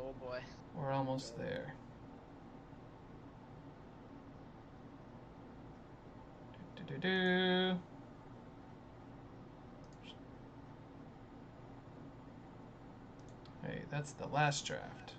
Oh boy. We're almost there. Do-do-do-do. Hey, that's the last draft.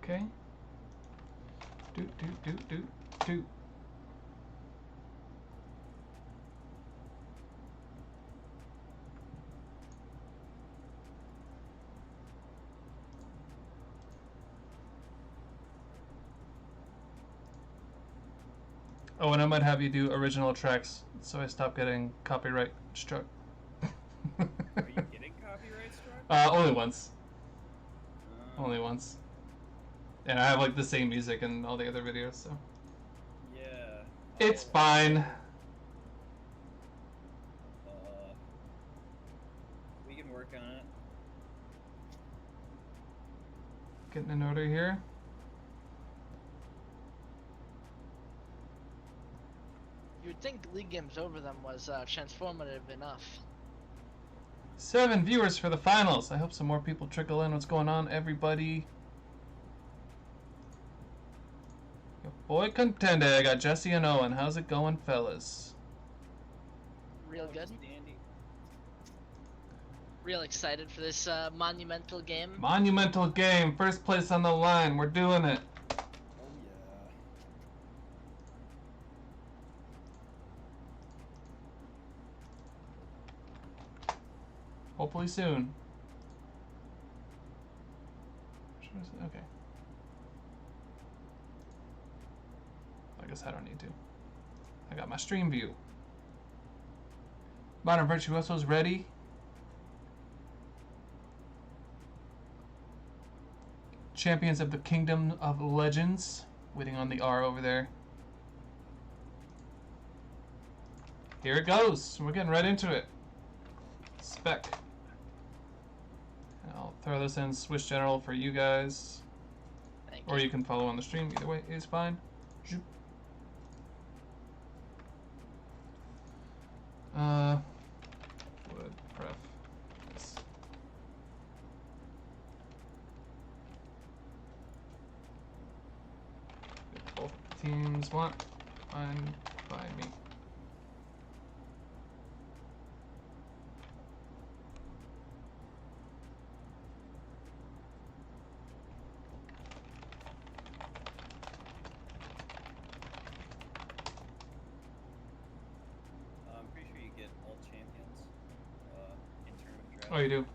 Okay. Do. Oh, and I might have you do original tracks, so I stop getting copyright struck. Are you getting copyright struck? Only once. Only once. And I have like the same music in all the other videos, so. Yeah. It's fine. We can work on it. Getting an order here. You'd think League Games Over them was transformative enough. 7 viewers for the finals. I hope some more people trickle in. What's going on, everybody? Your boy Contender. I got Jesse and Owen. How's it going, fellas? Real good. Dandy. Real excited for this monumental game. Monumental game. First place on the line. We're doing it. Oh yeah. Hopefully soon. Okay. I guess I don't need to. I got my stream view. Modern Virtuosos ready. Champions of the Kingdom of Legends. Waiting on the R over there. Here it goes. We're getting right into it. Spec. And I'll throw this in Swiss General for you guys. Thank Or you can follow on the stream. Either way is fine. Would pref this. If both teams want, fine by me. I'm pretty sure you get all champions in tournament draft. Oh, you do?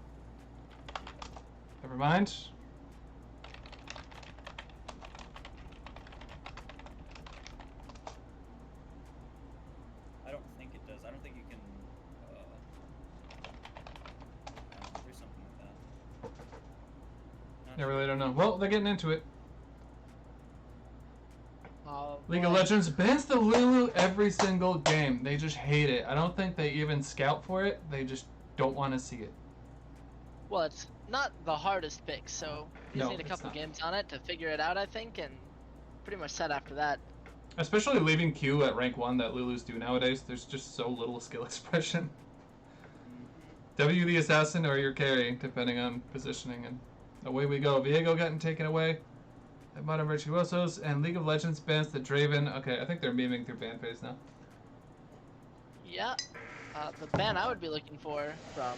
Never mind. I don't think it does. I don't think you can. There's something like that. Not I sure. really don't know. Well, they're getting into it. League of Well, Legends bans the Lulu every single game. They just hate it. I don't think they even scout for it. They just don't want to see it. Well, it's not the hardest pick, so you No, just need a it's couple not. games on it to figure it out, I think, and pretty much set after that. Especially leaving Q at rank 1 that Lulus do nowadays. There's just so little skill expression. W the assassin or your carry, depending on positioning. And away we go. Viego getting taken away. At Modern Virtuosos and League of Legends bans the Draven. Okay, I think they're memeing through ban phase now. Yeah, the ban I would be looking for from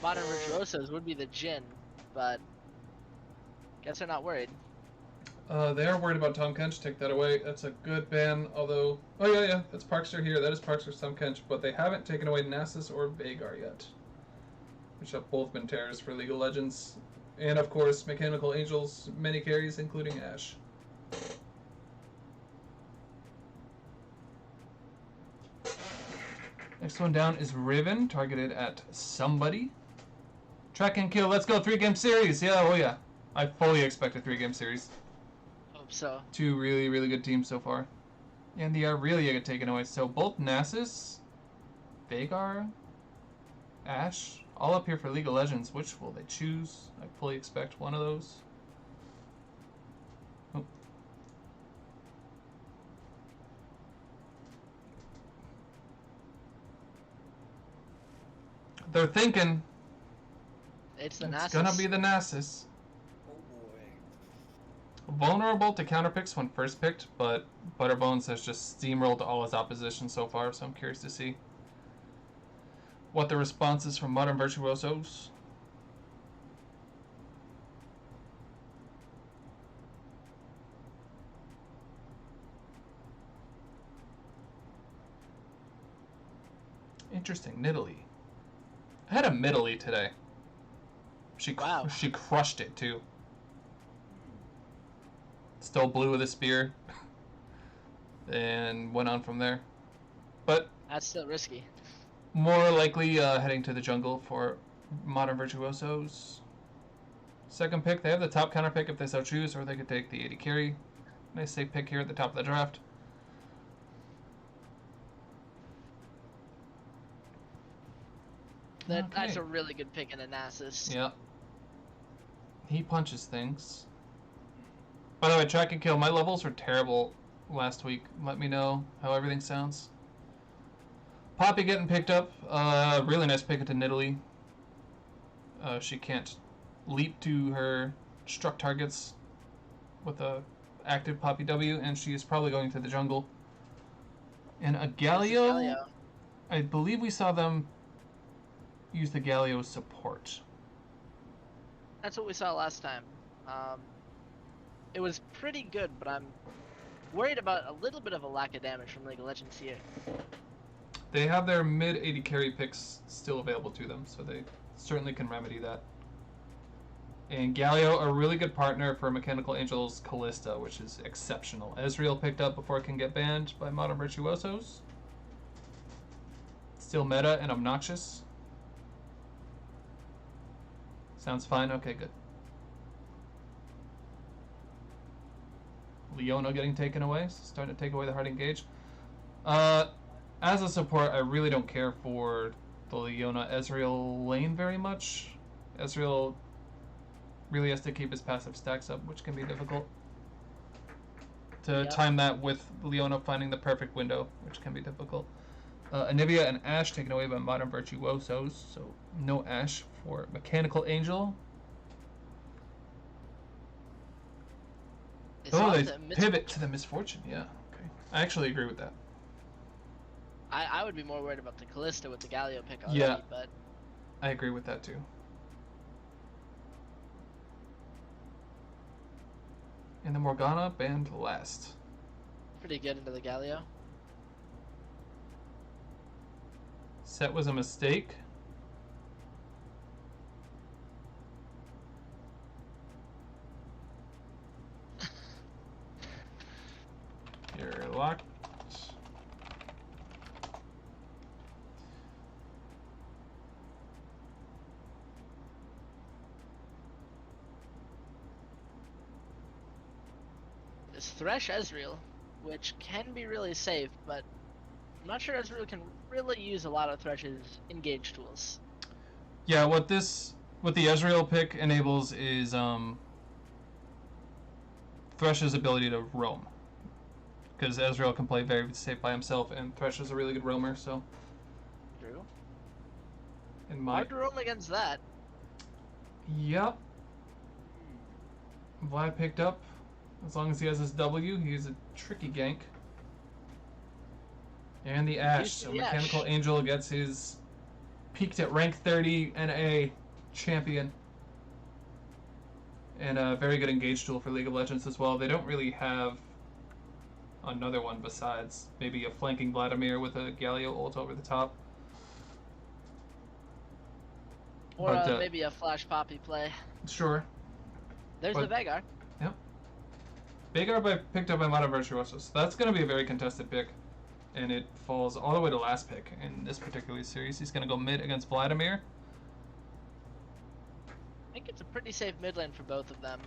Modern Virtuosos would be the Jhin, but guess they're not worried. They are worried about Tom Kench. Take that away. That's a good ban. Although, oh yeah, that's Parkster here. That is Parkster's Tom Kench, but they haven't taken away Nasus or Vagar yet, which have both been terrors for League of Legends. And of course, Mechanical Angels, many carries, including Ashe. Next one down is Riven, targeted at somebody. Track and kill. Let's go. 3-game series. Yeah, oh yeah. I fully expect a 3-game series. Hope so. Two really, really good teams so far. And the Aurelia get taken away. So both Nasus, Vagar, Ashe, all up here for League of Legends. Which will they choose? I fully expect one of those. Oh. They're thinking It's the it's Nasus. gonna be the Nasus. Oh boy. Vulnerable to counterpicks when first picked, but Butterbones has just steamrolled all his opposition so far, so I'm curious to see what the response is from Modern Virtuosos. Interesting, Nidalee. I had a Midalee today. Wow. She crushed it too. Still blue with a spear, and went on from there. But That's still risky. more likely heading to the jungle for Modern Virtuosos. Second pick, they have the top counter pick if they so choose, or they could take the 80 carry. Nice safe pick here at the top of the draft. That's Okay. a really good pick in a Nasus. Yeah. He punches things. By the way, track and kill. My levels were terrible last week. Let me know how everything sounds. Poppy getting picked up. Really nice pick into Nidalee. She can't leap to her struck targets with a active Poppy W, and she is probably going to the jungle. And a Galio. I believe we saw them use the Galio support. That's what we saw last time. It was pretty good, but I'm worried about a little bit of a lack of damage from League of Legends here. They have their mid 80 carry picks still available to them, so they certainly can remedy that. And Galio, a really good partner for Mechanical Angels Callista, which is exceptional. Ezreal picked up before it can get banned by Modern Virtuosos. Still meta and obnoxious. Sounds fine. Okay, good. Leona getting taken away, so starting to take away the hard engage. As a support, I really don't care for the Leona Ezreal lane very much. Ezreal really has to keep his passive stacks up, which can be difficult. To time that with Leona finding the perfect window, which can be difficult. Anivia and Ashe taken away by Modern Virtuosos, so no Ashe for Mechanical Angel. They pivot to the Misfortune, yeah. Okay. I actually agree with that. I would be more worried about the Callista with the Galio pick already, Yeah. but I agree with that too. And the Morgana banned last. pretty good into the Galio. Set was a mistake. You're locked. This Thresh Ezreal, which can be really safe, but I'm not sure Ezreal can really use a lot of Thresh's engage tools. Yeah, what the Ezreal pick enables is Thresh's ability to roam. Because Ezreal can play very safe by himself, and Thresh is a really good roamer, so... True. Hard to roam against that. Yep. Vlad picked up. As long as he has his W, he's a tricky gank. And the Ashe. So Mechanical Angel gets his peaked at rank 30 NA champion. And a very good engage tool for League of Legends as well. They don't really have another one besides maybe a flanking Vladimir with a Galio ult over the top. Or But, maybe a flash poppy play. Sure. There's But- the Veigar. Yep. Veigar picked up by Modern Virtuosos. That's going to be a very contested pick. And it falls all the way to last pick in this particular series. He's going to go mid against Vladimir. I think it's a pretty safe mid lane for both of them.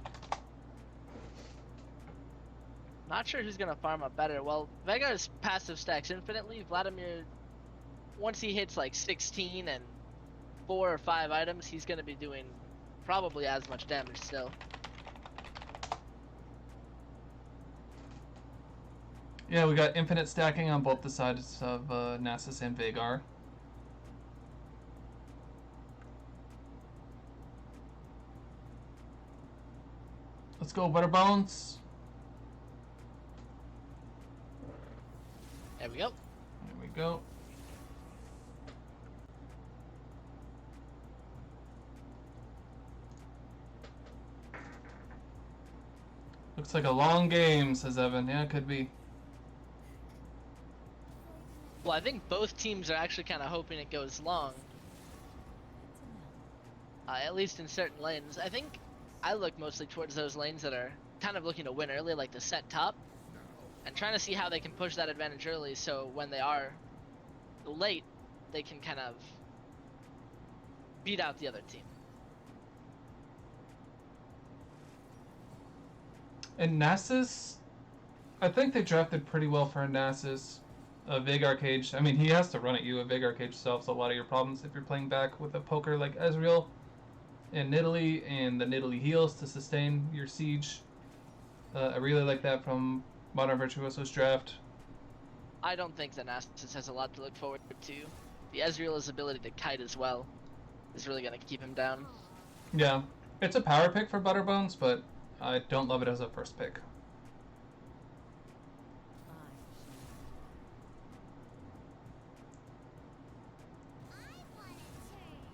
Not sure who's gonna farm up better. Well, Veigar's passive stacks infinitely. Vladimir, once he hits like 16 and 4 or 5 items, he's gonna be doing probably as much damage still. Yeah, we got infinite stacking on both the sides of Nasus and Veigar. Let's go, Butterbones. There we go. There we go. Looks like a long game, says Evan. Yeah, it could be. Well, I think both teams are actually kind of hoping it goes long. At least in certain lanes. I think I look mostly towards those lanes that are kind of looking to win early, like the set top. And trying to see how they can push that advantage early, so when they are late, they can kind of beat out the other team. And Nasus, I think they drafted pretty well for a Nasus. Veigar Cage, I mean, he has to run at you. A Veigar Cage solves a lot of your problems if you're playing back with a poker like Ezreal and Nidalee, and the Nidalee heals to sustain your siege. I really like that from Modern Virtuosos draft. I don't think that Nasus has a lot to look forward to. The Ezreal's ability to kite as well is really going to keep him down. Yeah, it's a power pick for Butterbones, but I don't love it as a first pick.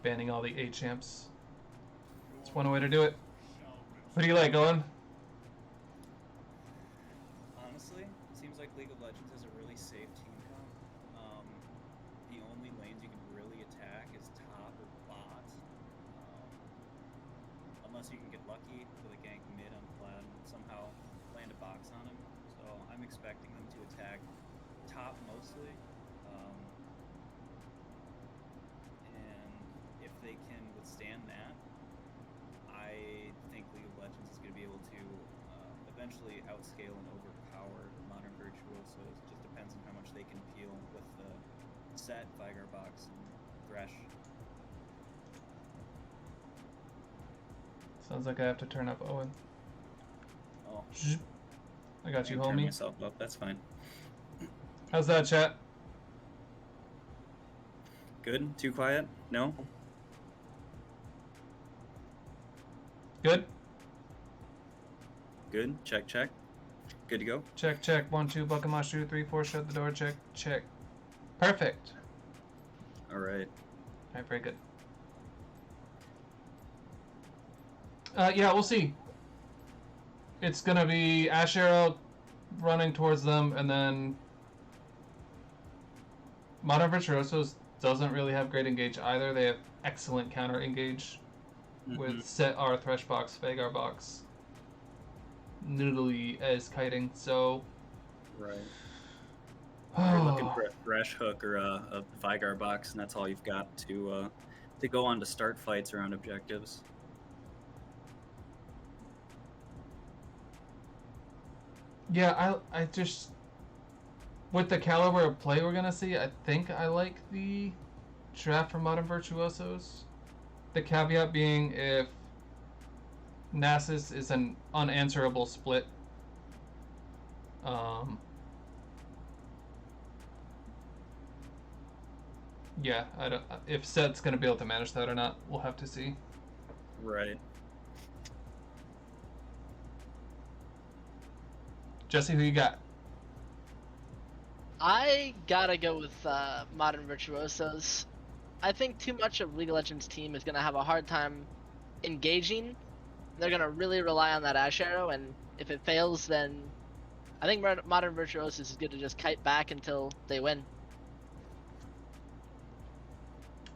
Banning all the A champs. It's one way to do it. What do you like, Owen? Honestly, it seems like League of Legends is a really safe team comp. The only lanes you can really attack is top or bot. Unless you can get lucky with a gank mid on Vlad and somehow land a box on him. So I'm expecting them to attack top mostly. And if they can withstand that, I think League of Legends is going to be able to eventually outscale and overpower Modern Virtuosos. It just depends on how much they can peel with the set, Veigar box, and Thresh. Sounds like I have to turn up Owen. Oh, I got you, I turned homie. myself up. That's fine. How's that, chat? Good? Too quiet? No? Good? Good? Check, check. Good to go? Check, check. 1, 2, Buckamashu. 3, 4, shut the door. Check, check. Perfect. Alright. Alright, very good. Yeah, we'll see. It's gonna be Ash Arrow running towards them, and then Modern Virtuosos doesn't really have great engage either. They have excellent counter engage with Set R, Thresh Box, Veigar Box, Nidalee as kiting, so... Right. You're looking for a Thresh hook or a Veigar box, and that's all you've got to go on to start fights around objectives. Yeah, I just... With the caliber of play we're gonna see, I think I like the draft from Modern Virtuosos. The caveat being if Nasus is an unanswerable split. Yeah, I don't. If Set's gonna be able to manage that or not, we'll have to see. Right. Jesse, who you got? I gotta go with Modern Virtuosos. I think too much of League of Legends team is gonna have a hard time engaging They're gonna really rely on that Ash Arrow, and if it fails, then I think Modern Virtuosos is gonna just kite back until they win.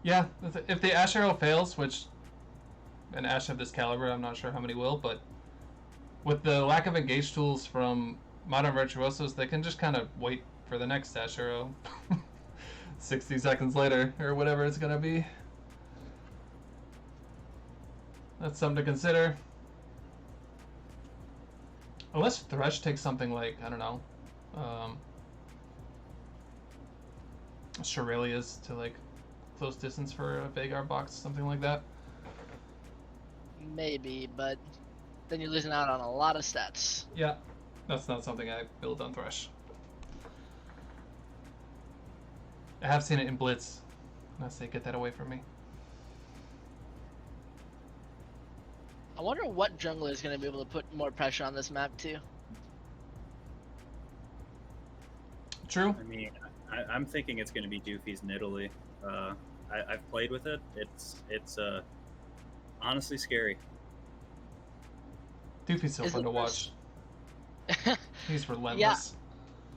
Yeah, if the Ash Arrow fails, which an Ash of this caliber, I'm not sure how many will, but with the lack of engage tools from Modern Virtuosos, they can just kind of wait for the next Ash Arrow 60 seconds later, or whatever it's gonna be. That's something to consider. Unless Thresh takes something like, I don't know, Shurelia's to like close distance for a Vagar box, something like that. Maybe, but then you're losing out on a lot of stats. Yeah, that's not something I build on Thresh. I have seen it in Blitz. I say get that away from me. I wonder what jungler is going to be able to put more pressure on this map too. True. I mean, I'm thinking it's going to be Doofy's Nidalee. I've played with it. It's honestly scary. Doofy's so Is fun it to watch. He's relentless. Yeah.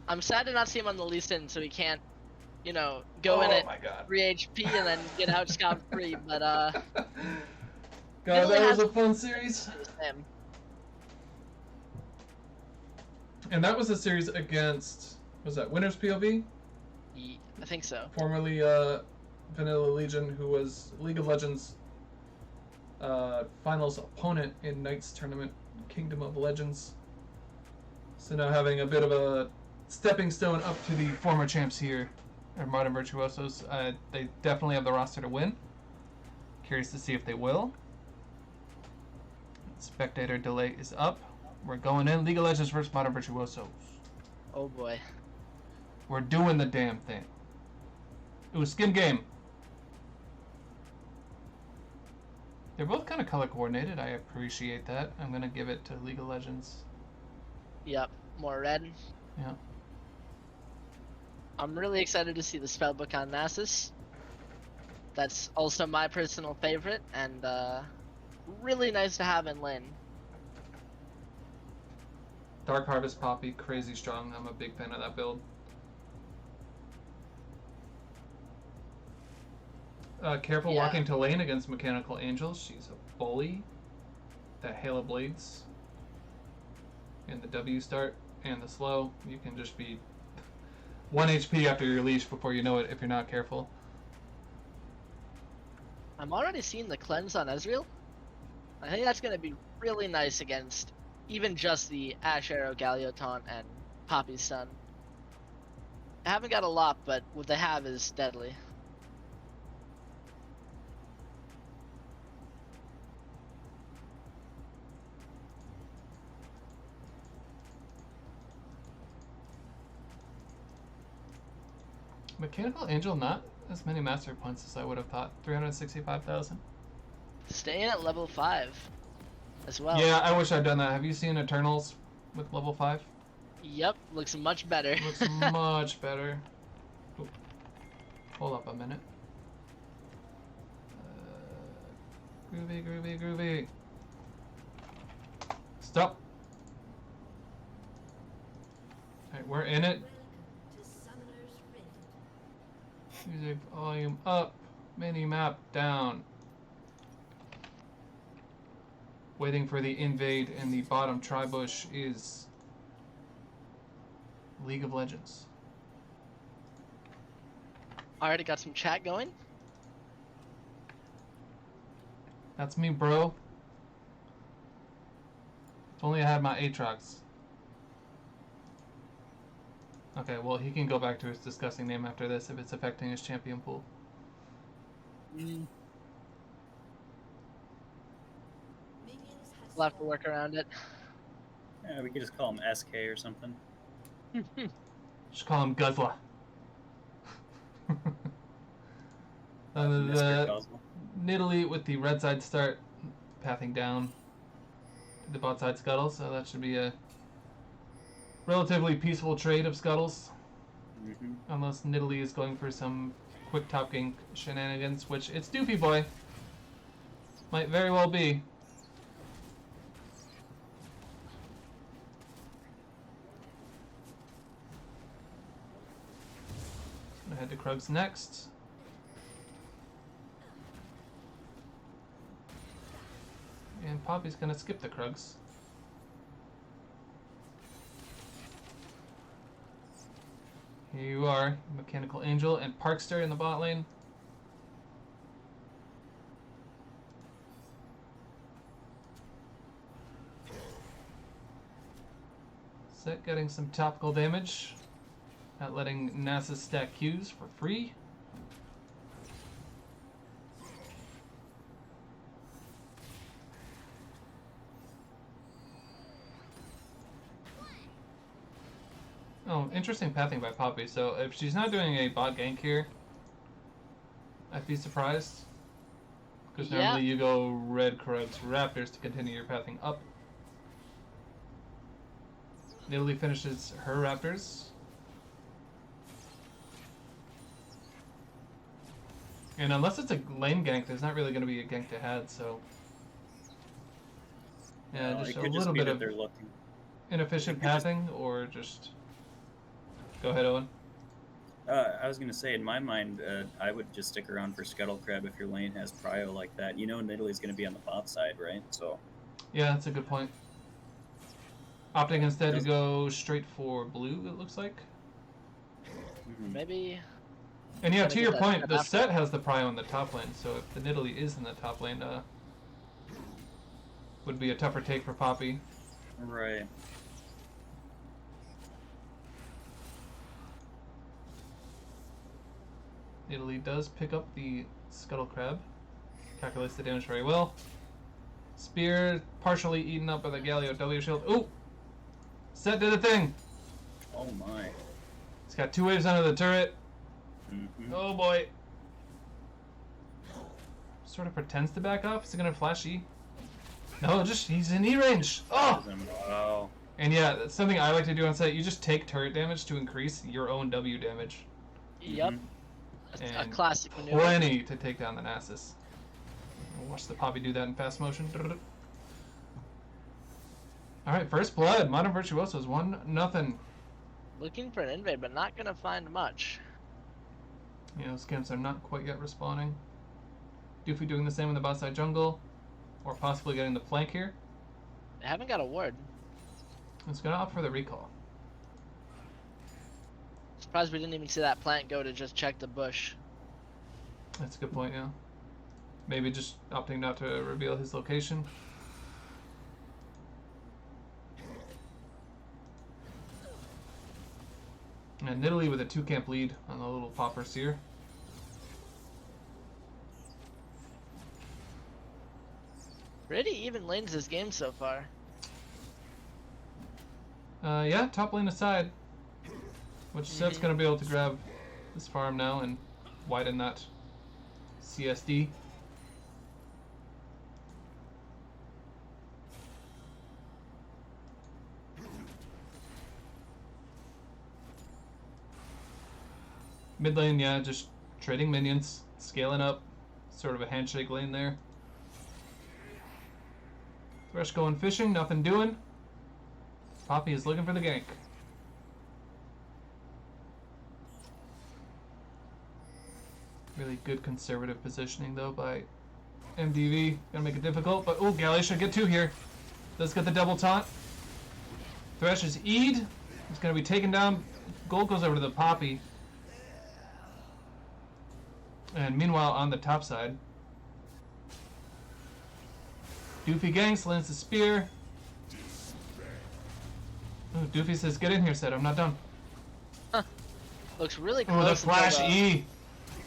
I'm sad to not see him on the Lee Sin, so he can't, you know, go in Oh at my god. 3 HP and then get out scot-free, but God, Nidalee that was has- a fun series. him. And that was a series against, was that Winners POV? I think so. Formerly Vanilla Legion, who was League of Legends finals opponent in Knights tournament, Kingdom of Legends. So now having a bit of a stepping stone up to the former champs here, or Modern Virtuosos. They definitely have the roster to win. Curious to see if they will. Spectator delay is up. We're going in. League of Legends versus Modern Virtuosos. Oh boy. We're doing the damn thing. Ooh, skin game. They're both kind of color coordinated. I appreciate that. I'm going to give it to League of Legends. Yep, more red. Yeah. I'm really excited to see the spellbook on Nasus. That's also my personal favorite, and really nice to have in lane. Dark Harvest Poppy, crazy strong. I'm a big fan of that build. Careful Yeah. walking to lane against Mechanical Angel. She's a bully. That Hail of Blades. And the W start and the slow. You can just be 1 HP after your leash before you know it if you're not careful. I'm already seeing the cleanse on Ezreal. I think that's going to be really nice against even just the Ash Arrow, Galio Taunt, and Poppy's Son. I haven't got a lot, but what they have is deadly. Mechanical Angel, not as many master points as I would have thought. 365,000. Staying at level 5 as well. Yeah, I wish I'd done that. Have you seen Eternals with level 5? Yep, looks much better. Looks much better. Ooh. Hold up a minute. Groovy, groovy, groovy. Stop. Alright, we're in it. Music volume up. Mini map down. Waiting for the invade in the bottom tri-bush is League of Legends. Already got some chat going. That's me, bro. If only I had my Aatrox. Okay, well, he can go back to his disgusting name after this if it's affecting his champion pool. We'll have to work around it. Yeah, we could just call him SK or something. Just call him Guzzler. Mr. The Guzzle. Nidalee with the red side start, pathing down to the bot side Scuttle, so that should be a relatively peaceful trade of Scuttles. Mm-hmm. Unless Nidalee is going for some quick top gank shenanigans, which it's Doofy Boy. Might very well be. Krugs next. And Poppy's gonna skip the Krugs. Here you are, Mechanical Angel and Parkster in the bot lane. Set getting some topical damage. Not letting NASA stack Qs for free. Oh, interesting pathing by Poppy. So if she's not doing a bot gank here, I'd be surprised. Because normally you go red, Krugs, Raptors to continue your pathing up. Nidalee finishes her Raptors. And unless it's a lane gank, there's not really going to be a gank to head, so... Yeah, No, just it a could little just be bit that of they're looking. inefficient pathing, or just... Go ahead, Owen. I was gonna say, in my mind, I would just stick around for Scuttle Crab if your lane has prio like that. You know, Nidalee's gonna be on the bot side, right? So. Yeah, that's a good point. Opting instead to go straight for blue, it looks like. Maybe. And yeah, Gotta to get your that point, step the after. set has the prio on the top lane, so if the Nidalee is in the top lane, would be a tougher take for Poppy. Right. Nidalee does pick up the Scuttle Crab. Calculates the damage very well. Spear partially eaten up by the Galio W shield. Ooh! Set did a thing! Oh my. He's got 2 waves under the turret. Mm-hmm. Oh boy. Sort of pretends to back off. Is he gonna flash E? No, just he's in E range. Oh! Wow. And yeah, that's something I like to do on set. You just take turret damage to increase your own W damage. Yep. And A classic maneuver. Plenty to take down the Nasus. Watch the Poppy do that in fast motion. Alright, first blood. Modern Virtuosos 1-0. Looking for an invade, but not gonna find much. You know, scamps are not quite yet respawning. Doofy doing the same in the bot side jungle. Or possibly getting the flank here. They haven't got a ward. It's gonna opt for the recall. Surprised we didn't even see that plant go to just check the bush. That's a good point, yeah. Maybe just opting not to reveal his location. And Nidalee with a 2-camp lead on the little popper seer. Pretty even lanes this game so far. Yeah, top lane aside. Which set's gonna be able to grab this farm now and widen that CSD. Mid lane, yeah, just trading minions, scaling up, sort of a handshake lane there. Thresh going fishing, nothing doing. Poppy is looking for the gank. Really good conservative positioning though by MDV. Gonna make it difficult, but oh, Galley should get 2 here. Does get the double taunt. Thresh is E'd. He's gonna be taken down. Gold goes over to the Poppy. And meanwhile, on the top side, Doofy ganks, lands the spear. Ooh, Doofy says, "Get in here, Set. I'm not done." Looks really Oh, close. the flash until E,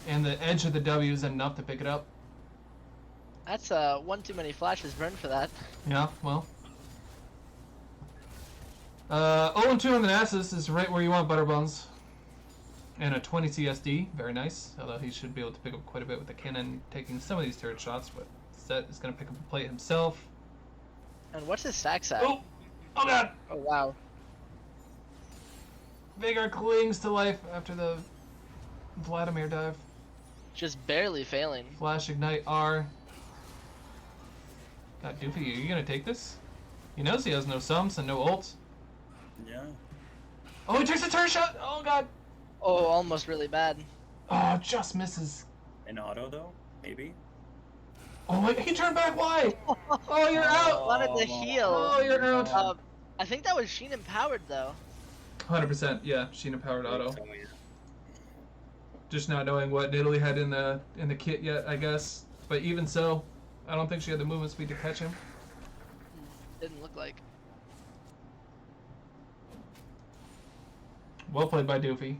and the edge of the W is enough to pick it up. That's one too many flashes burned for that. Yeah, well. 0-2 on the Nasus is right where you want, Butterbones. And a 20 CSD, very nice. Although he should be able to pick up quite a bit with the cannon, taking some of these turret shots. But Set is going to pick up the plate himself. And what's his sack at? Oh! Oh god! Oh wow. Vagar clings to life after the Vladimir dive. Just barely failing. Flash, Ignite, R. God, Doofy, are you going to take this? He knows he has no sums and no ult. Yeah. Oh, he takes a turret shot! Oh god! Oh, almost really bad. Oh, just misses. An auto though, maybe. Oh, wait, he turned back. Why? Oh, you're out. Wanted to heal. Oh, you're out. I think that was Sheen empowered though. 100%. Yeah, Sheena powered auto. So, yeah. Just not knowing what Nidalee had in the kit yet, I guess. But even so, I don't think she had the movement speed to catch him. Didn't look like. Well played by Doofy.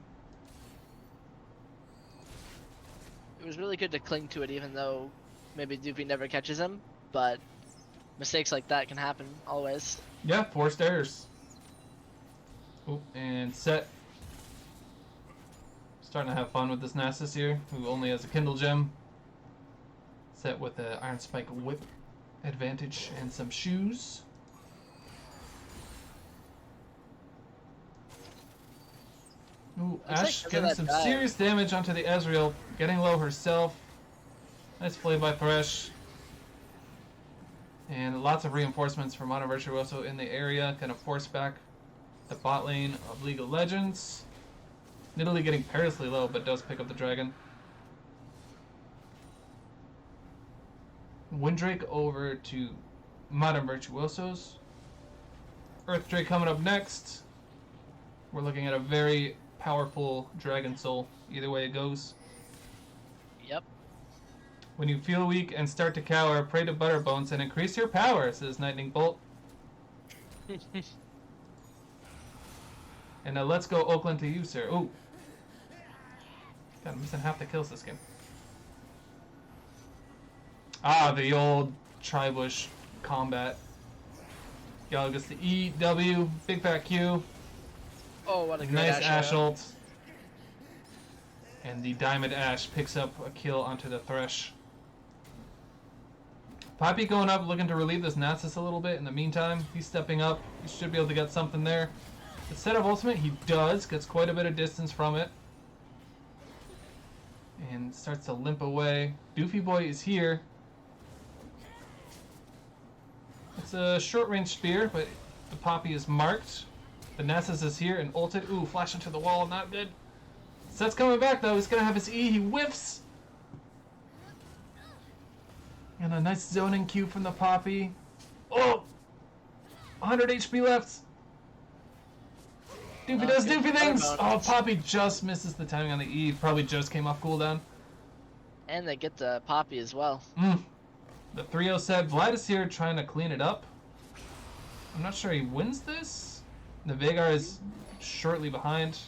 It was really good to cling to it, even though maybe Doofy never catches him. But mistakes like that can happen always. Yeah, 4 stairs. Oh, and Set. Starting to have fun with this Nasus here, who only has a Kindle Gem. Set with the Iron Spike Whip advantage and some shoes. Ooh, Looks Ashe like getting some that dive. serious damage onto the Ezreal, getting low herself. Nice play by Thresh. And lots of reinforcements for Modern Virtuoso in the area, kind of force back the bot lane of League of Legends. Nidalee getting perilously low, but does pick up the dragon. Windrake over to Modern Virtuosos. Earthdrake coming up next. We're looking at a very powerful Dragon Soul, either way it goes. Yep. When you feel weak and start to cower, pray to Butterbones and increase your power, says Lightning Bolt. And now let's go Oakland to you, sir. Ooh. God, I'm missing half the kills this game. Ah, the old Tribush combat. Y'all gets the E, W, big fat Q. Oh, what a great Nice Ashe Ashe. ult. And the Diamond Ashe picks up a kill onto the Thresh. Poppy going up, looking to relieve this Nasus a little bit. In the meantime, he's stepping up. He should be able to get something there. The set of ultimate, he does. Gets quite a bit of distance from it. And starts to limp away. Doofy Boy is here. It's a short-range spear, but the Poppy is marked. The Nasus is here and ulted. Ooh, flash into the wall, not good. Set's coming back though, he's gonna have his E, he whiffs! And a nice zoning Q from the Poppy. Oh! 100 HP left! Doofy does Doofy things! Oh, Poppy just misses the timing on the E, probably just came off cooldown. And they get the Poppy as well. The 3-0 set, Vlad is here trying to clean it up. I'm not sure he wins this. The Veigar is shortly behind.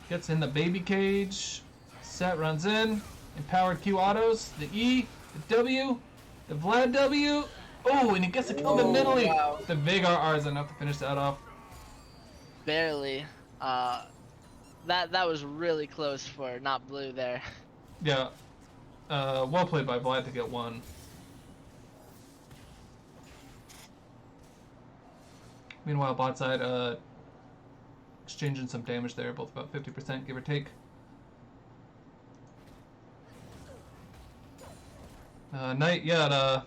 Gets in the baby cage. Set runs in. Empowered Q autos. The E. The W. The Vlad W. Oh, and he gets a kill in the middle. Wow. The Veigar R is enough to finish that off. Barely. That was really close for not blue there. Yeah. Well played by Vlad to get one. Meanwhile, bot side, exchanging some damage there, both about 50%, give or take. Knight, yeah,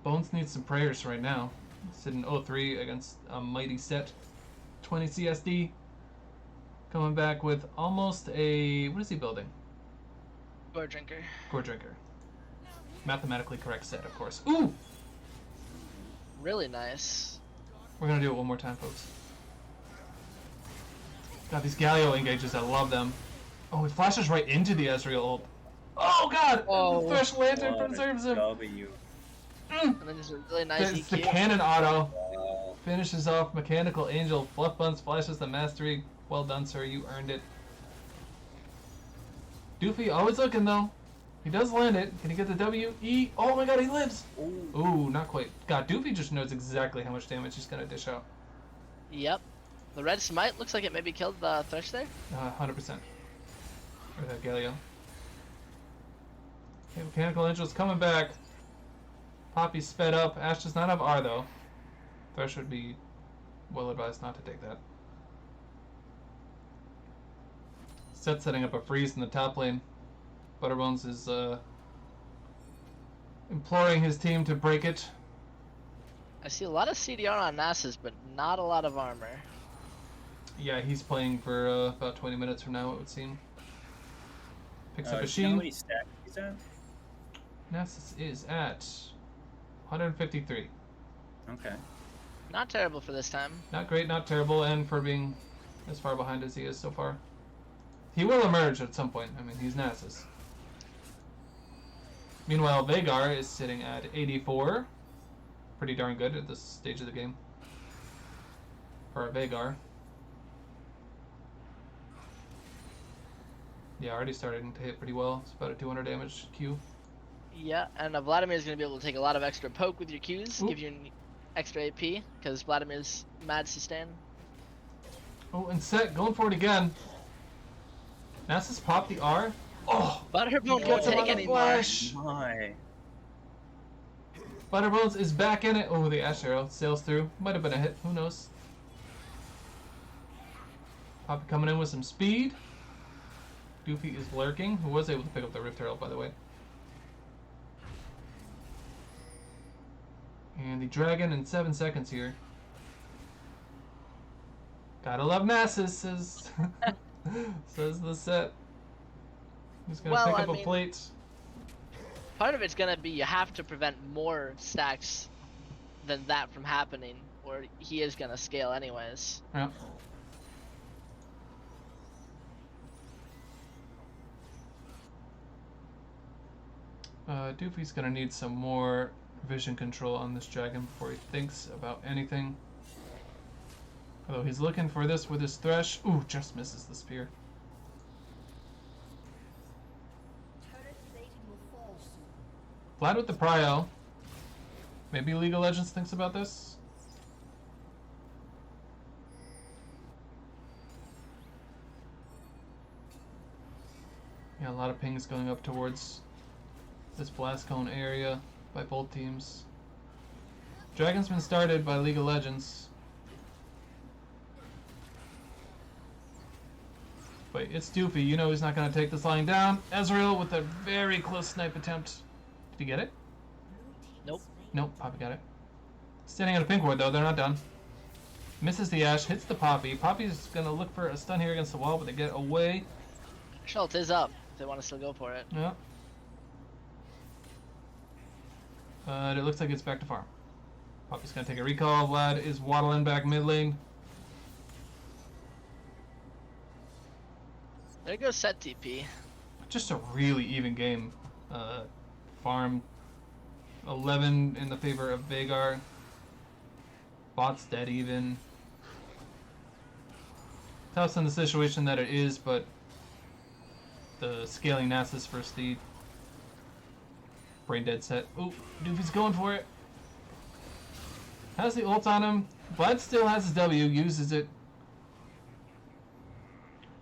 Bones needs some prayers right now. Sitting 0-3 against a mighty set. 20 CSD. Coming back with almost a... what is he building? Gore Drinker. Gore Drinker. Mathematically correct set, of course. Ooh! Really nice. We're gonna do it one more time, folks. God, these Galio engages, I love them. Oh, it flashes right into the Ezreal ult. Oh god! Oh. The Thresh Lantern preserves him. W. And then there's a really nice It's the EQ. cannon auto. Wow. Finishes off Mechanical Angel. Fluff Buns flashes the mastery. Well done, sir. You earned it. Doofy always looking though. He does land it. Can he get the W? E? Oh my god, he lives! Ooh. Ooh, not quite. God, Doofy just knows exactly how much damage he's gonna dish out. Yep. The red smite looks like it maybe killed the Thresh there. 100%. Or that Galio. Okay, Mechanical Angel's coming back. Poppy sped up. Ashe does not have R though. Thresh would be well advised not to take that. Set setting up a freeze in the top lane. Butterbones is imploring his team to break it. I see a lot of CDR on Nasus, but not a lot of armor. Yeah, he's playing for about 20 minutes from now, it would seem. Picks up a Do you know how sheen. many stacks he's at? Nasus is at 153. Okay. Not terrible for this time. Not great, not terrible, and for being as far behind as he is so far. He will emerge at some point. I mean, he's Nasus. Meanwhile, Vhagar is sitting at 84. Pretty darn good at this stage of the game. For a Vhagar. Yeah, already starting to hit pretty well. It's about a 200 damage Q. Yeah, and Vladimir's going to be able to take a lot of extra poke with your Qs, Oop. give you an extra AP, because Vladimir's mad sustain. Oh, and Set going for it again. Nasus popped the R. Oh! Butterbones won't Gets him on take the anymore. flash. My. Butterbones is back in it. Oh, the Ash Arrow sails through. Might have been a hit. Who knows? Poppy coming in with some speed. Doofy is lurking. Who was able to pick up the Rift Herald, by the way. And the Dragon in 7 seconds here. Gotta love Nasus, says, says the Set. He's gonna pick up a plate. Part of it's going to be you have to prevent more stacks than that from happening, or he is going to scale anyways. Yeah. Doofy's gonna need some more vision control on this dragon before he thinks about anything. Although he's looking for this with his Thresh. Ooh, just misses the spear. Vlad with the Prio. Maybe League of Legends thinks about this. Yeah, a lot of pings going up towards this blast cone area by both teams. Dragon's been started by League of Legends. But it's Doofy. You know he's not going to take this line down. Ezreal with a very close snipe attempt. Did he get it? Nope. Nope, Poppy got it. Standing on a pink ward though, they're not done. Misses the Ashe, hits the Poppy. Poppy's going to look for a stun here against the wall, but they get away. Schultz is up. They want to still go for it. Yeah. But it looks like it's back to farm. Poppy's gonna take a recall. Vlad is waddling back mid lane. There goes Set TP. Just a really even game. Farm 11 in the favor of Vhagar. Bot's dead even. Tough in the situation that it is, but the scaling Nasus versus the brain dead Set. Ooh, Doofy's going for it. Has the ult on him. Vlad still has his W, uses it.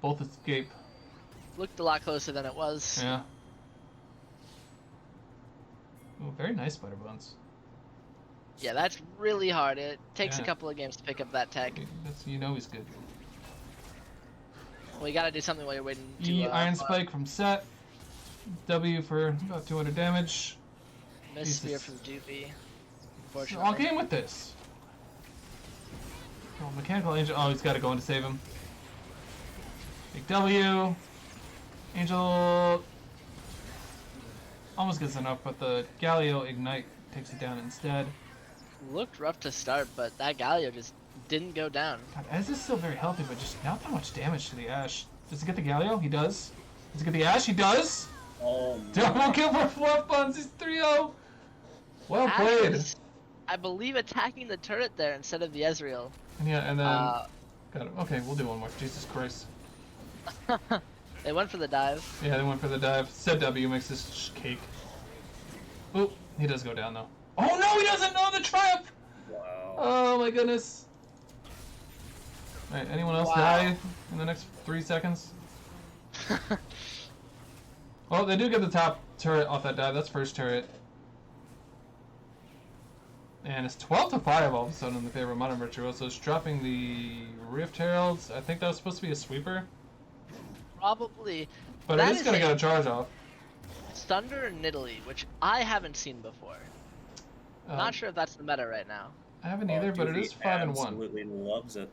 Both escape. Looked a lot closer than it was. Yeah. Ooh, very nice Butterbones. Yeah, that's really hard. It takes Yeah. a couple of games to pick up that tech. That's, you know he's good. Well, you gotta do something while you're waiting to... Iron Spike from Set. W for about 200 damage. Miss spear Jesus. from Doofy. All Unfortunately. game with this. Oh, Mechanical Angel. Oh, he's got to go in to save him. Big W. Angel almost gets enough, but the Galio Ignite takes it down instead. Looked rough to start, but that Galio just didn't go down. God, Ez is still very healthy, but just not that much damage to the Ashe. Does he get the Galio? He does. Does he get the Ashe? He does! Oh, Double kill for Fluff Buns. He's 3-0. Well Ash played. was, I believe, attacking the turret there instead of the Ezreal. Yeah, and then... got him. Okay, we'll do one more. Jesus Christ. They went for the dive. Yeah, they went for the dive. Set W makes this cake. Oop, he does go down though. Oh no, he doesn't know the trap! wow. Oh my goodness. Alright, anyone else Wow. die in the next 3 seconds? Oh, they do get the top turret off that dive. That's first turret. And it's 12 to 5 all of a sudden in the favor of Modern Virtuosos, dropping the Rift Heralds. I think that was supposed to be a sweeper. Probably. But That it is is going to a- get a charge off. Thunder and Nidalee, which I haven't seen before. Not sure if that's the meta right now. I haven't either, but it Doofy is 5 and 1. Absolutely loves it.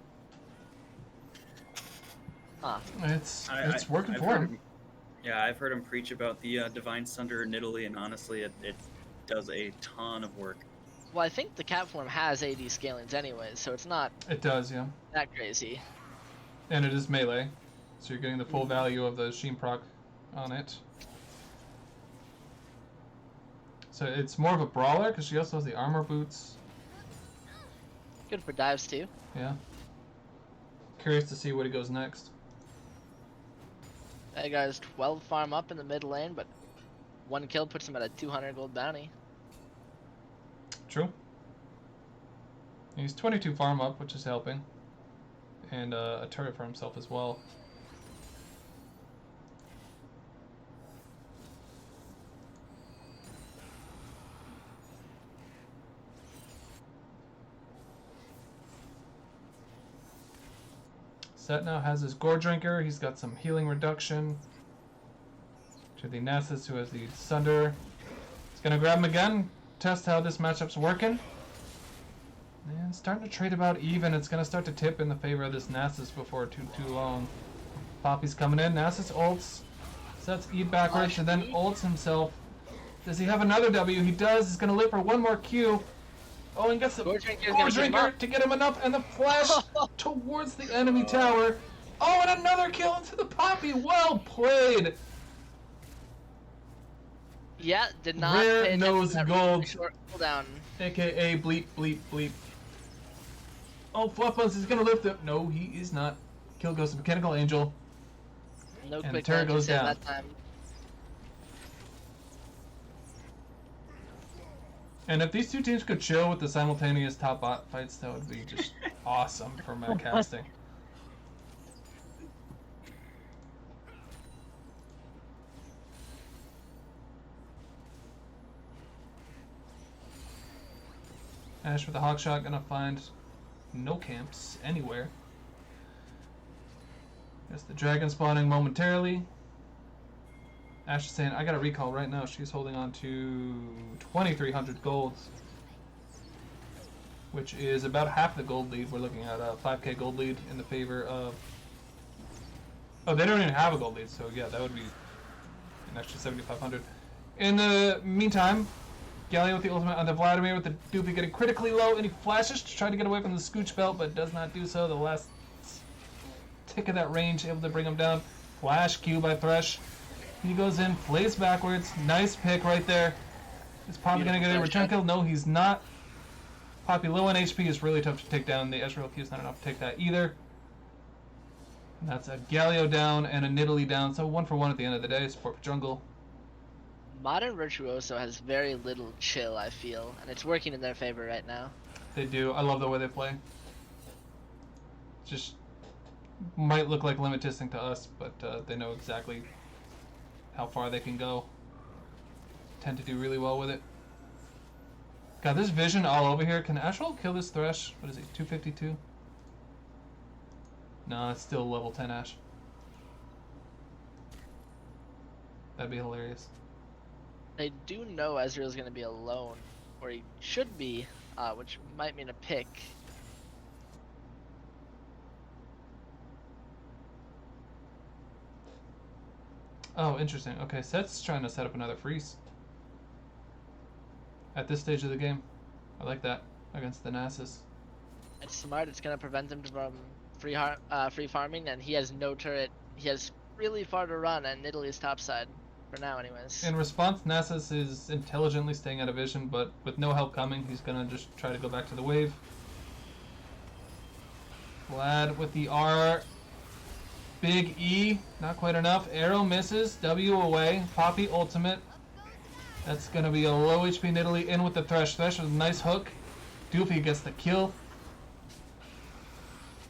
Huh. It's I- working I've for heard him. Yeah, I've heard him preach about the Divine Sunder in Italy, and honestly, it does a ton of work. Well, I think the cat form has AD scalings anyways, so it's not It does, yeah. that crazy. And it is melee, so you're getting the full Mhm. value of the Sheen proc on it. So it's more of a brawler because she also has the armor boots. Good for dives too. Yeah. Curious to see what he goes next. That guy's 12 farm up in the mid lane, but one kill puts him at a 200 gold bounty. True. He's 22 farm up, which is helping. And a turret for himself as well. Set now has his Gore Drinker. He's got some healing reduction. To the Nasus, who has the Sunder. He's gonna grab him again. Test how this matchup's working. And starting to trade about even. It's gonna start to tip in the favor of this Nasus before too long. Poppy's coming in. Nasus ults. Sets E backwards and then ults himself. Does he have another W? He does. He's gonna live for one more Q. Oh, and gets the Gore Drinker's Gore gonna get him Drinker up. to get him enough, and the flash towards the enemy tower. Oh, and another kill into the Poppy. Well played. Yeah, did not Rare pay attention nose to that gold. really short cooldown. AKA bleep, bleep, bleep. Oh, Fluffbuns is gonna lift him. No, he is not. Kill goes to Mechanical Angel. No And quick turret launch goes save down. that time. And if these two teams could chill with the simultaneous top bot fights, that would be just awesome for my casting. Ash with the hawk shot, gonna find no camps anywhere. Guess the dragon spawning momentarily. Ash is saying, I got a recall right now. She's holding on to 2,300 gold, which is about half the gold lead. We're looking at a 5k gold lead in the favor of... Oh, they don't even have a gold lead, so yeah, that would be an extra 7,500. In the meantime, Galleon with the ultimate on the Vladimir with the Doofy getting critically low, and he flashes to try to get away from the Scooch Belt, but does not do so. The last tick of that range, able to bring him down. Flash Q by Thresh. He goes in, plays backwards. Nice pick right there. Is Poppy going to get a return kill? No, he's not. Poppy low on HP is really tough to take down. The Ezreal Q is not enough to take that either. And that's a Galio down and a Nidalee down. So 1 for 1 at the end of the day. Support for jungle. Modern Virtuoso has very little chill, I feel, and it's working in their favor right now. They do. I love the way they play. Just might look like limitising to us, but they know exactly how far they can go. Tend to do really well with it. God, this vision all over here. Can Ashwell kill this Thresh? What is he, 252? No, it's still level 10 Ash. That'd be hilarious. They do know Ezreal's going to be alone, or he should be, which might mean a pick. Oh, interesting. Okay, Set's trying to set up another freeze. At this stage of the game. I like that against the Nasus. It's smart. It's going to prevent him from free farming, and he has no turret. He has really far to run, and Italy's top side. For now, anyways. In response, Nasus is intelligently staying out of vision, but with no help coming, he's gonna just try to go back to the wave. Vlad with the R. Big E, not quite enough. Arrow misses, W away. Poppy ultimate. That's gonna be a low HP Nidalee in with the Thresh. Thresh with a nice hook. Doofy gets the kill.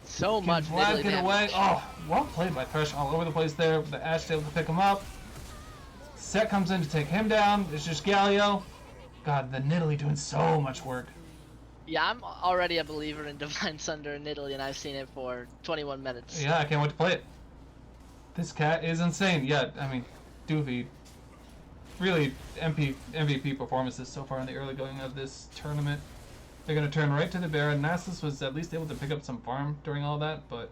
So Can much Vlad Nidalee get damage. away? Oh, well played by Thresh all over the place there. The Ash able to pick him up. Set comes in to take him down. It's just Galio. God, the Nidalee doing so much work. Yeah, I'm already a believer in Divine Sunder in Italy, and I've seen it for 21 minutes. Yeah, I can't wait to play it. This cat is insane. Yeah, I mean, Doofy. Really, MVP performances so far in the early going of this tournament. They're going to turn right to the Baron. Nasus was at least able to pick up some farm during all that, but,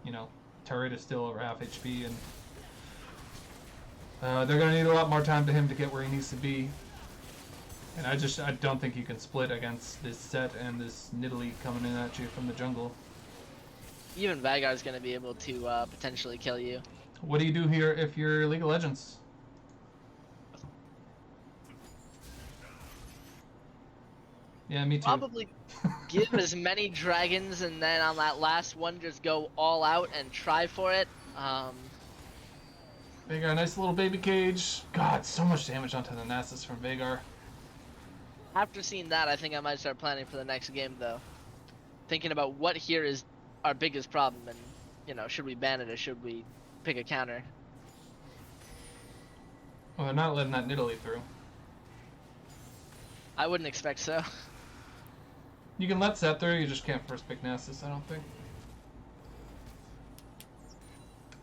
you know, turret is still over half HP, and They're going to need a lot more time to him to get where he needs to be. And I don't think you can split against this set and this Nidalee coming in at you from the jungle. Even Vagar's gonna be able to potentially kill you. What do you do here if you're League of Legends? Yeah, me too. Probably give as many dragons, and then on that last one, just go all out and try for it. Vagar, nice little baby cage. God, so much damage onto the Nasus from Vagar. After seeing that, I think I might start planning for the next game, though. Thinking about what here is our biggest problem, and, you know, should we ban it or should we pick a counter? Well, they're not letting that Nidalee through. I wouldn't expect so. You can let Seth through, you just can't first pick Nasus, I don't think.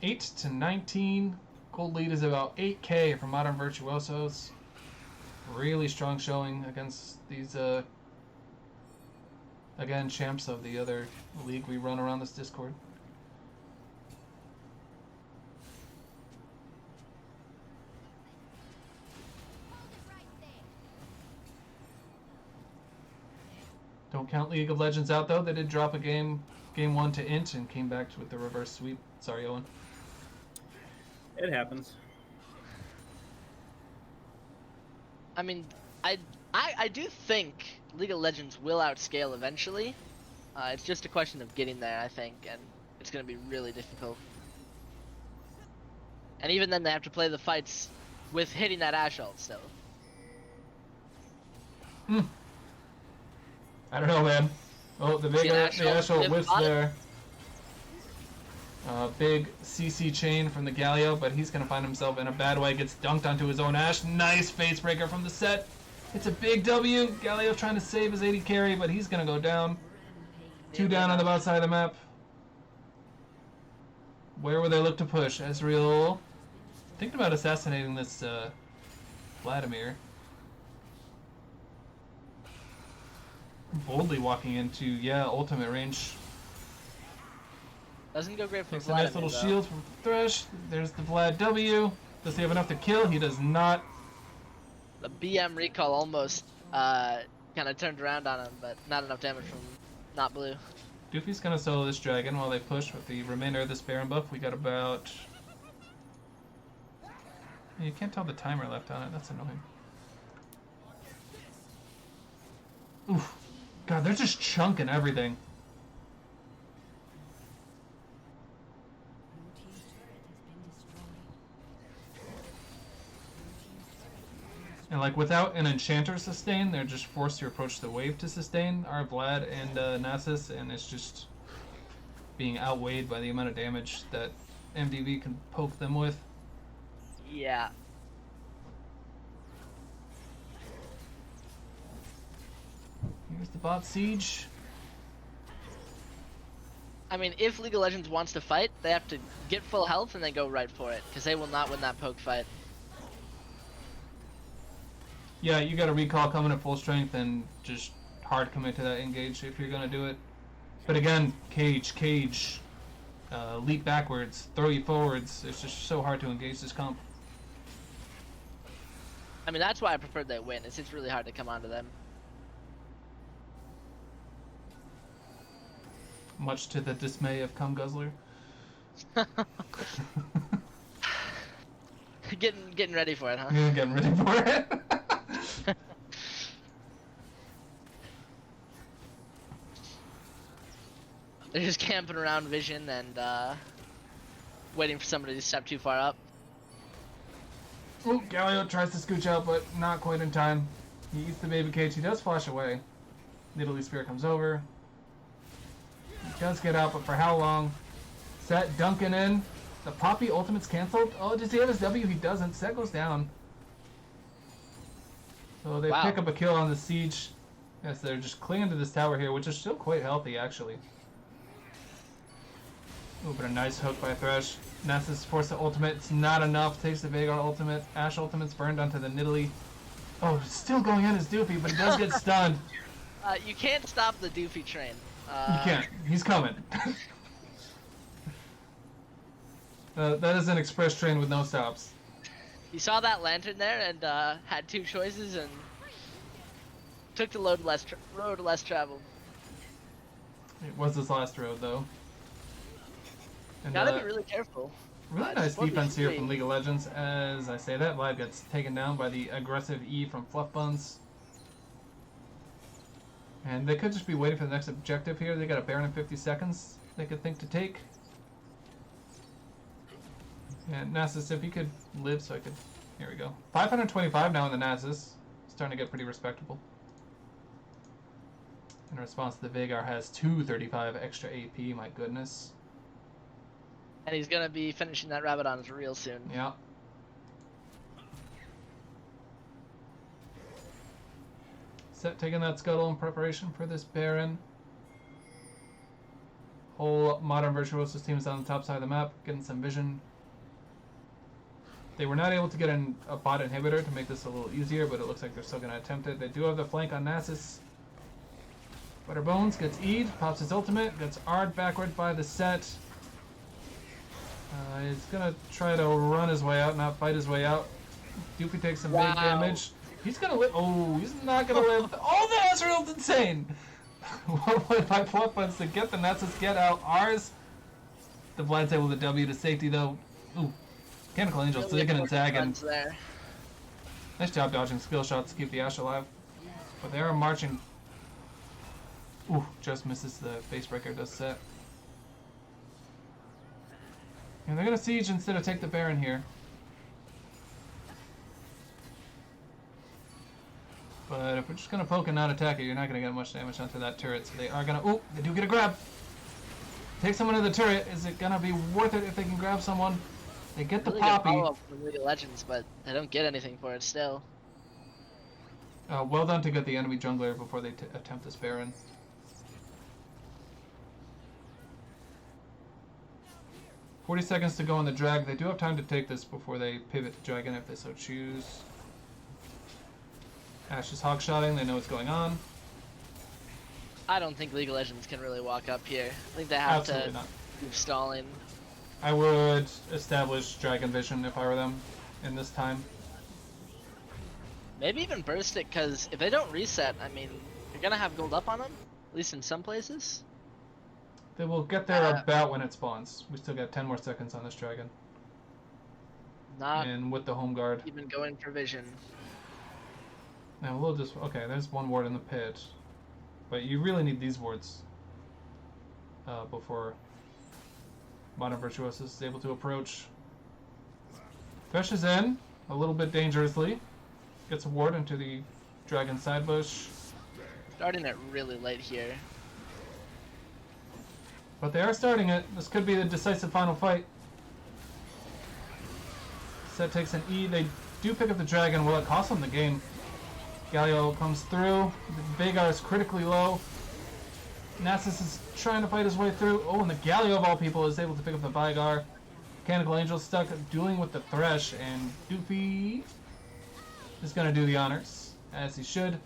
8 to 19. Gold lead is about 8k for Modern Virtuosos. Really strong showing against these, again, champs of the other league we run around this Discord. Don't count League of Legends out, though. They did drop a game 1 to Int and came back with the reverse sweep. Sorry, Owen. It happens. I mean, I do think League of Legends will outscale eventually. It's just a question of getting there, I think, and it's going to be really difficult. And even then, they have to play the fights with hitting that Ashe ult still. I don't know, man. Oh, the big Ashe ult whiffs there. Big CC chain from the Galio, but he's going to find himself in a bad way. Gets dunked onto his own Ashe. Nice face breaker from the set. It's a big W. Galio trying to save his AD carry, but he's going to go down. 2 down on the bot side of the map. Where will they look to push? Ezreal thinking about assassinating this Vladimir. Boldly walking into, yeah, ultimate range. Doesn't go great for Takes a Vladimir, nice little though. shield from Thresh. There's the Vlad W. Does he have enough to kill? He does not. The BM recall almost kind of turned around on him, but not enough damage from not blue. Doofy's gonna solo this dragon while they push with the remainder of this Baron buff. We got about... You can't tell the timer left on it. That's annoying. Oof. God, they're just chunking everything. And like without an enchanter sustain, they're just forced to approach the wave to sustain our Vlad and Nasus, and it's just being outweighed by the amount of damage that MDV can poke them with. Yeah. Here's the bot siege. I mean, if League of Legends wants to fight, they have to get full health and then go right for it, because they will not win that poke fight. Yeah, you got a recall coming at full strength and just hard commit to that engage if you're gonna do it. But again, cage, leap backwards, throw you forwards. It's just so hard to engage this comp. I mean, that's why I preferred they win. It's just really hard to come onto them. Much to the dismay of Cum Guzzler. Getting ready for it, huh? Yeah, getting ready for it. They're just camping around Vision and waiting for somebody to step too far up. Oh, Galio tries to scooch out, but not quite in time. He eats the baby cage. He does flash away. Nidalee Spear comes over. He does get out, but for how long? Set dunking in. The Poppy ultimate's canceled. Oh, does he have his W? He doesn't. Set goes down. So they pick up a kill on the siege. Yes, they're just clinging to this tower here, which is still quite healthy, actually. Ooh, but a nice hook by Thresh. Nasus forced the ultimate. It's not enough. Takes the Vagar ultimate. Ashe ultimate's burned onto the Nidalee. Oh, still going in as Doofy, but he does get stunned. You can't stop the Doofy train. You can't. He's coming. That is an express train with no stops. He saw that lantern there and had two choices and took the road less traveled. It was his last road, though. And, Gotta be really careful. really nice defense here from League of Legends. As I say that, Vlad gets taken down by the aggressive E from Fluff Buns. And they could just be waiting for the next objective here. They got a Baron in 50 seconds they could think to take. And Nasus, if he could live so I could... Here we go. 525 now in the Nasus. Starting to get pretty respectable. In response, the Veigar has 235 extra AP, my goodness. And he's gonna be finishing that Rabadon's real soon. Yeah. Set taking that scuttle in preparation for this Baron. Whole modern Virtuosos team is on the top side of the map, getting some vision. They were not able to get a bot inhibitor to make this a little easier, but it looks like they're still going to attempt it. They do have the flank on Nasus. Butterbones gets E'd, pops his ultimate, gets R'd backward by the set. He's going to try to run his way out, not fight his way out. Doofy takes some big damage. He's going to live. Oh, he's not going to live. Oh, the Ezreal's insane! One play by Fluff Buns to get the Nasus get out. R's. The Vlad's able to W to safety, though. Ooh. Mechanical Angels taking and tagging. Nice job dodging skill shots to keep the Ashe alive. But they are marching. Ooh, just misses the base breaker, does set. And they're gonna siege instead of take the Baron here. But if we're just gonna poke and not attack it, you're not gonna get much damage onto that turret. So they are gonna. Ooh, they do get a grab. Take someone to the turret. Is it gonna be worth it if they can grab someone? They get the really Poppy. Good from League of Legends, but they don't get anything for it still. Well done to get the enemy jungler before they attempt this Baron. "40 seconds to go on the drag. They do have time to take this before they pivot to dragon if they so choose. Ashe is hogshotting. They know what's going on. I don't think League of Legends can really walk up here. I think they have Absolutely to not. keep stalling. I would establish Dragon Vision if I were them in this time. Maybe even burst it, because if they don't reset, I mean, you're going to have gold up on them, at least in some places. They will get there about when it spawns. We still got 10 more seconds on this dragon. Not and with the home guard. even going for vision. Now we'll just... Okay, there's one ward in the pit. But you really need these wards before Modern Virtuosos is able to approach. Thresh is in, a little bit dangerously. Gets a ward into the dragon side bush. Starting it really late here. But they are starting it. This could be the decisive final fight. Set takes an E. They do pick up the dragon. Will it cost them the game? Galio comes through. Veigar is critically low. Nasus is trying to fight his way through. Oh, and the Galio of all people is able to pick up the Veigar. Mechanical Angel stuck dueling with the Thresh, and Doofy is going to do the honors, as he should.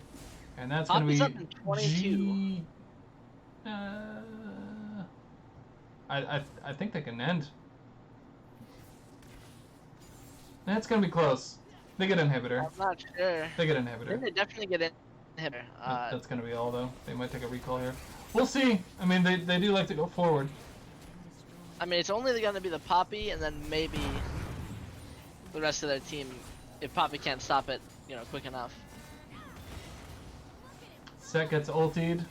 And that's going to be up in 22. I think they can end. That's going to be close. They get inhibitor. I'm not sure. They get inhibitor. They definitely get inhibitor. That's going to be all, though. They might take a recall here. We'll see. I mean, they do like to go forward. I mean, it's only going to be the Poppy, and then maybe the rest of their team, if Poppy can't stop it, you know, quick enough. Set gets ultied.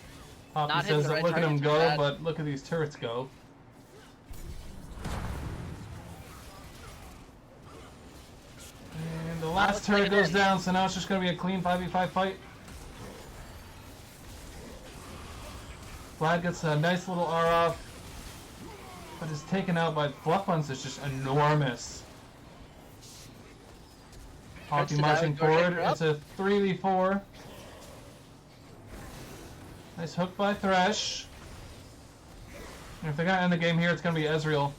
Poppy Not says, hitting the right look at him targets go, for that. but look at these turrets go. And the last looks turret like it goes is. down, so now it's just going to be a clean 5v5 fight. Vlad gets a nice little R off, but is taken out by Fluff Buns. Is just enormous. Poppy to marching dive, go forward. get her It's a 3v4. Nice hook by Thresh. And if they're going to end the game here, it's going to be Ezreal.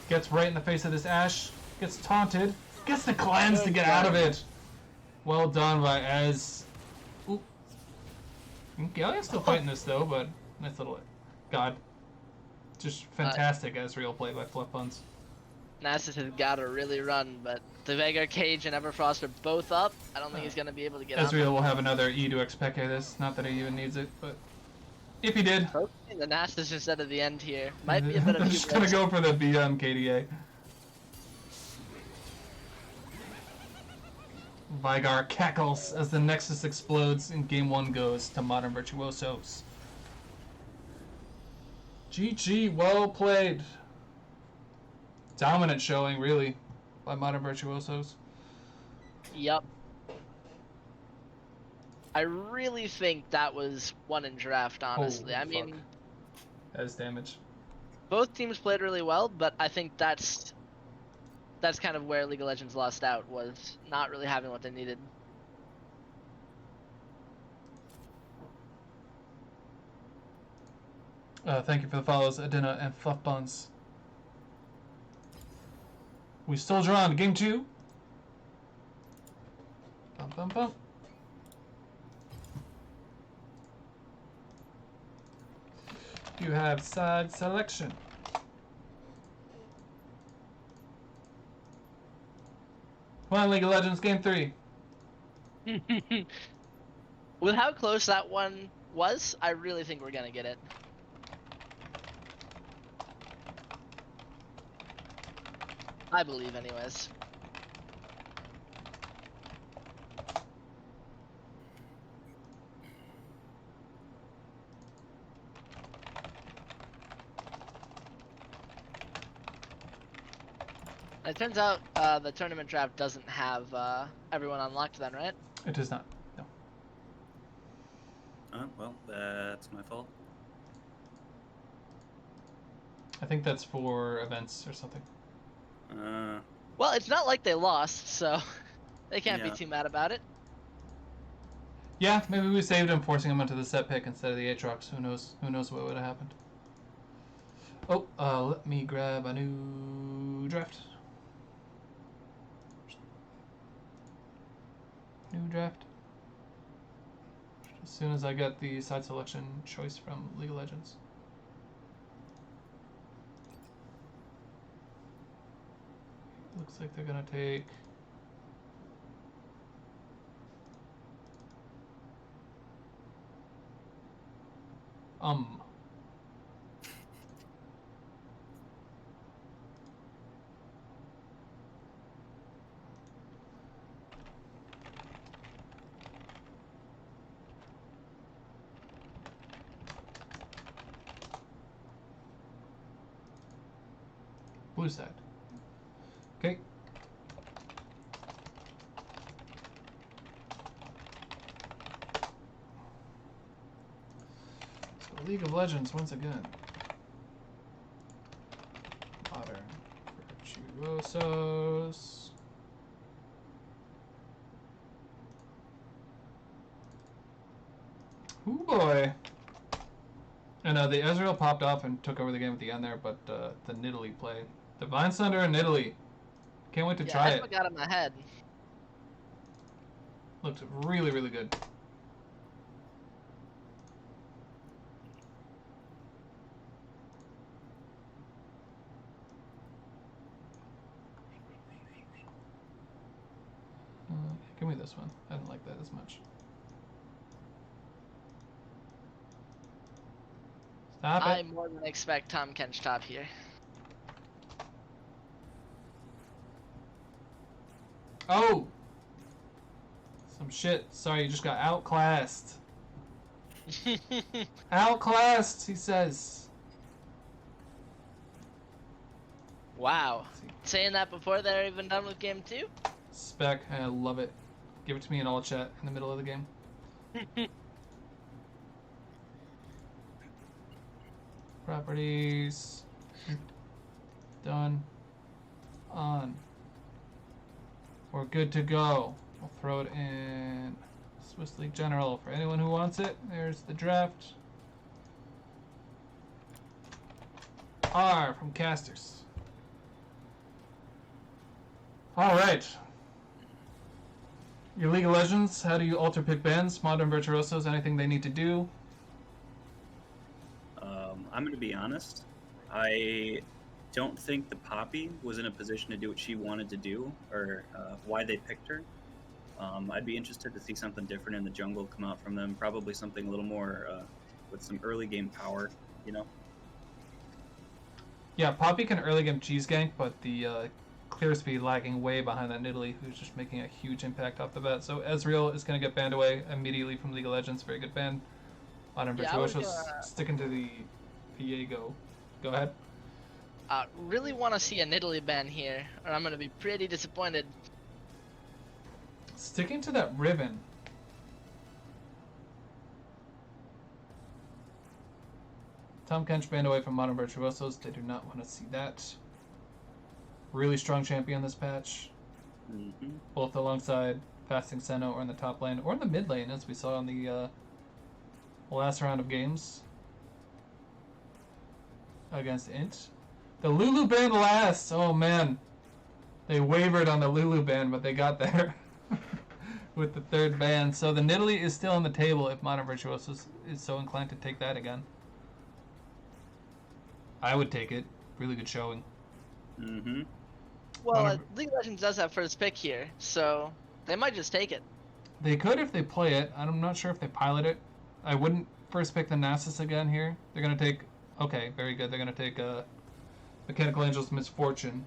Gets right in the face of this Ashe. Gets taunted. Gets the cleanse to get out of it. Well done by Ez. Oop. Gallia's still fighting this though, but nice little... God. Just fantastic Ezreal play by Fluff Buns. Nasus has got to really run, but the Veigar, Cage, and Everfrost are both up. I don't think he's going to be able to get on Ezreal them. will have another E to expect this. Not that he even needs it, but if he did, Hopefully the Nasus instead of the end here. Might be a bit of they're just gonna hubris. go for the BM KDA. Veigar cackles as the Nexus explodes and game 1 goes to Modern Virtuosos. GG, well played. Dominant showing, really, by Modern Virtuosos. Yup. I really think that was won in draft, honestly. Holy I mean, that is damage. both teams played really well, but I think that's kind of where League of Legends lost out, was not really having what they needed. Thank you for the follows, Adina and Fluff Buns. We still drawn game 2. Bum, bum, bum. You have side selection. Come on, League of Legends, game 3. With how close that one was, I really think we're gonna get it. I believe, anyways. It turns out the tournament draft doesn't have everyone unlocked then, right? It does not. No. Well, that's my fault. I think that's for events or something. Well, it's not like they lost, so they can't be Yeah. too mad about it. Yeah, maybe we saved him, forcing him into the set pick instead of the Aatrox. Who knows? Who knows what would have happened? Oh, let me grab a new draft. New draft. As soon as I get the side selection choice from League of Legends. Looks like they're gonna take blue side. Okay. So League of Legends once again. Modern Virtuosos. Ooh boy. And the Ezreal popped off and took over the game at the end there, but the Nidalee play. Divine Thunder and Nidalee. Can't wait to try that's it. what got in my head. Looked really, really good. Give me this one. I don't like that as much. Stop I it. more than expect Tom Kench top here. Oh! Some shit. Sorry, you just got outclassed. Outclassed, he says. Wow. Saying that before they're even done with game 2? Spec, I love it. Give it to me in all chat in the middle of the game. Properties. Done. On. We're good to go. We'll throw it in Swiss League General for anyone who wants it. There's the draft. R from Casters. Alright. Your League of Legends, how do you alter pick bans? Modern Virtuosos, anything they need to do? I'm going to be honest. I don't think the Poppy was in a position to do what she wanted to do, or why they picked her. I'd be interested to see something different in the jungle come out from them. Probably something a little more with some early game power, you know? Yeah, Poppy can early game cheese gank, but the clear speed lagging way behind that Nidalee, who's just making a huge impact off the bat. So Ezreal is going to get banned away immediately from League of Legends. Very good ban. Modern Virtuosos sticking to the Viego. Go ahead. Really want to see a Nidalee ban here, or I'm going to be pretty disappointed. Sticking to that Riven. Tom Kench banned away from Modern Virtuosos. They do not want to see that. Really strong champion this patch. Mm-hmm. Both alongside Fasting Senna or in the top lane or in the mid lane, as we saw in the last round of games against Int. The Lulu ban lasts. Oh man. They wavered on the Lulu ban, but they got there with the third ban. So the Nidalee is still on the table if Modern Virtuosos is so inclined to take that again. I would take it. Really good showing. Mm-hmm. Well, League of Legends does have first pick here, so they might just take it. They could if they play it. I'm not sure if they pilot it. I wouldn't first pick the Nasus again here. They're going to take... Okay, very good. They're going to take Mechanical Angel's Misfortune.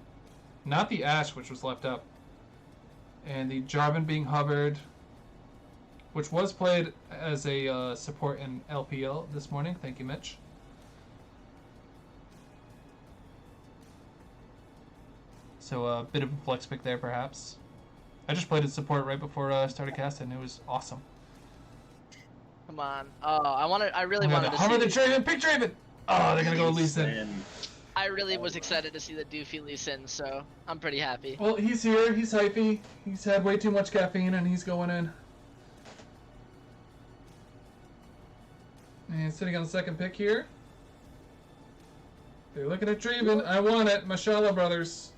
Not the Ashe, which was left up. And the Jarvan being hovered, which was played as a support in LPL this morning. Thank you, Mitch. So a bit of a flex pick there, perhaps. I just played it support right before I started casting. It was awesome. Come on. Oh, I really wanted to see... Hover the Draven! Pick Draven! Oh, they're going to go Lee Sin. I really was excited to see the Doofy Lee Sin, so I'm pretty happy. Well, he's here. He's hypey. He's had way too much caffeine, and he's going in. And sitting on the second pick here. They're looking at Draven. I want it. Mashallah brothers.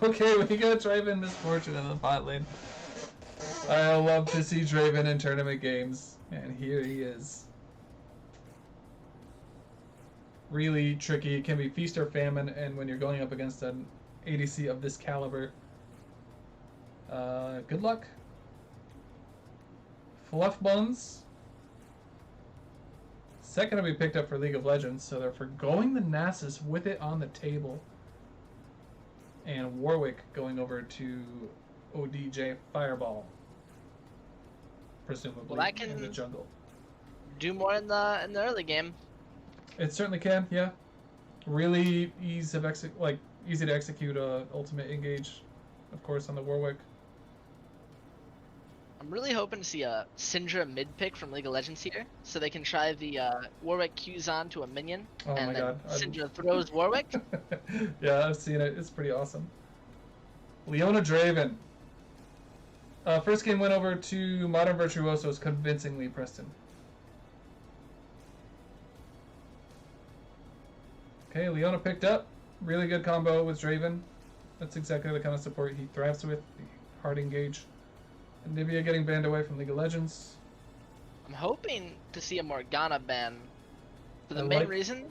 Okay, we got Draven Misfortune in the bot lane. I love to see Draven in tournament games. And here he is. Really tricky. It can be feast or famine, and when you're going up against an ADC of this caliber, good luck. Fluff Buns. Second to be picked up for League of Legends, so they're forgoing the Nasus with it on the table. And Warwick going over to ODJ Fireball, presumably well, that can in the jungle. Do more in the early game. It certainly can, yeah. Really easy to execute ultimate engage, of course, on the Warwick. I'm really hoping to see a Syndra mid pick from League of Legends here, so they can try the Warwick Q's on to a minion, and then Syndra throws Warwick. Yeah, I've seen it. It's pretty awesome. Leona Draven. First game went over to Modern Virtuosos convincingly, Preston. Okay, Leona picked up. Really good combo with Draven. That's exactly the kind of support he thrives with, the hard engage. And Nivea getting banned away from League of Legends. I'm hoping to see a Morgana ban. For the main reason...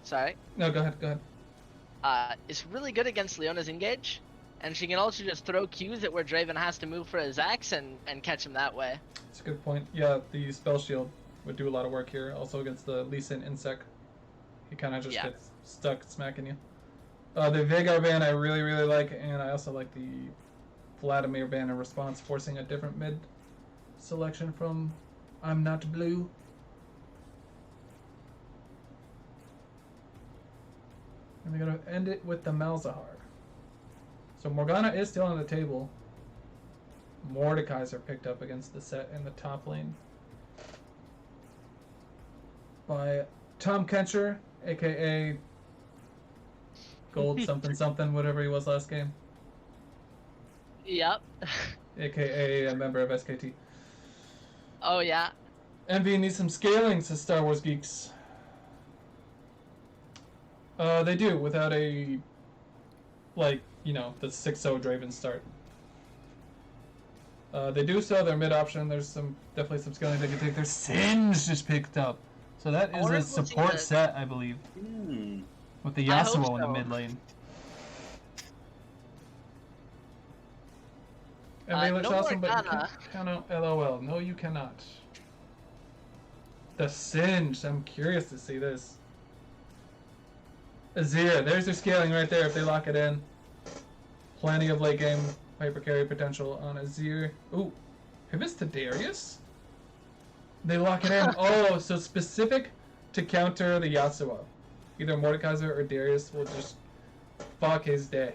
Sorry. No, go ahead. It's really good against Leona's engage. And she can also just throw Qs at where Draven has to move for his axe and catch him that way. That's a good point. Yeah, the spell shield would do a lot of work here. Also against the Lee Sin Insect. He kind of just gets stuck smacking you. The Veigar ban I really, really like, and I also like the Vladimir ban in response, forcing a different mid selection from I'm Not Blue. And they're going to end it with the Malzahar. So Morgana is still on the table. Mordekaiser picked up against the set in the top lane by Tom Kencher, aka Gold something something, whatever he was last game. Yep. AKA a member of SKT. Oh, yeah. Envy needs some scaling, says Star Wars Geeks. They do, without a, the 6-0 Draven start. They do sell their mid option. There's definitely some scaling they can take. Their Singe just picked up. So that is a support set, I believe. with the I hope Yasuo in the so. mid lane. Everybody looks no more awesome, but you Ghana. can't count out LOL. No, you cannot. The Singe. I'm curious to see this. Azir. There's their scaling right there if they lock it in. Plenty of late game hyper carry potential on Azir. Ooh. Pivots to Darius? They lock it in. Oh, so specific to counter the Yasuo. Either Mordekaiser or Darius will just fuck his day.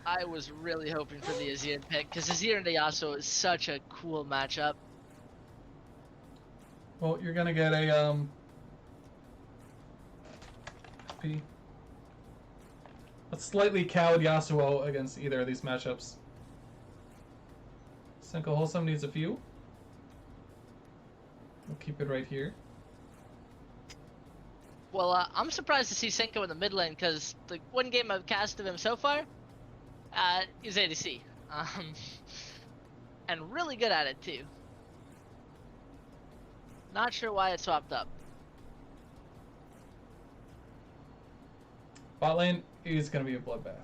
I was really hoping for the Azir pick because Azir and Yasuo is such a cool matchup. Well, you're gonna get a slightly cowed Yasuo against either of these matchups. Senko Wholesome needs a few. We'll keep it right here. Well, I'm surprised to see Senko in the mid lane because the one game I've cast of him so far, he's ADC. And really good at it too. Not sure why it swapped up. Bot lane is going to be a bloodbath.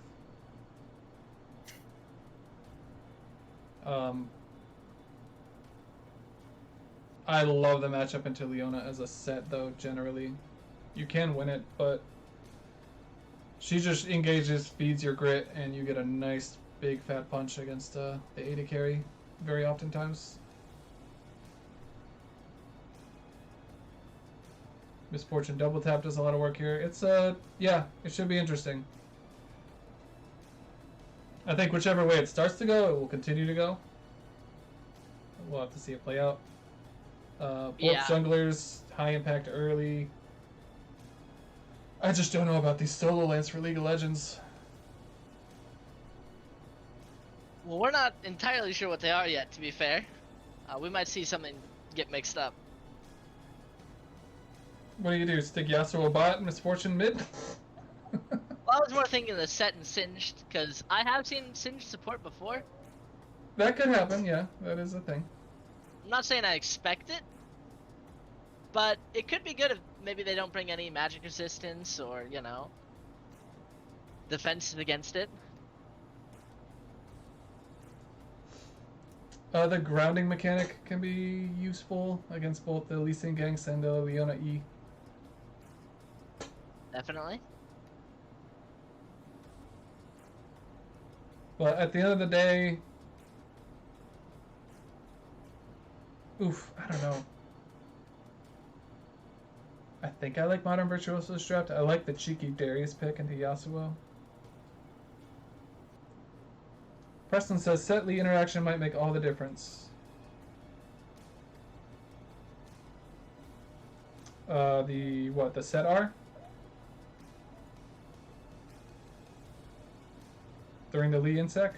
I love the matchup into Leona as a set, though, generally. You can win it, but she just engages, feeds your grit, and you get a nice big fat punch against the AD carry very oftentimes. Misfortune double tap does a lot of work here. It's yeah, it should be interesting. I think whichever way it starts to go, it will continue to go. We'll have to see it play out. Both junglers, high impact early. I just don't know about these solo lanes for League of Legends. Well, we're not entirely sure what they are yet, to be fair. We might see something get mixed up. What do? Stick Yasuo bot and Misfortune mid? Well, I was more thinking the set and Singed, because I have seen Singed support before. That could happen, yeah. That is a thing. I'm not saying I expect it, but it could be good if maybe they don't bring any magic resistance or, you know, defenses against it. The grounding mechanic can be useful against both the Lee Sin ganks and the Leona E. Definitely. But at the end of the day, oof, I don't know. I think I like Modern Virtuosos draft. I like the cheeky Darius pick into Yasuo. Preston says set Lee interaction might make all the difference. The set R? During the Lee insec?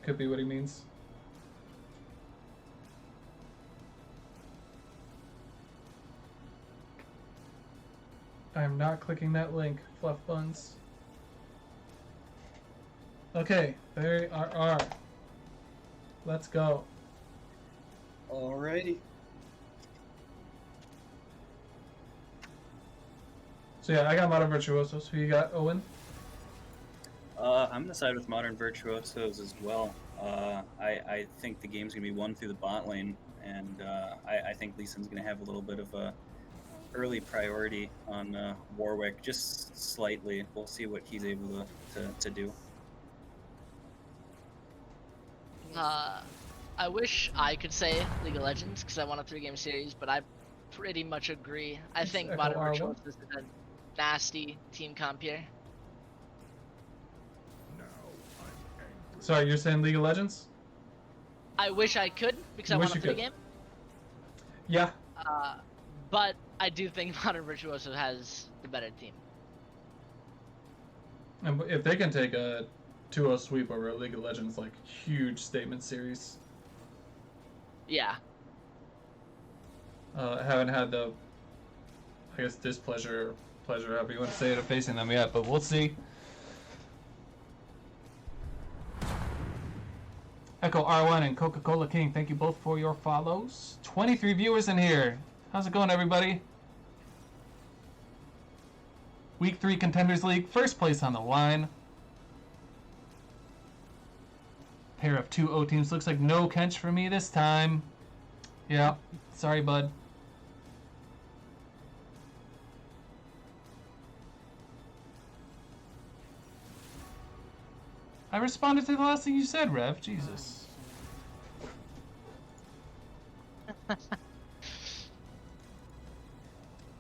Could be what he means. I'm not clicking that link, fluff buns. Okay, there are. Let's go. Alrighty. So yeah, I got Modern Virtuosos. Who you got, Owen? I'm gonna side with Modern Virtuosos as well. I think the game's gonna be won through the bot lane, and I think Lee Sin's gonna have a little bit of a early priority on Warwick, just slightly. We'll see what he's able to do. I wish I could say League of Legends because I want a 3-game series, but I pretty much agree. I think Echo Modern R1. Virtuosos is a nasty team comp here. Sorry, you're saying League of Legends? I wish I could because I You want wish a you could. 3-game. Yeah. But I do think Modern Virtuoso has the better team. And if they can take a 2-0 sweep over a League of Legends, like, huge statement series. Yeah. I haven't had the, I guess, displeasure, pleasure, however you want to say it, of facing them yet, but we'll see. Echo R1 and Coca-Cola King, thank you both for your follows. 23 viewers in here. How's it going, everybody? Week 3 Contenders League, first place on the line. Pair of 2 O teams. Looks like no Kench for me this time. Yeah, sorry, bud. I responded to the last thing you said, Rev. Jesus.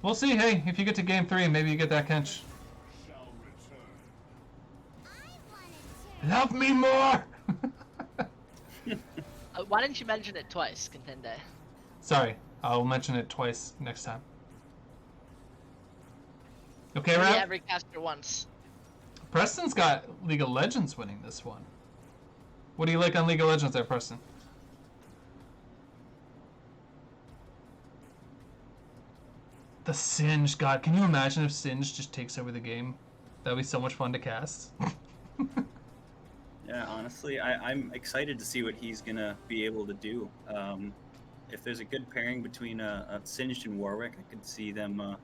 We'll see. Hey, if you get to game 3, maybe you get that Kench. Love me more! Why didn't you mention it twice, Contende? Sorry, I'll mention it twice next time. Okay, Maybe Rev? every caster once. Preston's got League of Legends winning this one. What do you like on League of Legends there, Preston? The Singe, God, can you imagine if Singe just takes over the game? That would be so much fun to cast. Yeah, honestly, I'm excited to see what he's gonna be able to do. If there's a good pairing between a Singed and Warwick, I could see them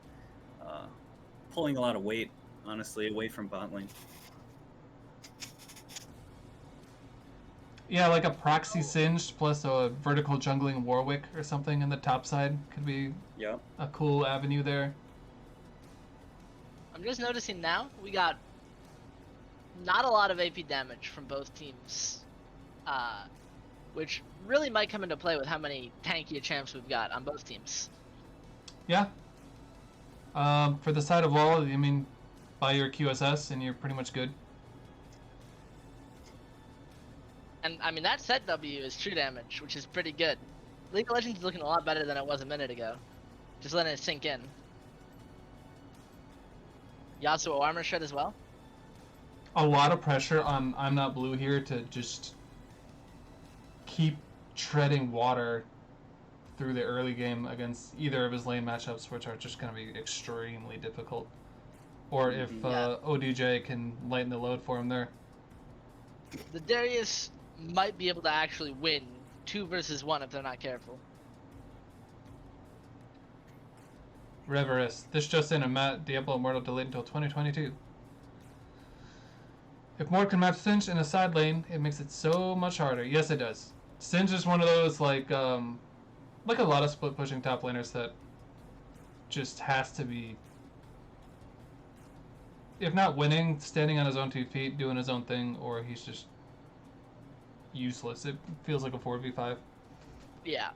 pulling a lot of weight, honestly, away from bot lane. Yeah, like a proxy Singed plus a vertical jungling Warwick or something in the top side could be Yep. a cool avenue there. I'm just noticing now we got not a lot of AP damage from both teams, which really might come into play with how many tanky champs we've got on both teams. Yeah. For the side of wall, I mean, buy your QSS and you're pretty much good. And I mean that set W is true damage, which is pretty good. League of Legends is looking a lot better than it was a minute ago. Just letting it sink in. Yasuo armor shred as well. A lot of pressure on I'm Not Blue here to just keep treading water through the early game against either of his lane matchups, which are just going to be extremely difficult. Or if ODJ can lighten the load for him there. The Darius might be able to actually win 2 versus 1 if they're not careful. Reverus, this just in, a Matt Diablo Immortal delayed until 2022. If Mord can match Singe in a side lane, it makes it so much harder. Yes, it does. Singe is one of those, like a lot of split pushing top laners that just has to be, if not winning, standing on his own 2 feet, doing his own thing, or he's just useless. It feels like a 4v5. Yeah.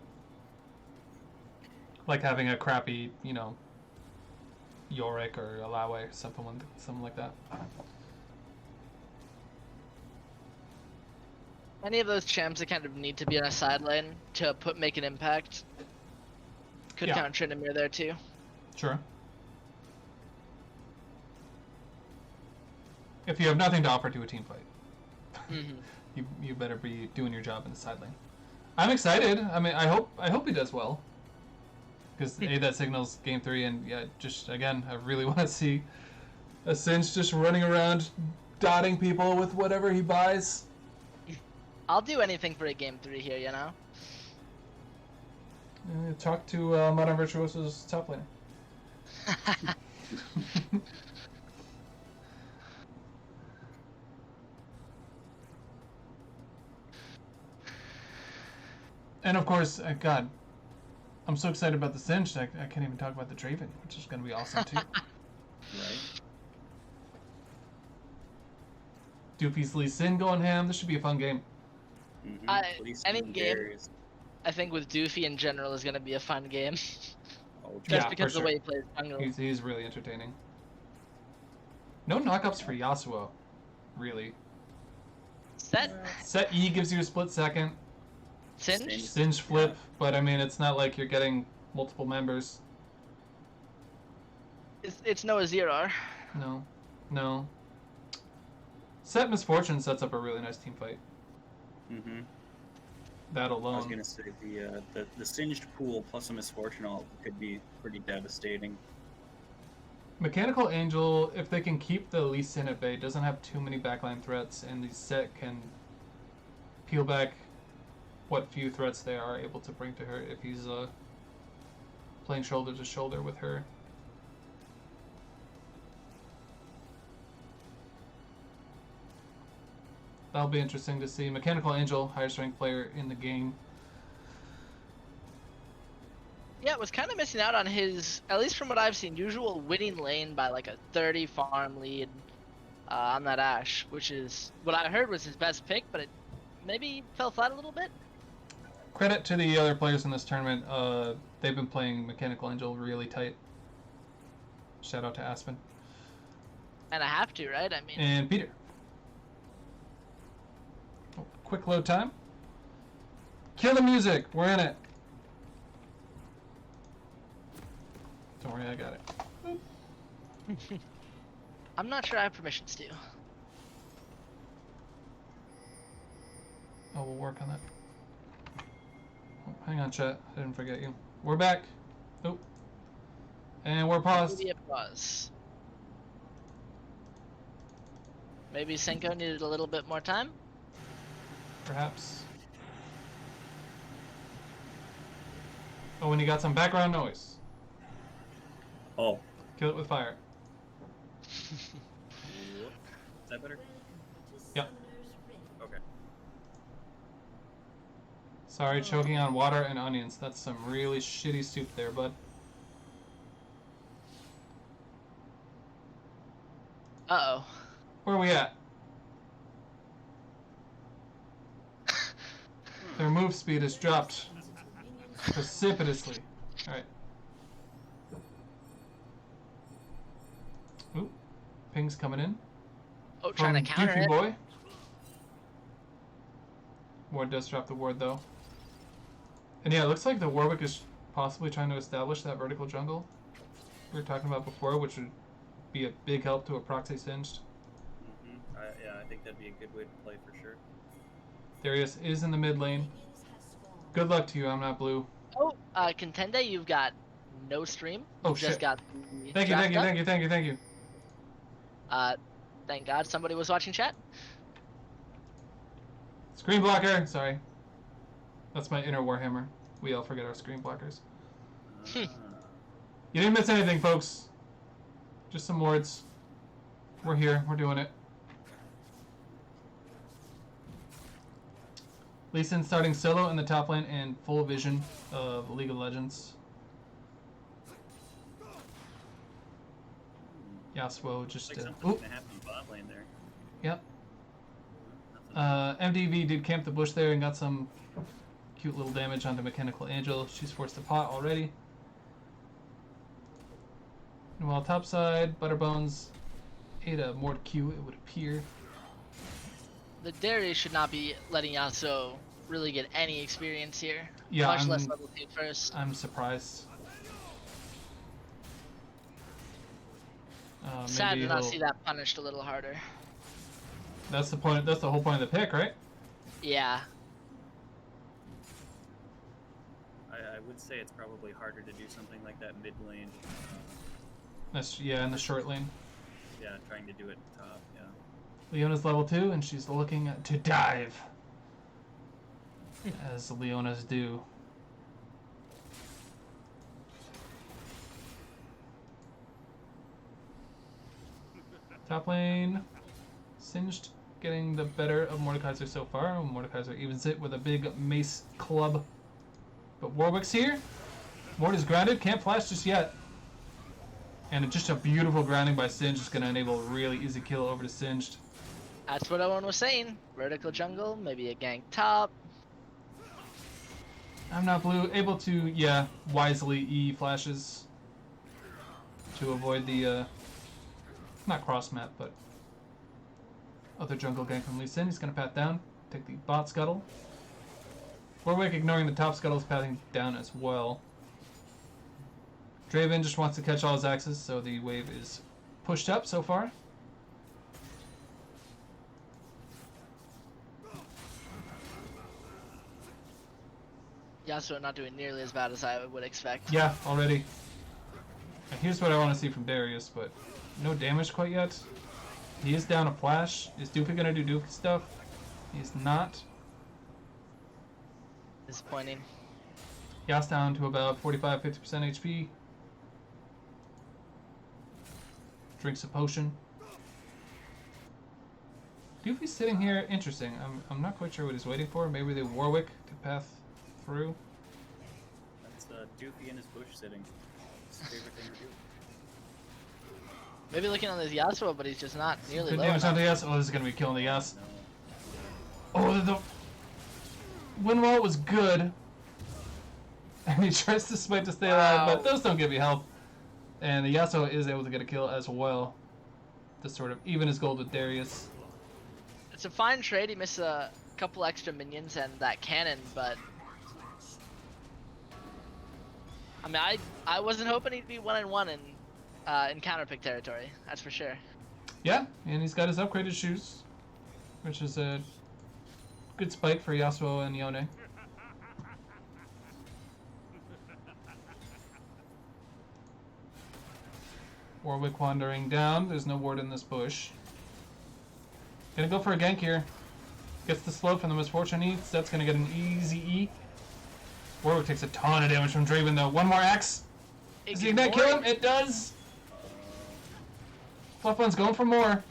Like having a crappy, Yorick or Alawe or something like that. Any of those champs that kind of need to be in a side lane to make an impact could count Tryndamere there too. Sure. If you have nothing to offer to a team fight, you better be doing your job in the side lane. I'm excited. I mean, I hope he does well. Because that signals game 3, and yeah, just again, I really want to see a Singe just running around, dotting people with whatever he buys. I'll do anything for a game 3 here, you know? Talk to Modern Virtuosos top laner. And of course, God, I'm so excited about the Singe, I can't even talk about the Draven, which is going to be awesome too. Right. Doofy's Lee Sin going ham. This should be a fun game. Any game, I think, with Doofy in general is going to be a fun game. Just because of the way he plays jungle. He's really entertaining. No knockups for Yasuo, really. Set E gives you a split second. Singe flip, but I mean, it's not like you're getting multiple members. It's no Azir. No. Set Misfortune sets up a really nice team fight. That alone. I was gonna say the Singed pool plus a Misfortune ult could be pretty devastating. Mechanical Angel, if they can keep the Lee Sin at bay, doesn't have too many backline threats, and the set can peel back what few threats they are able to bring to her if he's playing shoulder to shoulder with her. That'll be interesting to see. Mechanical Angel, highest ranked player in the game. Yeah, was kind of missing out on his, at least from what I've seen, usual winning lane by like a 30 farm lead on that Ashe, which is what I heard was his best pick, but it maybe fell flat a little bit. Credit to the other players in this tournament. They've been playing Mechanical Angel really tight. Shout out to Aspen. And I have to, right? I mean, And Peter. Oh, quick load time. Kill the music. We're in it. Don't worry, I got it. I'm not sure I have permissions to. Oh, we'll work on that. Oh, hang on, chat. I didn't forget you. We're back. Oh. And we're paused. Maybe it was. Maybe Senko needed a little bit more time. Perhaps. Oh, and you got some background noise. Oh. Kill it with fire. Is that better? Yep. Okay. Sorry, choking on water and onions. That's some really shitty soup there, bud. Uh-oh. Where are we at? Their move speed has dropped precipitously. Alright. Ooh. Ping's coming in. Oh, trying to counter Goofy it. Boy. Ward does drop the ward, though. And yeah, it looks like the Warwick is possibly trying to establish that vertical jungle we were talking about before, which would be a big help to a proxy Singed. Yeah, I think that'd be a good way to play for sure. Darius is in the mid lane. Good luck to you, I'm not blue. Oh, Contende, you've got no stream. Oh, You've shit. just got the Thank you, draft thank you, up. thank you, thank you, thank you. Thank God somebody was watching chat. Screen blocker! Sorry. That's my inner Warhammer. We all forget our screen blockers. Ah. You didn't miss anything, folks. Just some wards. We're here. We're doing it. Lee Sin starting solo in the top lane and full vision of League of Legends. Yasuo just... Looks like Oop. something's gonna happen in bot lane there. Yep. Nothing. MDV did camp the bush there and got some cute little damage onto Mechanical Angel. She's forced to pot already. And while topside, Butterbones ate a Mord Q, it would appear. The Darius should not be letting Yasuo really get any experience here. Yeah, Much less level 2 first. I'm surprised. Sad Maybe to not he'll- see that punished a little harder. That's the point. That's the whole point of the pick, right? Yeah. I would say it's probably harder to do something like that mid lane. That's in the short lane. Yeah, trying to do it top. Yeah. Leona's level 2, and she's looking to dive, as Leonas do. Top lane, Singed getting the better of Mordekaiser so far. Mordekaiser evens it with a big mace club. But Warwick's here. Mord is grounded, can't flash just yet. And just a beautiful grounding by Singed is going to enable a really easy kill over to Singed. That's what everyone was saying. Vertical jungle, maybe a gank top. I'm not blue, able to, wisely E flashes to avoid the, not cross map, but other jungle gank from Lee Sin. He's going to pat down, take the bot scuttle. Warwick ignoring the top scuttles, patting down as well. Draven just wants to catch all his axes, so the wave is pushed up so far. Yasuo not doing nearly as bad as I would expect. Yeah, already. And here's what I want to see from Darius, but no damage quite yet. He is down a flash. Is Doofy gonna do Doofy stuff? He's not. Disappointing. Yas down to about 45-50% HP. Drinks a potion. Doofy's sitting here. Interesting. I'm not quite sure what he's waiting for. Maybe the Warwick to path through. That's Doofy in his bush sitting. His favorite thing to do. Maybe looking on this Yasuo, but he's just not nearly Good low damage enough. on the Yas. Oh, this is gonna be killing the Yas. No. Oh, the wind wall was good. And he tries to smite to stay alive, but those don't give you help. And the Yasuo is able to get a kill as well. To sort of even his gold with Darius. It's a fine trade. He missed a couple extra minions and that cannon, but I mean, I wasn't hoping he'd be 1-1 in counter pick territory. That's for sure. Yeah, and he's got his upgraded shoes, which is a good spike for Yasuo and Yone. Warwick wandering down. There's no ward in this bush. Gonna go for a gank here. Gets the slow from the Misfortune Eats. That's gonna get an easy E. Warwick takes a ton of damage from Draven though. One more axe. Does the Ignite kill him? It does! Fluffbun's going for more.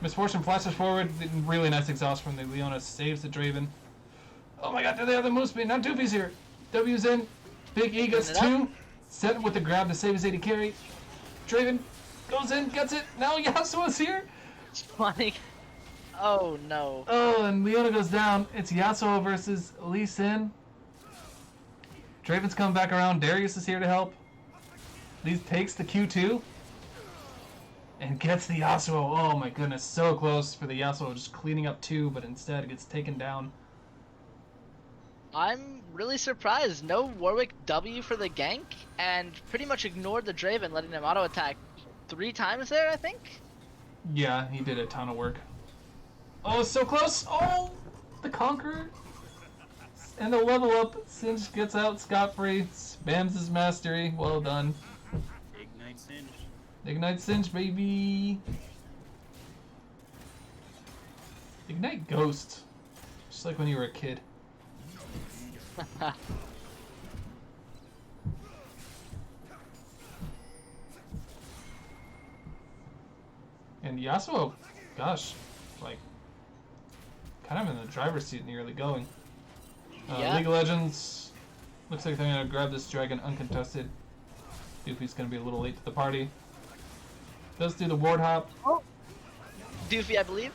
Misfortune flashes forward. Really nice exhaust from the Leona. Saves the Draven. Oh my god, do they have the move speed? Now Doofy's here. W's in. Big E gets 2. Set with the grab to save his AD carry. Draven goes in, gets it. Now Yasuo's here. It's funny. Oh no. Oh, and Leona goes down. It's Yasuo versus Lee Sin. Draven's coming back around. Darius is here to help. Lee takes the Q2 and gets the Yasuo. Oh my goodness, so close for the Yasuo, just cleaning up 2, but instead it gets taken down. I'm really surprised. No Warwick W for the gank, and pretty much ignored the Draven, letting him auto attack 3 times there, I think. Yeah, he did a ton of work. Oh, so close! Oh, the Conqueror. And the level up. Singe gets out scot-free. Spams his mastery. Well done. Ignite Singe. Ignite Singe, baby. Ignite Ghost. Just like when you were a kid. And Yasuo, gosh, like, kind of in the driver's seat in the early going. Yeah. League of Legends, looks like they're going to grab this dragon uncontested. Doofy's going to be a little late to the party. Does do the ward hop. Oh. Doofy, I believe.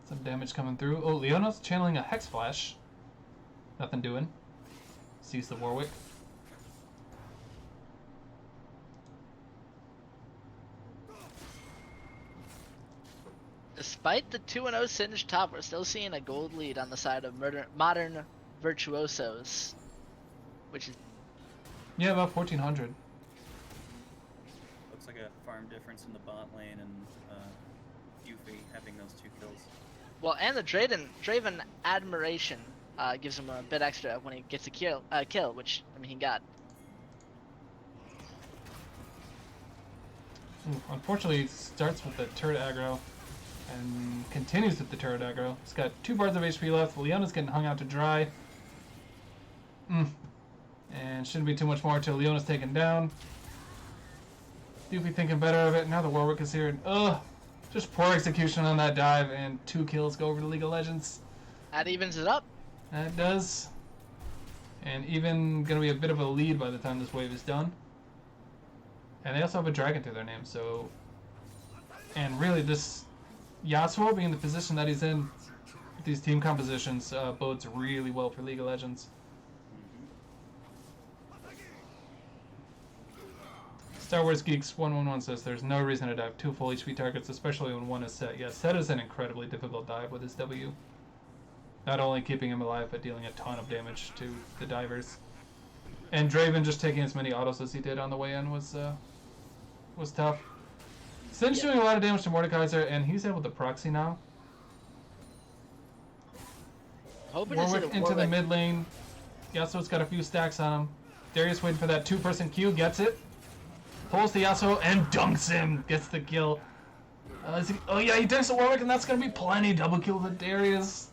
Some damage coming through. Oh, Leona's channeling a Hex Flash. Nothing doing. Sees the Warwick. Despite the 2-0 Singe top, we're still seeing a gold lead on the side of modern Virtuosos. Which is... Yeah, about 1,400. Looks like a farm difference in the bot lane and Yuffie having those 2 kills. Well, and the Draven Admiration gives him a bit extra when he gets a kill, which, I mean, he got. Unfortunately, it starts with the turret aggro and continues with the turret aggro. He's got 2 bars of HP left. Leona's getting hung out to dry. And shouldn't be too much more until Leona's taken down. Doofy thinking better of it. Now the Warwick is here. And, just poor execution on that dive, and 2 kills go over to League of Legends. That evens it up. That does. And even going to be a bit of a lead by the time this wave is done. And they also have a dragon to their name, so... And really, this Yasuo being the position that he's in with these team compositions bodes really well for League of Legends. Star Wars Geeks 111 says there's no reason to dive 2 full HP targets, especially when 1 is set. Yeah, set is an incredibly difficult dive with his W. Not only keeping him alive, but dealing a ton of damage to the divers. And Draven just taking as many autos as he did on the way in was tough. Singe doing a lot of damage to Mordekaiser, and he's able to proxy now. Hoping Warwick to see into the mid lane. Yasuo's got a few stacks on him. Darius waiting for that 2-person Q, gets it. Pulls the Yasuo and dunks him. Gets the kill. Oh yeah, he dunks the Warwick, and that's going to be plenty. Double kill to Darius.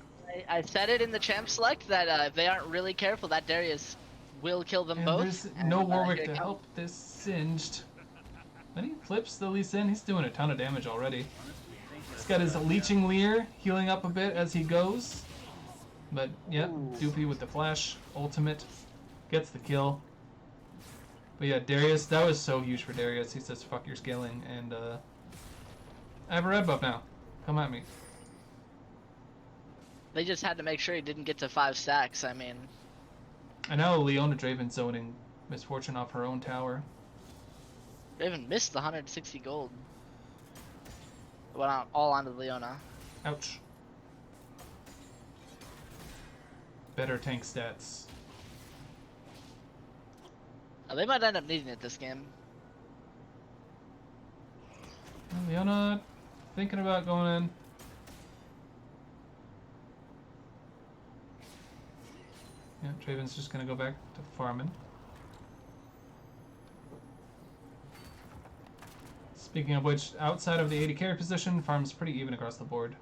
I said it in the champ select that if they aren't really careful, that Darius will kill them And both. there's no Warwick here it to comes. help this Singed. Then he flips the Lee Sin. He's doing a ton of damage already. Honestly, I think He's got his Leeching Leer healing up a bit as he goes. But, yep, Ooh. Doopy with the flash ultimate gets the kill. But yeah, Darius, that was so huge for Darius. He says, fuck your scaling. And I have a red buff now. Come at me. They just had to make sure he didn't get to 5 stacks. I mean, And now Leona Draven zoning Misfortune off her own tower. they even missed the 160 gold. Went out all onto Leona. Ouch. Better tank stats. They might end up needing it this game. Leona thinking about going in. Yeah, Draven's just gonna go back to farming. Speaking of which, outside of the 80 carry position, farm's pretty even across the board.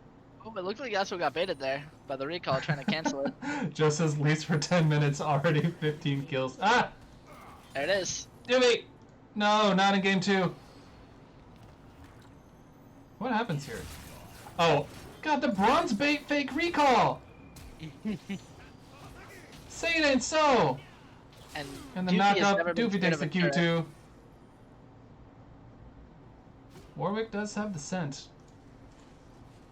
Oh, it looked like Yasuo got baited there by the recall trying to cancel it. Just as least for 10 minutes, already 15 kills. Ah! There it is. Jimmy! No, not in game 2. What happens here? Oh, God, the bronze bait fake recall! Say it ain't so! And And the Doofy knock has up, never been Doofy scared takes of the a turret. Q2. Warwick does have the scent.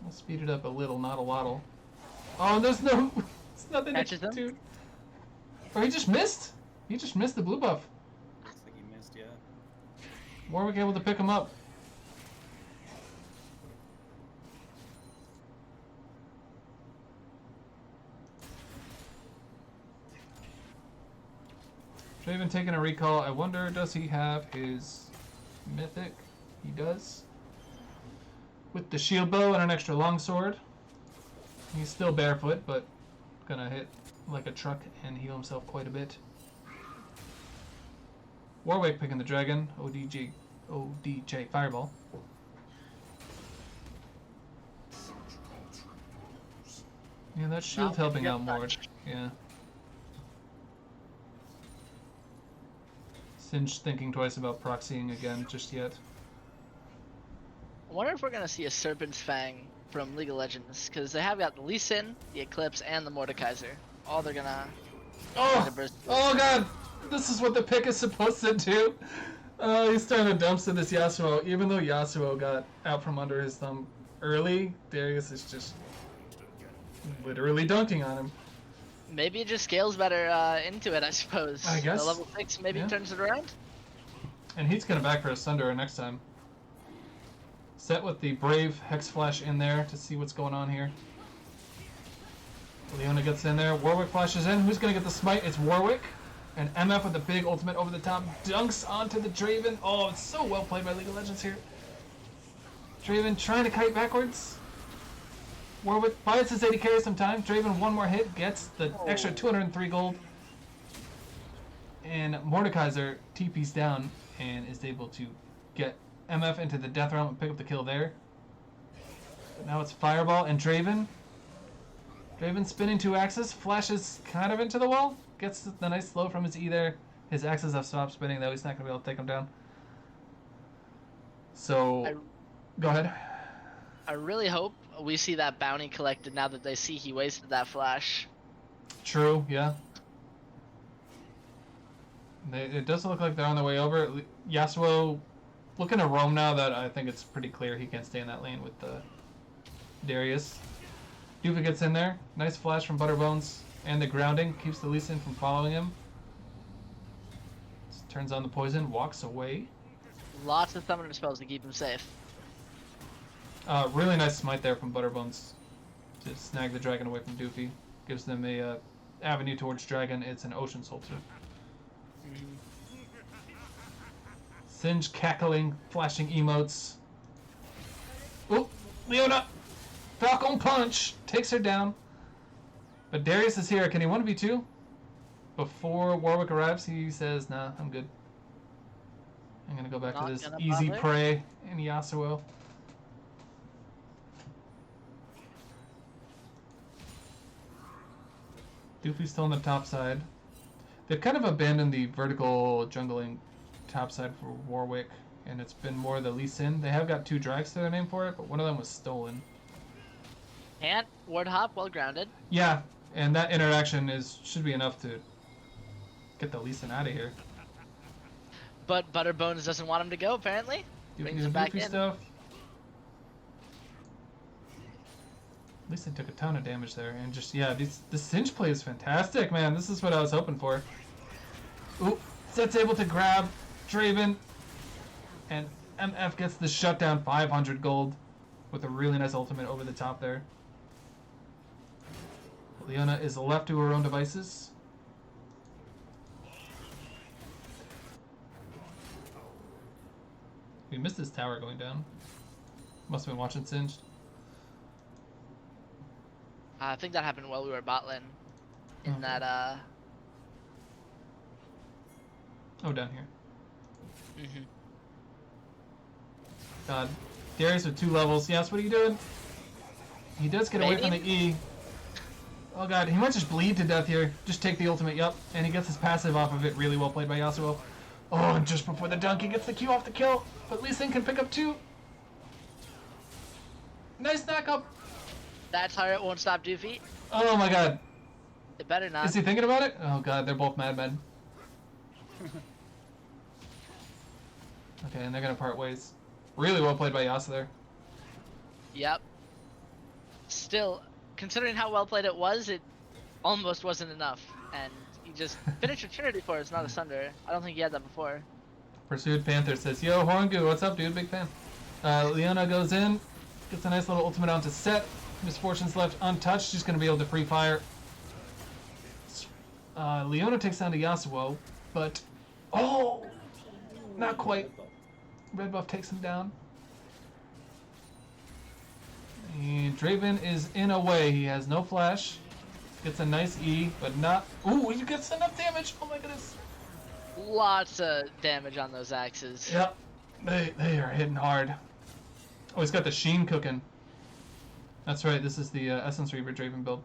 We'll speed it up a little, not a lottle. Oh, there's no... It's nothing Catches him? to... Or he just missed! He just missed the blue buff. looks like he missed, yeah. Warwick able to pick him up. Draven taking a recall. I wonder, does he have his mythic? He does. With the shield bow and an extra longsword. He's still barefoot, but gonna hit like a truck and heal himself quite a bit. Warwick picking the dragon. ODJ fireball. Yeah, that shield Not helping yet out more. touched. Yeah. Singe thinking twice about proxying again just yet. I wonder if we're gonna see a Serpent's Fang from League of Legends, because they have got the Lee Sin, the Eclipse, and the Mordekaiser. All they're gonna. Oh! burst. Oh god! This is what the pick is supposed to do! He's trying to dumpster this Yasuo. Even though Yasuo got out from under his thumb early, Darius is just literally dunking on him. Maybe it just scales better into it, I suppose. I guess. The level 6 maybe Yeah. turns it around. And he's gonna back for a Sundering next time. Set with the Brave Hex Flash in there to see what's going on here. Leona gets in there. Warwick flashes in. Who's gonna get the smite? It's Warwick. And MF with the big ultimate over the top dunks onto the Draven. Oh, it's so well played by League of Legends here. Draven trying to kite backwards. Warwick buys his 80 carry some time. Draven one more hit, gets the extra 203 gold. And Mordekaiser TP's down and is able to get MF into the death realm and pick up the kill there. But now it's Fireball and Draven. Draven spinning 2 axes, flashes kind of into the wall. Gets the nice slow from his E there. His axes have stopped spinning though, he's not going to be able to take him down. So, go ahead. I really hope we see that bounty collected now that they see he wasted that flash. True, yeah. It does look like they're on their way over. Yasuo looking to roam now that I think it's pretty clear he can't stay in that lane with Darius. Doofy gets in there. Nice flash from Butterbones. And the grounding keeps the Lee Sin from following him. Just turns on the poison, walks away. Lots of summoner spells to keep him safe. Really nice smite there from Butterbones to snag the dragon away from Doofy. Gives them a avenue towards dragon. It's an Ocean Soul too. Singe cackling, flashing emotes. Oh, Leona! Falcon Punch! Takes her down. But Darius is here. Can he 1v2? Before Warwick arrives, he says, nah, I'm good. I'm gonna go back Not to this gonna easy bother. prey in Yasuo. Doofy's still on the top side. They've kind of abandoned the vertical jungling top side for Warwick, and it's been more the Lee Sin. They have got 2 drags to their name for it, but one of them was stolen. Can't ward hop well grounded. Yeah, and that interaction should be enough to get the Lee Sin out of here. But Butterbones doesn't want him to go, apparently. Brings him back Doofy in. stuff. At least I took a ton of damage there, and just, yeah, the Singe play is fantastic, man. This is what I was hoping for. Ooh, Set's able to grab Draven, and MF gets the shutdown 500 gold with a really nice ultimate over the top there. Leona is left to her own devices. We missed this tower going down. Must have been watching Singed. I think that happened while we were bot lane. In Okay. that, Oh, down here. mhm. God. Darius with 2 levels. Yes, what are you doing? He does get away from the Maybe? E. Oh god, he might just bleed to death here. Just take the ultimate, yup. And he gets his passive off of it. Really well played by Yasuo. Oh, and just before the dunk, he gets the Q off the kill. But Lee Sin can pick up 2. Nice knockup. That turret won't stop Doofy. Oh my god. It better not. Is he thinking about it? Oh god, they're both madmen. Okay, and they're gonna part ways. Really well played by Yasuo there. Yep. Still, considering how well played it was, it almost wasn't enough. And he just finished a Trinity for us, not a Sunder. I don't think he had that before. Pursued Panther says, yo, Horngu, what's up, dude? Big fan. Leona goes in, gets a nice little ultimate onto Set. Misfortune's left untouched. She's going to be able to free fire. Leona takes down to Yasuo, but... Oh! Not quite. Red buff takes him down. And Draven is in a way. He has no flash. Gets a nice E, but not... Ooh, he gets enough damage! Oh my goodness. Lots of damage on those axes. Yep. They are hitting hard. Oh, he's got the Sheen cooking. That's right, this is the Essence Reaver Draven build.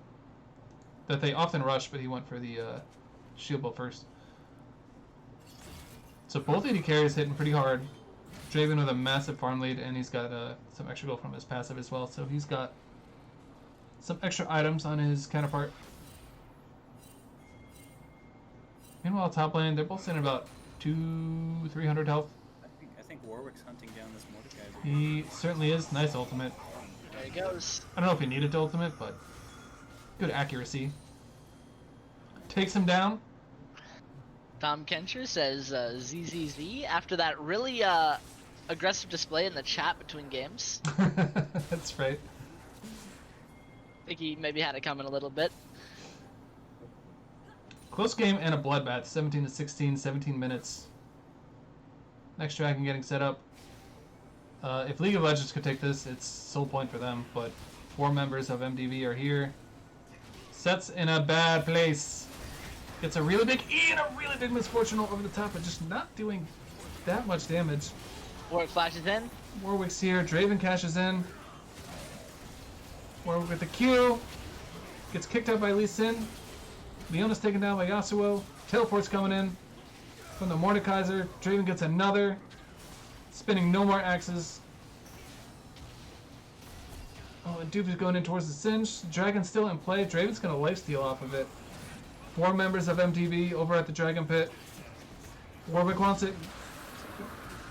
That they often rush, but he went for the shield build first. So both AD carries hitting pretty hard. Draven with a massive farm lead, and he's got some extra gold from his passive as well. So he's got some extra items on his counterpart. Meanwhile, top lane, they're both sitting about 200-300 health. I think Warwick's hunting down this Mordekaiser. He certainly is. Nice ultimate. There he goes. I don't know if he needed to ultimate, but good accuracy. Takes him down. Tom Kencher says ZZZ after that really aggressive display in the chat between games. That's right. I think he maybe had it coming a little bit. Close game and a bloodbath. 17-16, 17 minutes. Next dragon getting set up. If League of Legends could take this, it's sole point for them, but 4 members of MDV are here. Set's in a bad place. Gets a really big E and a really big misfortune over the top, but just not doing that much damage. Warwick flashes in. Warwick's here. Draven cashes in. Warwick with the Q. Gets kicked out by Lee Sin. Leona's taken down by Yasuo. Teleport's coming in from the Mordekaiser. Draven gets another. Spinning no more axes. Oh, and Dupe is going in towards the Singe. Dragon's still in play. Draven's going to lifesteal off of it. 4 members of MTV over at the Dragon Pit. Warwick wants it.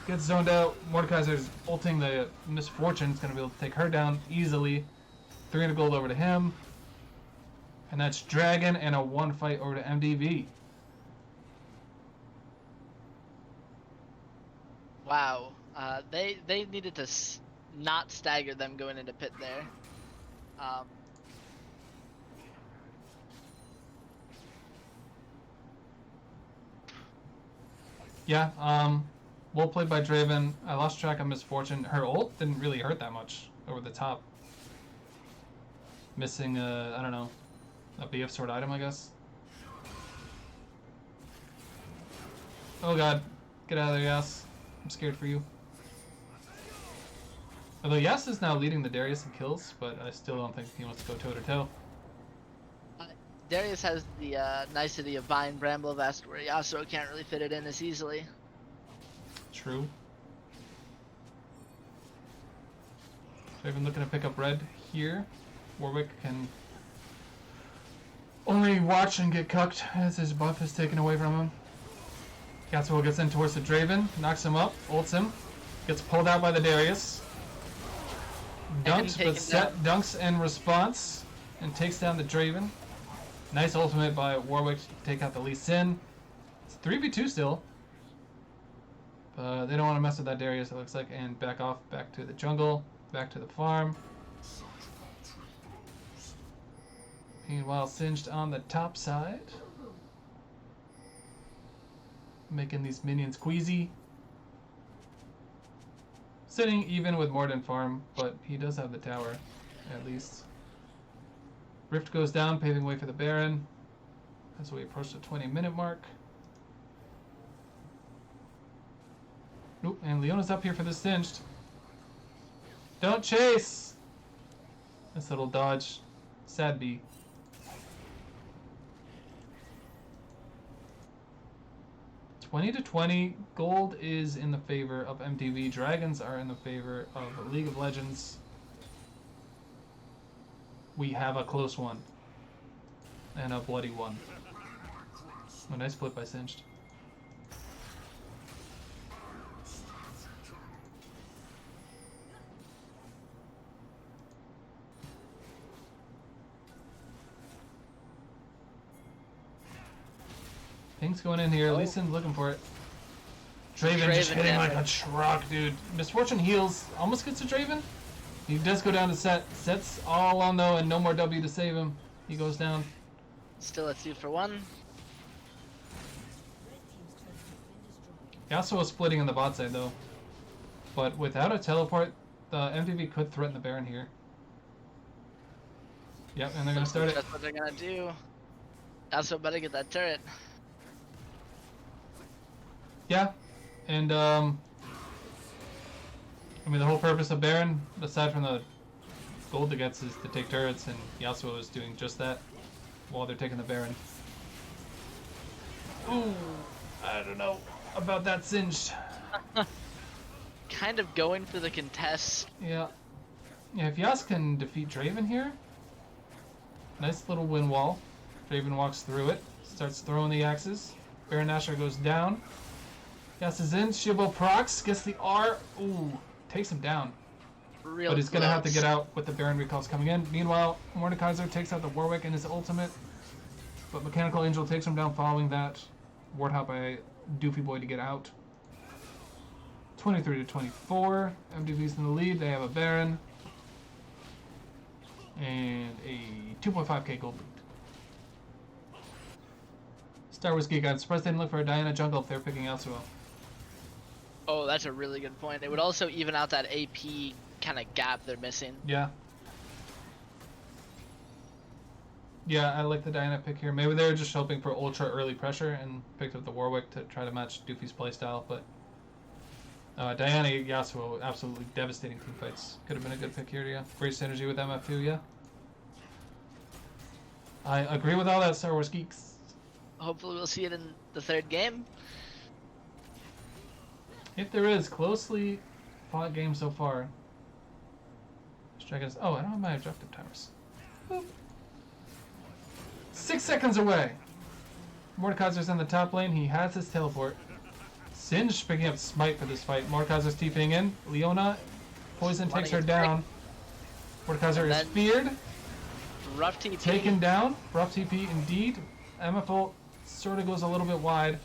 Gets zoned out. Mordekaiser's ulting the Misfortune. It's going to be able to take her down easily. 300 gold over to him. And that's Dragon and a 1 fight over to MDV. Wow. They needed to not stagger them going into pit there. Yeah, well played by Draven. I lost track of Misfortune. Her ult didn't really hurt that much over the top. Missing, I don't know, a BF sword item, I guess. Oh god, get out of there, Yas. I'm scared for you. Although Yas is now leading the Darius in kills, but I still don't think he wants to go toe-to-toe. Darius has the nicety of buying Bramble Vest, where Yasuo can't really fit it in as easily. True. Draven looking to pick up red here. Warwick can only watch and get cucked as his buff is taken away from him. Yasuo gets in towards the Draven, knocks him up, ults him, gets pulled out by the Darius. Dunks, but Set dunks in response and takes down the Draven. Nice ultimate by Warwick to take out the Lee Sin. It's 3v2 still. But they don't want to mess with that Darius, it looks like, and back off, back to the jungle, back to the farm. Meanwhile, Singed on the top side. Making these minions queasy. Sitting even with Morden farm, but he does have the tower, at least. Rift goes down, paving way for the Baron as we approach the 20-minute mark. Oop, and Leona's up here for the Singed. Don't chase! This little dodge. Sad bee. $20-20. Gold is in the favor of MTV. Dragons are in the favor of League of Legends. We have a close one. And a bloody one. Oh, nice flip by Singed. Things going in here. Lee Sin's looking for it. Draven just hitting like a truck, dude. Misfortune heals. Almost gets to Draven. He does go down to Set. Set's all on though, and no more W to save him. He goes down. Still a 2-for-1. Yasuo is splitting on the bot side though. But without a teleport, the MTV could threaten the Baron here. Yep, and they're gonna start it. That's what they're gonna do. Yasuo better get that turret. Yeah, and I mean the whole purpose of Baron, aside from the gold it gets, is to take turrets, and Yasuo is doing just that while they're taking the Baron. Ooh, I don't know about that Singed. Kind of going for the contest. Yeah, if Yas can defeat Draven here, nice little wind wall. Draven walks through it, starts throwing the axes. Baron Nashor goes down. Yas is in. Shibo procs, gets the R. Ooh, takes him down. Real but he's close. gonna have to get out with the Baron recalls coming in. Meanwhile, Mordekaiser takes out the Warwick in his ultimate. But Mechanical Angel takes him down following that. Ward hop by Doofy Boy to get out. 23-24. MDV's in the lead. They have a Baron. And a 2.5k gold loot. Star Wars Geek, I'm surprised they didn't look for a Diana jungle if they're picking Yasuo. Oh, that's a really good point. It would also even out that AP kind of gap they're missing. Yeah. Yeah, I like the Diana pick here. Maybe they were just hoping for ultra early pressure and picked up the Warwick to try to match Doofy's playstyle, but Diana Yasuo, absolutely devastating team fights. Could have been a good pick here, yeah. Great synergy with MF2, yeah. I agree with all that, Star Wars Geeks. Hopefully we'll see it in the third game. If there is, closely fought game so far. Dragons. Oh, I don't have my objective timers. Boop. 6 seconds away. Mordekaiser's in the top lane. He has his teleport. Singed picking up Smite for this fight. Mordekaiser's TPing in. Leona. Poison takes her down. Mordekaiser is feared. Rough TP. Taken down. Rough TP indeed. MFO sort of goes a little bit wide.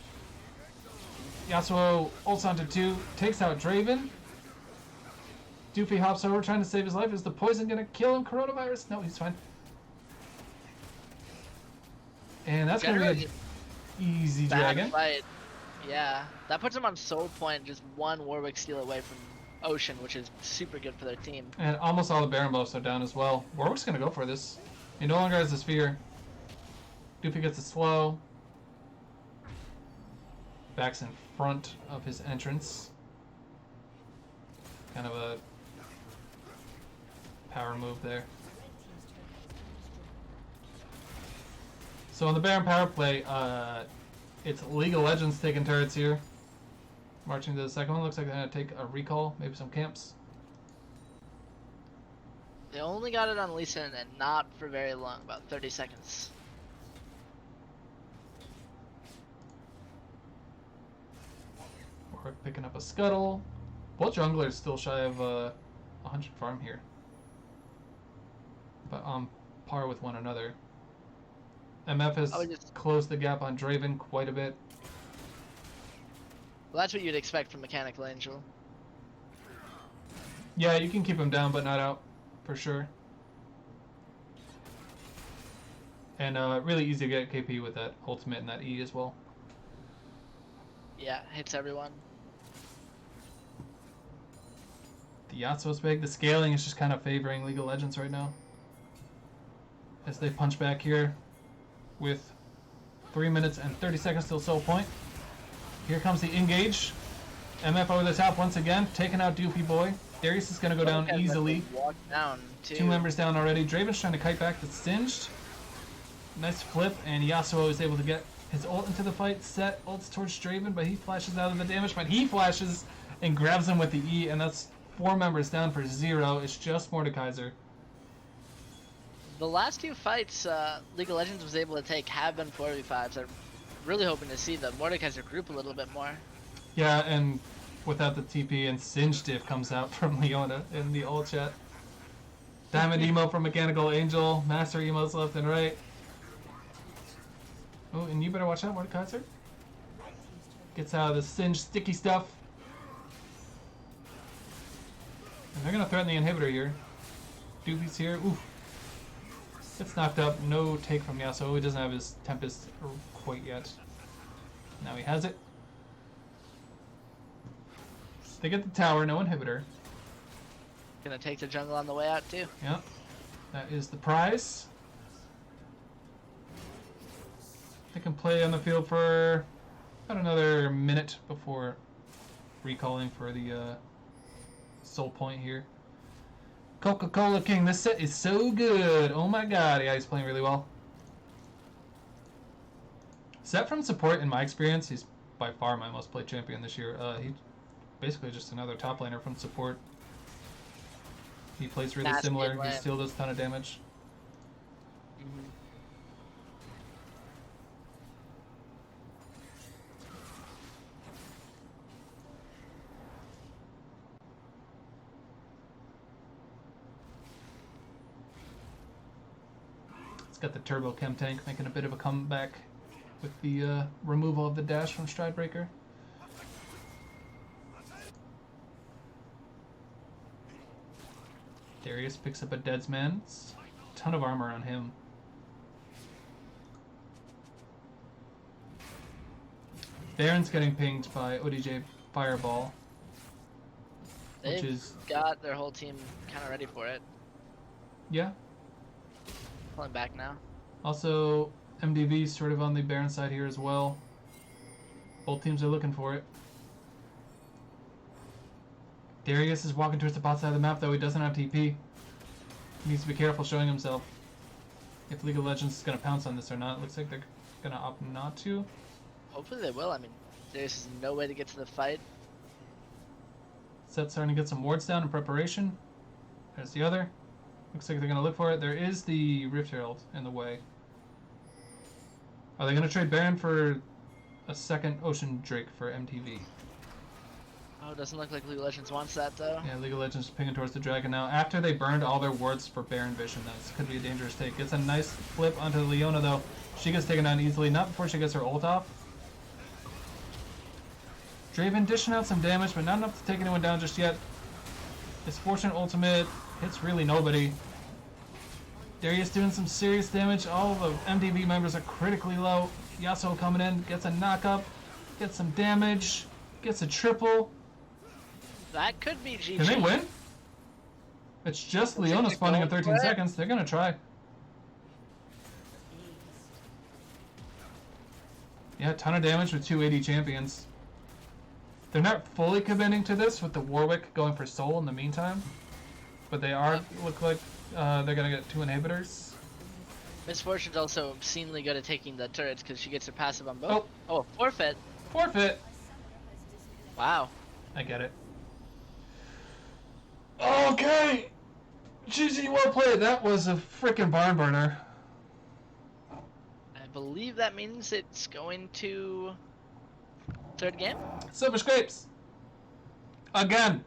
Yasuo ults onto 2. Takes out Draven. Doofy hops over trying to save his life. Is the poison going to kill him? Coronavirus? No, he's fine. And that's going to be an easy dragon. Fight. Yeah, that puts him on soul point, just one Warwick steal away from Ocean, which is super good for their team. And almost all the Baron buffs are down as well. Warwick's going to go for this. He no longer has the sphere. Doofy gets a slow. Backs in front of his entrance. Kind of a power move there. So on the Baron power play, it's League of Legends taking turrets here. Marching to the second one. Looks like they're going to take a recall, maybe some camps. They only got it on Lee Sin and not for very long, about 30 seconds. We're picking up a scuttle. Both junglers still shy of 100 farm here. But on par with one another. MF has closed the gap on Draven quite a bit. Well, that's what you'd expect from Mechanical Angel. Yeah, you can keep him down, but not out, for sure. And really easy to get KP with that ultimate and that E as well. Yeah, hits everyone. The Yasuo's big. The scaling is just kind of favoring League of Legends right now. As they punch back here with 3 minutes and 30 seconds till soul point. Here comes the engage. MF over the top once again, taking out Doofy Boy. Darius is going to go down easily. Walk down too. 2 members down already. Draven's trying to kite back. That's singed. Nice flip, and Yasuo is able to get his ult into the fight. Set ults towards Draven, but he flashes out of the damage. But he flashes and grabs him with the E, and that's 4 members down for 0. It's just Mordekaiser. The last 2 fights League of Legends was able to take have been 4v5s. I'm really hoping to see the Mordekaiser group a little bit more. Yeah, and without the TP, and Singe diff comes out from Leona in the ult chat. Diamond emo from Mechanical Angel. Master emos left and right. Oh, and you better watch out, Mordekaiser. Gets out of the Singe sticky stuff. And they're going to threaten the inhibitor here. Doofy's here. Ooh. Gets knocked up. No take from Yasuo. He doesn't have his Tempest quite yet. Now he has it. They get the tower. No inhibitor. Gonna take the jungle on the way out too. Yep. That is the prize. They can play on the field for about another minute before recalling for the soul point here. Coca-Cola King, this set is so good. Oh my god, yeah, he's playing really well. Set from support, in my experience, he's by far my most played champion this year. He's basically just another top laner from support. He plays really similar. He still does a ton of damage. Got the Turbo Chem tank making a bit of a comeback with the removal of the dash from Stridebreaker. Darius picks up a Deadsman. Ton of armor on him. Baron's getting pinged by ODJ Fireball. They've got their whole team kind of ready for it. Yeah. Pulling back now. Also, MDV sort of on the Baron side here as well. Both teams are looking for it. Darius is walking towards the bot side of the map, though he doesn't have TP. He needs to be careful showing himself. If League of Legends is going to pounce on this or not. It looks like they're going to opt not to. Hopefully they will. I mean, Darius has no way to get to the fight. Set's starting to get some wards down in preparation. There's the other. Looks like they're going to look for it. There is the Rift Herald in the way. Are they going to trade Baron for a second Ocean Drake for MTV? Oh, doesn't look like League of Legends wants that, though. Yeah, League of Legends is pinging towards the Dragon now. After they burned all their wards for Baron Vision, that could be a dangerous take. Gets a nice flip onto Leona, though. She gets taken down easily. Not before she gets her ult off. Draven dishing out some damage, but not enough to take anyone down just yet. His Fortune ultimate hits really nobody. Darius doing some serious damage. All the MDV members are critically low. Yasuo coming in, gets a knock-up, gets some damage, gets a triple. That could be GG. Can they win? It's just Leona spawning in 13 seconds. They're going to try. Yeah, a ton of damage with 280 champions. They're not fully committing to this with the Warwick going for soul in the meantime. But they are, look like they're going to get 2 inhibitors. Miss Fortune's also obscenely good at taking the turrets because she gets her passive on both. Oh. Oh, forfeit. Forfeit. Wow. I get it. Okay. GG, well played. That was a freaking barn burner. I believe that means it's going to third game. Silver Scrapes. Again.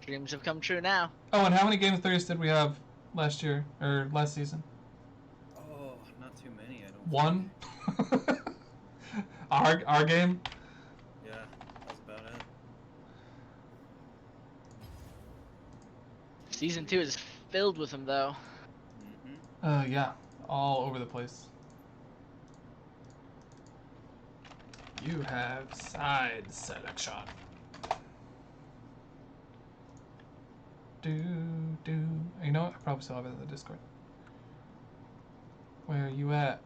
Dreams have come true now. Oh, and how many Game of Thrones did we have last year, or last season? Oh, not too many, I don't One? think. Our game? Yeah, that's about it. Season 2 is filled with them, though. Mm-hmm. Yeah. All over the place. You have side selection. You know what? I probably still have it in the Discord. Where are you at?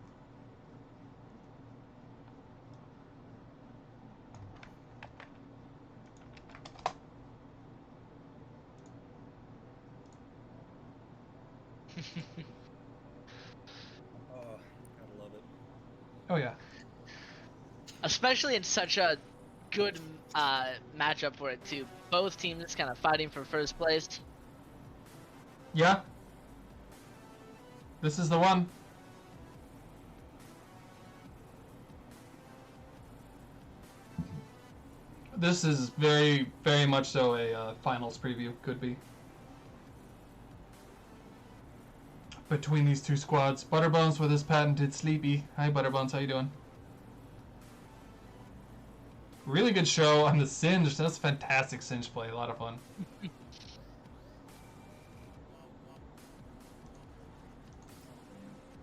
Oh, gotta love it. Oh yeah. Especially in such a good matchup for it, too. Both teams kind of fighting for first place. Yeah. This is the one. This is very, very much so a finals preview. Could be. Between these two squads. Butterbones with his patented Sleepy. Hi Butterbones, how you doing? Really good show on the Singe. That's fantastic Singe play. A lot of fun.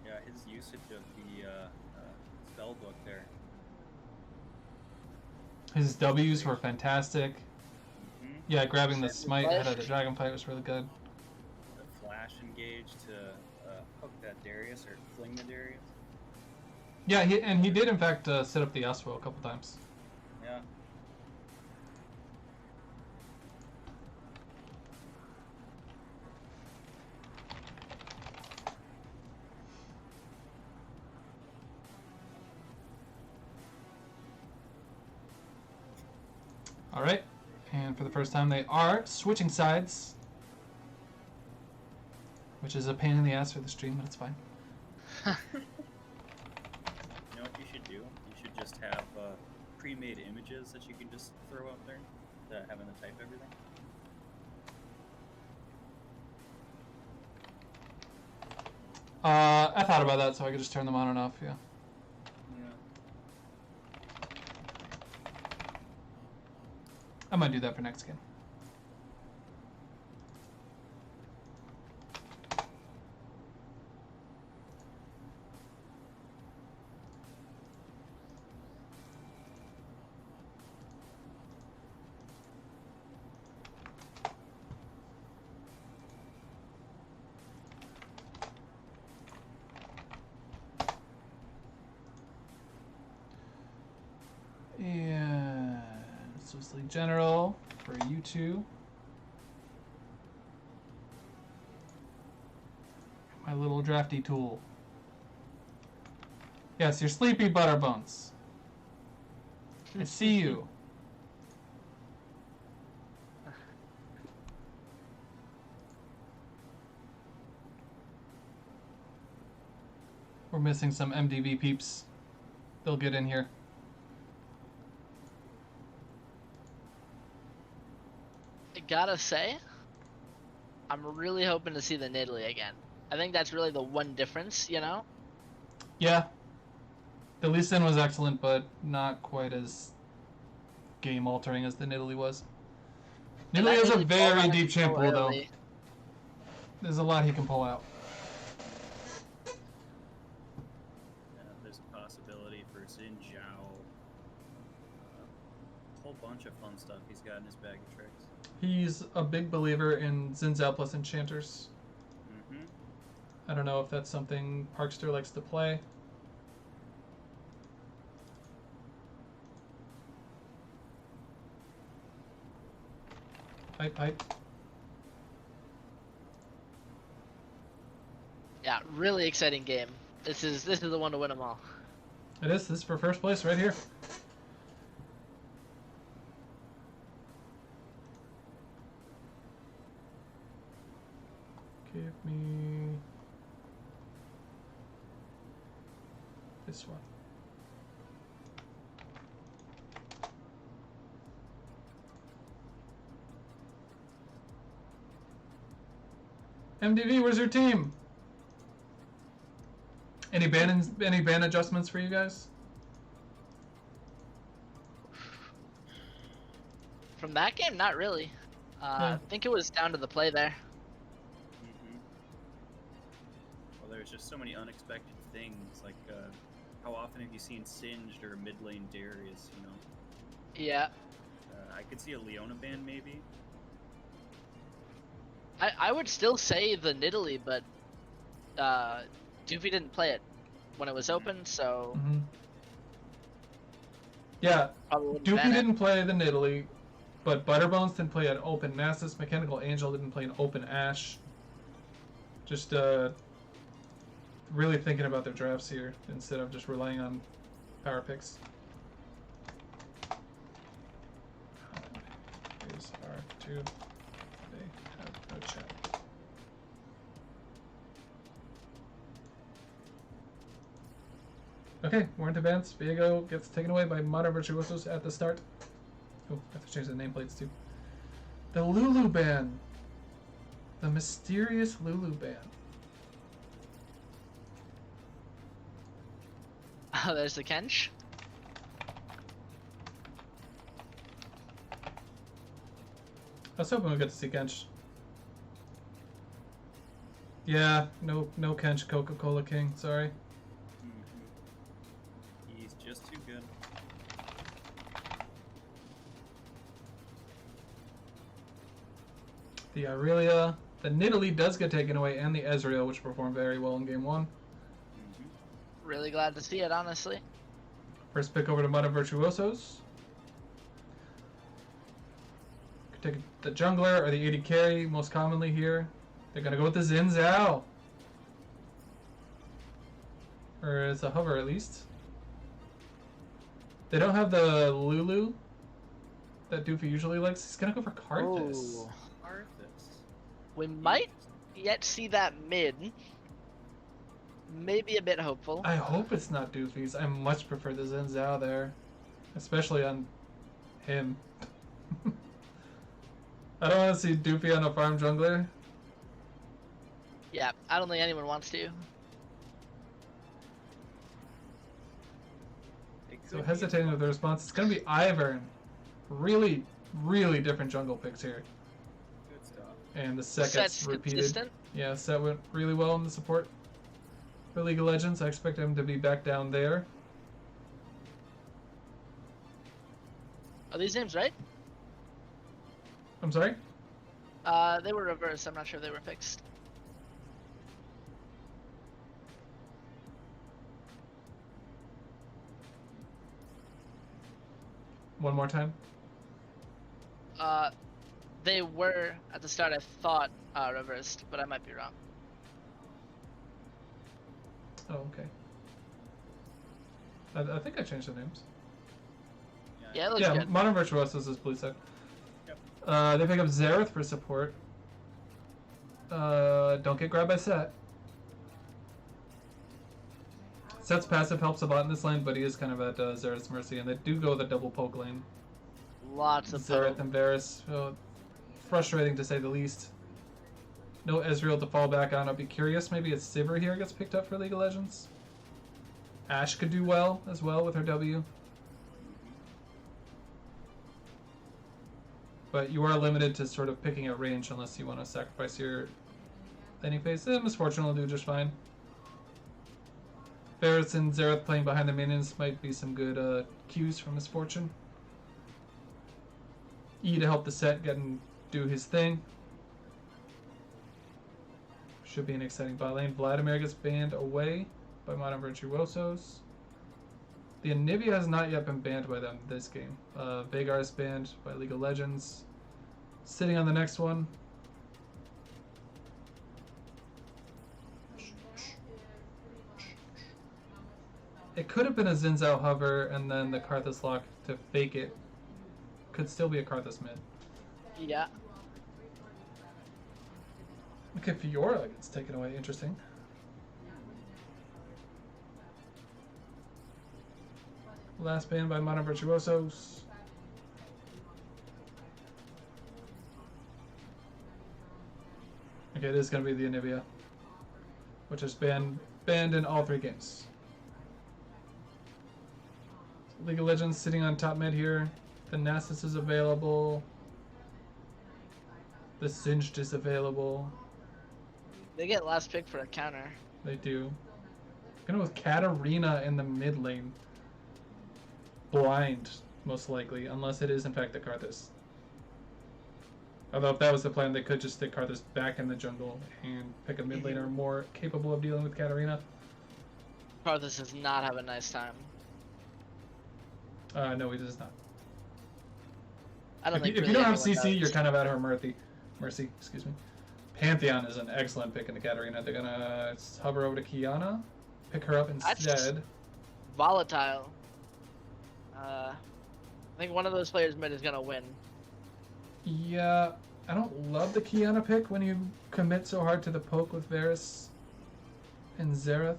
Yeah, his usage of the spell book there. His W's were fantastic. Mm-hmm. Yeah, grabbing the Send the smite flash. ahead of the dragonflight was really good. The flash engage to hook that Darius or fling the Darius. Yeah, he did in fact set up the Yasuo a couple times. Yeah. Alright, and for the first time they are switching sides. Which is a pain in the ass for the stream, but it's fine. You know what you should do? You should just have pre-made images that you can just throw up there, having to type everything. I thought about that, so I could just turn them on and off, yeah. Yeah. I might do that for next game. And Swiss League General for you two. My little drafty tool. Yes, you're sleepy Butterbones. I see you. We're missing some MDV peeps. They'll get in here. I gotta say, I'm really hoping to see the Nidalee again. I think that's really the one difference, you know? Yeah. The Lee Sin was excellent, but not quite as game altering as the Nidalee was. And Nidalee that has a Nidalee very ball deep runs champ so pool, though. early. There's a lot he can pull out. There's a possibility for Xin Zhao. A whole bunch of fun stuff he's got in his bag of tricks. He's a big believer in Xin Zhao plus Enchanters. Mm-hmm. I don't know if that's something Parkster likes to play. Pipe, pipe. Yeah, really exciting game. This is the one to win them all. It is. This is for first place right here. Give me this one. MDV, where's your team? Any ban adjustments for you guys? From that game, not really. Yeah. I think it was down to the play there. Well, there's just so many unexpected things. Like, how often have you seen Singed or mid lane Darius? You know. Yeah. I could see a Leona ban maybe. I would still say the Nidalee, but Doofy didn't play it when it was open, so Mm-hmm. Yeah, probably wouldn't Doofy ban it. didn't play the Nidalee, but Butterbones didn't play an open Nasus. Mechanical Angel didn't play an open Ashe. Just really thinking about their drafts here instead of just relying on power picks. Here's our two. They have no chat. Okay, we're into bans. Viego gets taken away by Modern Virtuosos at the start. Oh, I have to change the nameplates too. The Lulu ban. The mysterious Lulu ban. Oh, there's the Kench. I was hoping we'd get to see Kench. Yeah, no Kench Coca-Cola King, sorry. He's just too good. The Aurelia. The Nidalee does get taken away, and the Ezreal, which performed very well in game 1. Really glad to see it, honestly. First pick over to Modern Virtuosos. Could take the jungler or the AD carry, most commonly here. They're gonna go with the Xin Zhao. Or as a hover, at least. They don't have the Lulu that Doofy usually likes. He's gonna go for Karthus. Ooh. Arthas. We might yet see that mid. Maybe a bit hopeful. I hope it's not Doofy's. I much prefer the Xin Zhao there. Especially on him. I don't want to see Doofy on a farm jungler. Yeah, I don't think anyone wants to. So hesitating with the response. It's going to be Ivern. Really, really different jungle picks here. Good stuff. And the set Set's gets repeated. consistent. Yeah, set went really well in the support for League of Legends. I expect him to be back down there. Are these names right? I'm sorry? They were reversed. I'm not sure they were fixed. One more time. They were at the start. I thought reversed, but I might be wrong. Oh, okay. I think I changed the names. Yeah, it looks Yeah, good. Modern Virtuosos is blue side. Yep. They pick up Xerath for support. Don't get grabbed by Set. Set's passive helps a lot in this lane, but he is kind of at Xerath's mercy, and they do go the double poke lane. Lots of Xerath poke. and Varus. Frustrating to say the least. No Ezreal to fall back on. I'd be curious. Maybe it's Sivir here gets picked up for League of Legends. Ashe could do well as well with her W. But you are limited to sort of picking at range unless you want to sacrifice your laning phase. Misfortune will do just fine. Varus and Xerath playing behind the minions might be some good cues from Misfortune. E to help the set get and do his thing. Should be an exciting bot lane. Vladimir gets banned away by Modern Virtuosos. The Anivia has not yet been banned by them this game. Veigar is banned by League of Legends. Sitting on the next one. It could have been a Xin Zhao hover and then the Karthus lock to fake it. Could still be a Karthus mid. Yeah. Okay, Fiora gets taken away. Interesting. Last ban by Modern Virtuosos. Okay, it is going to be the Anivia, which has been banned in all 3 games. League of Legends sitting on top mid here. The Nasus is available. The Singed is available. They get last pick for a counter. They do. Gonna with Katarina in the mid lane. Blind, most likely, unless it is in fact the Karthus. Although if that was the plan, they could just stick Karthus back in the jungle and pick a mid laner more capable of dealing with Katarina. Karthus does not have a nice time. No, he does not. I don't If think you really don't have anyone CC, does. you're kind of at her mercy. Excuse me. Pantheon is an excellent pick into Katarina. They're gonna hover over to Kiana, pick her up That's instead. volatile. I think one of those players mid is gonna win. Yeah, I don't love the Kiana pick when you commit so hard to the poke with Varus and Xerath.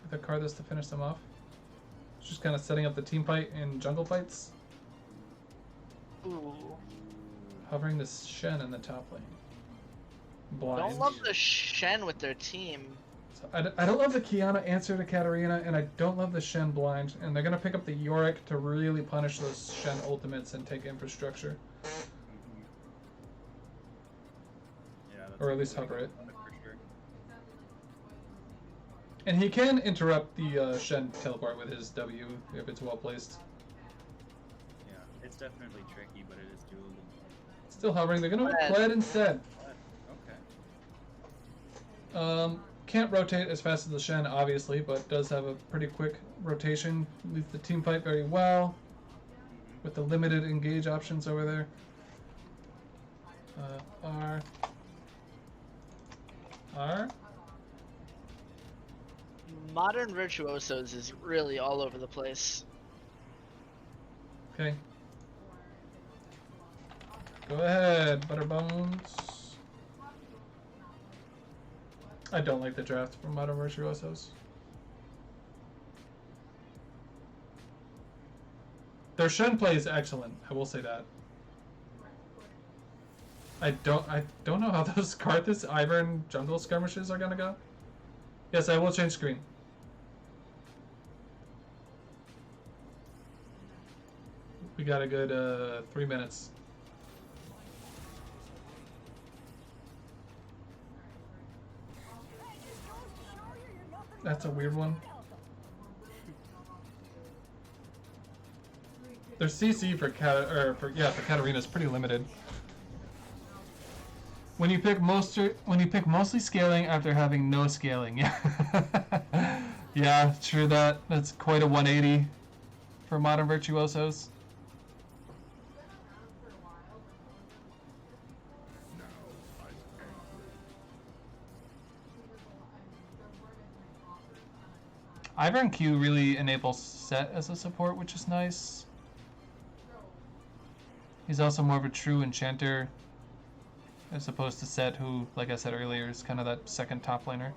With a Karthus to finish them off. It's just kind of setting up the team fight in jungle fights. Ooh. Hovering the Shen in the top lane. Blind. Don't love the Shen with their team. So I don't love the Kiana answer to Katarina, and I don't love the Shen blind. And they're going to pick up the Yorick to really punish those Shen ultimates and take infrastructure. Yeah, that's Or at least a really hover it. good one for sure. And he can interrupt the Shen teleport with his W if it's well placed. Yeah, it's definitely tricky, but it is doable. Still hovering. They're going to Kled. Kled instead. Okay. Can't rotate as fast as the Shen, obviously, but does have a pretty quick rotation. Leads the team fight very well with the limited engage options over there. R. Modern Virtuosos is really all over the place. Okay. Go ahead, Butterbones. I don't like the draft from Modern Virtuosos. Their Shen play is excellent, I will say that. I don't know how those Karthus Ivern jungle skirmishes are gonna go. Yes, I will change screen. We got a good 3 minutes. That's a weird one. Their CC for Katarina is pretty limited. When you pick mostly scaling after having no scaling, yeah, yeah, true that. That's quite a 180 for Modern Virtuosos. Ivern Q really enables Set as a support, which is nice. He's also more of a true enchanter, as opposed to Set, who, like I said earlier, is kind of that second top laner.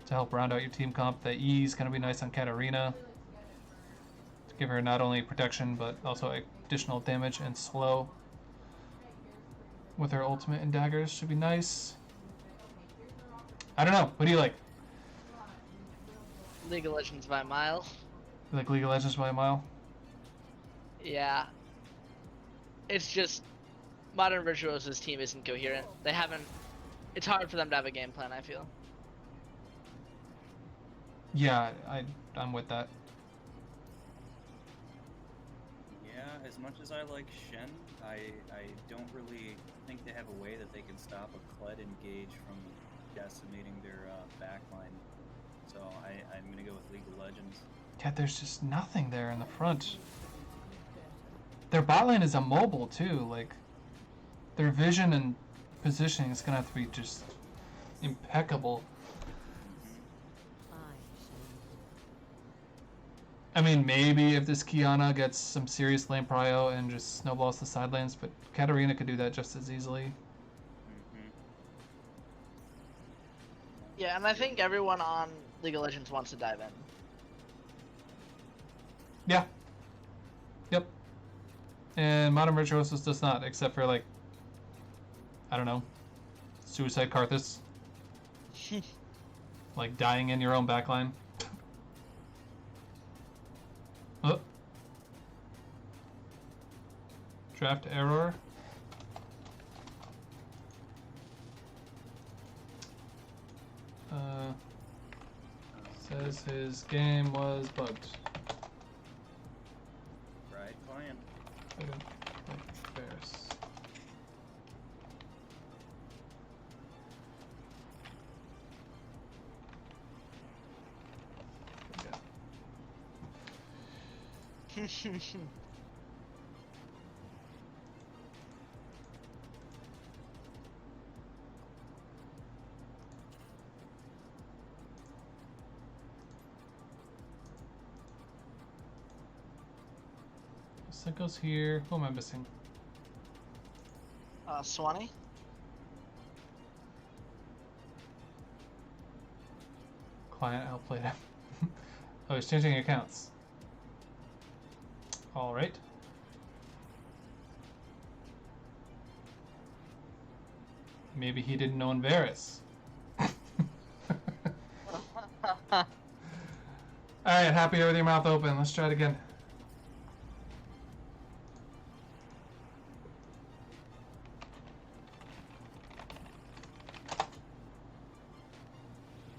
To help round out your team comp, the E is going to be nice on Katarina. To give her not only protection, but also additional damage and slow. With her ultimate and daggers, should be nice. I don't know, what do you like? League of Legends by a mile. You like League of Legends by a mile? Yeah. It's just Modern Virtuosos' team isn't coherent. They haven't. It's hard for them to have a game plan, I feel. Yeah, I'm with that. Yeah, as much as I like Shen, I don't really think they have a way that they can stop a Kled engage from decimating their backline. So I'm going to go with League of Legends. Yeah, there's just nothing there in the front. Their bot lane is immobile too, like their vision and positioning is gonna have to be just impeccable. I mean, maybe if this Kiana gets some serious lane prio and just snowballs the side lanes, but Katarina could do that just as easily. Mm-hmm. Yeah, and I think everyone on League of Legends wants to dive in. Yeah. Yep. And Modern Virtuosos does not, except for, like, I don't know, Suicide Karthus. Like dying in your own backline. Oh. Draft error. Says his game was bugged. Right, client. I don't like bears. So it goes here. Who am I missing? Swanee? Client outplayed him. Oh, he's changing accounts. Alright. Maybe he didn't know Varus. Alright, happier with your mouth open. Let's try it again.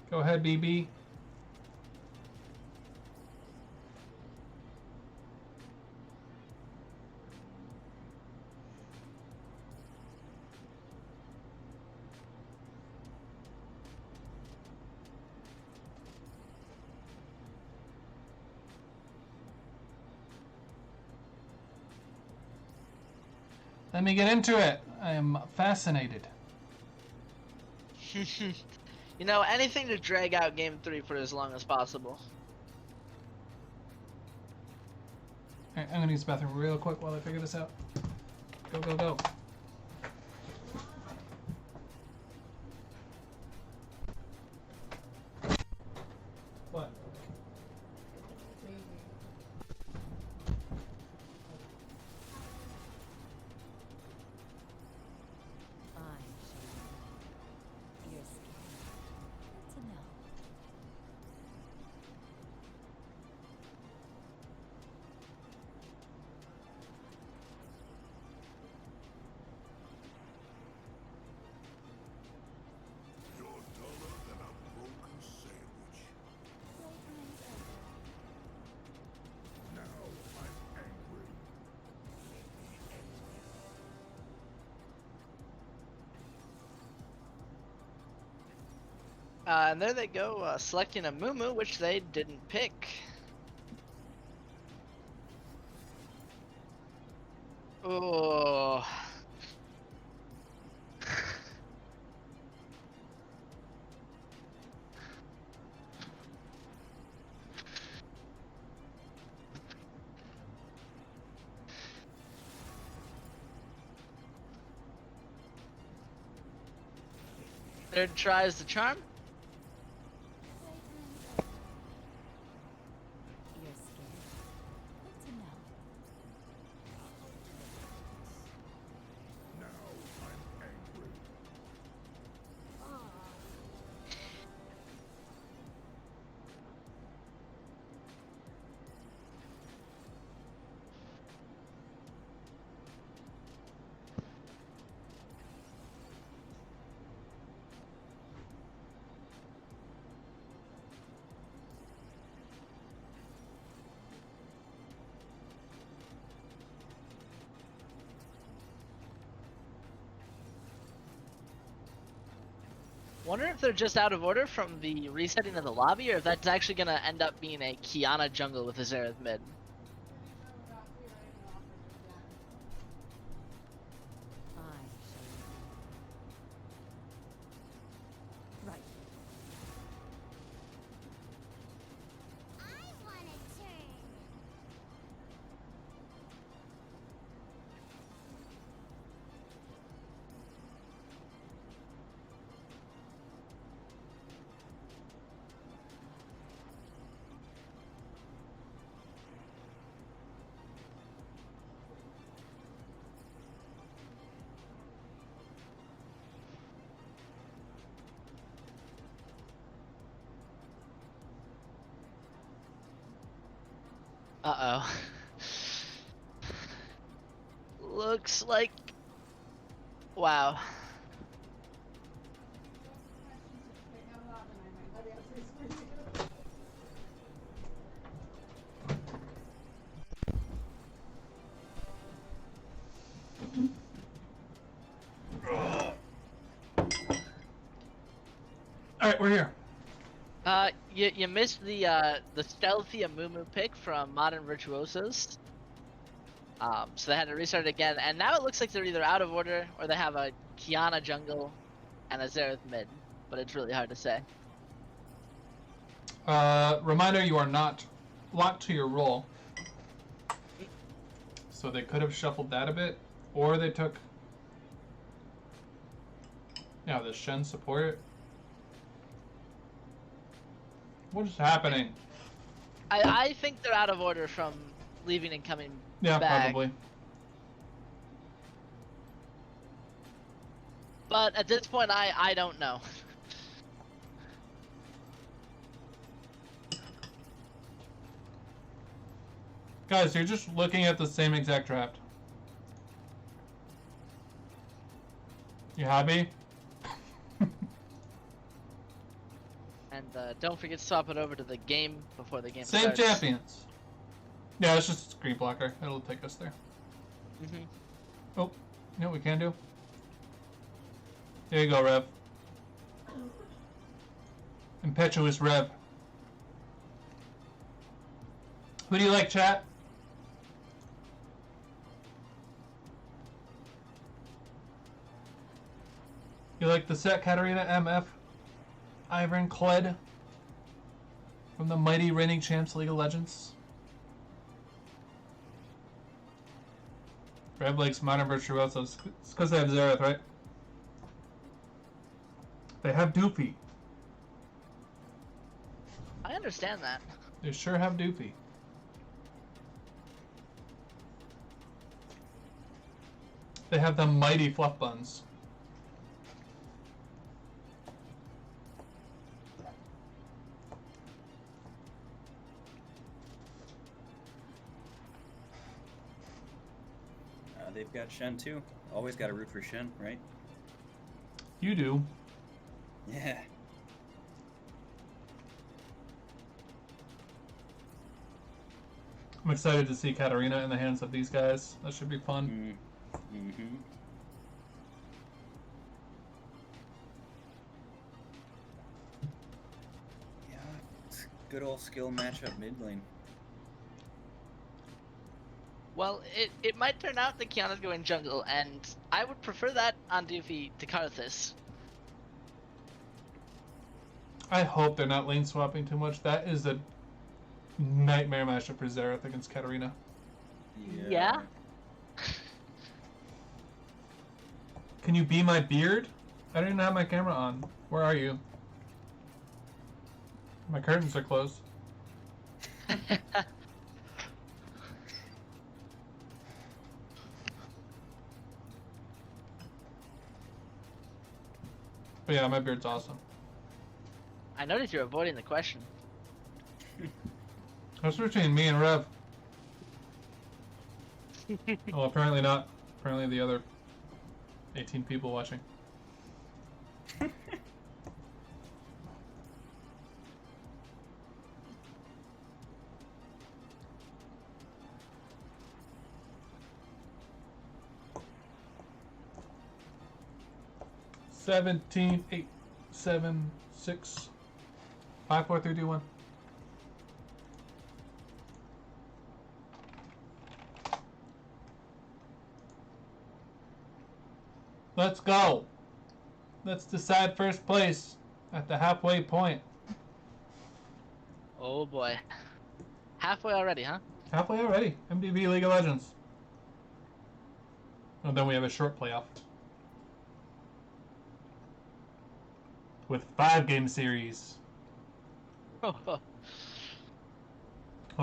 Go ahead, BB. Let me get into it. I am fascinated. You know, anything to drag out Game 3 for as long as possible. Alright, I'm gonna use the bathroom real quick while I figure this out. Go, go, go. What? You're scared. Good to know. You're duller than a broken sandwich. Playtime's over. Now I'm angry. And there they go, selecting a Mumu, which they didn't pick. Oh. Third tries the charm. Playtime's over. You're scared. Good to know. Now I'm angry. Wonder if they're just out of order from the resetting of the lobby, or if that's actually gonna end up being a Kiana jungle with a Xerath mid. I shall lead. Right. I want to turn Uh-oh. Looks like... Wow. Alright, we're here. You missed the stealthy Amumu pick from Modern Virtuosos. So they had to restart it again, and now it looks like they're either out of order or they have a Kiana jungle and a Xerath mid, but it's really hard to say. Reminder, you are not locked to your role. So they could have shuffled that a bit, or they took... Yeah, the Shen support. What is happening? I think they're out of order from leaving and coming Yeah, back. probably. But at this point, I don't know. Guys, you're just looking at the same exact draft. You happy? And don't forget to swap it over to the game before the game Same starts. champions. Yeah, it's just a screen blocker. It'll take us there. Mhm. Oh, you know what we can do? There you go, Rev. Impetuous Rev. Who do you like, chat? You like the set, Katarina MF? Ivan Kled? From the mighty reigning champs League of Legends? Rev likes Modern Virtuosos. It's because they have Xerath, right? They have Doofy. I understand that. They sure have Doofy. They have the mighty Fluff Buns. They've got Shen too. Always got to root for Shen, right? You do. Yeah. I'm excited to see Katarina in the hands of these guys. That should be fun. Mm-hmm. Yeah, it's a good old skill matchup mid lane. Well, it might turn out that Kiana's going jungle, and I would prefer that on Doofy to Karthus. I hope they're not lane swapping too much. That is a nightmare matchup for Xerath against Katarina. Yeah? Can you be my beard? I don't even have my camera on. Where are you? My curtains are closed. But yeah, my beard's awesome. I noticed you're avoiding the question. That's between me and Rev. Well, apparently not. Apparently the other 18 people watching. Seventeen, 8, 7, 6, 5, 4, 3, 2, 1. Let's go. Let's decide first place at the halfway point. Oh boy. Halfway already, huh? Halfway already. MDV League of Legends. And then we have a short playoff. With 5-game series. Oh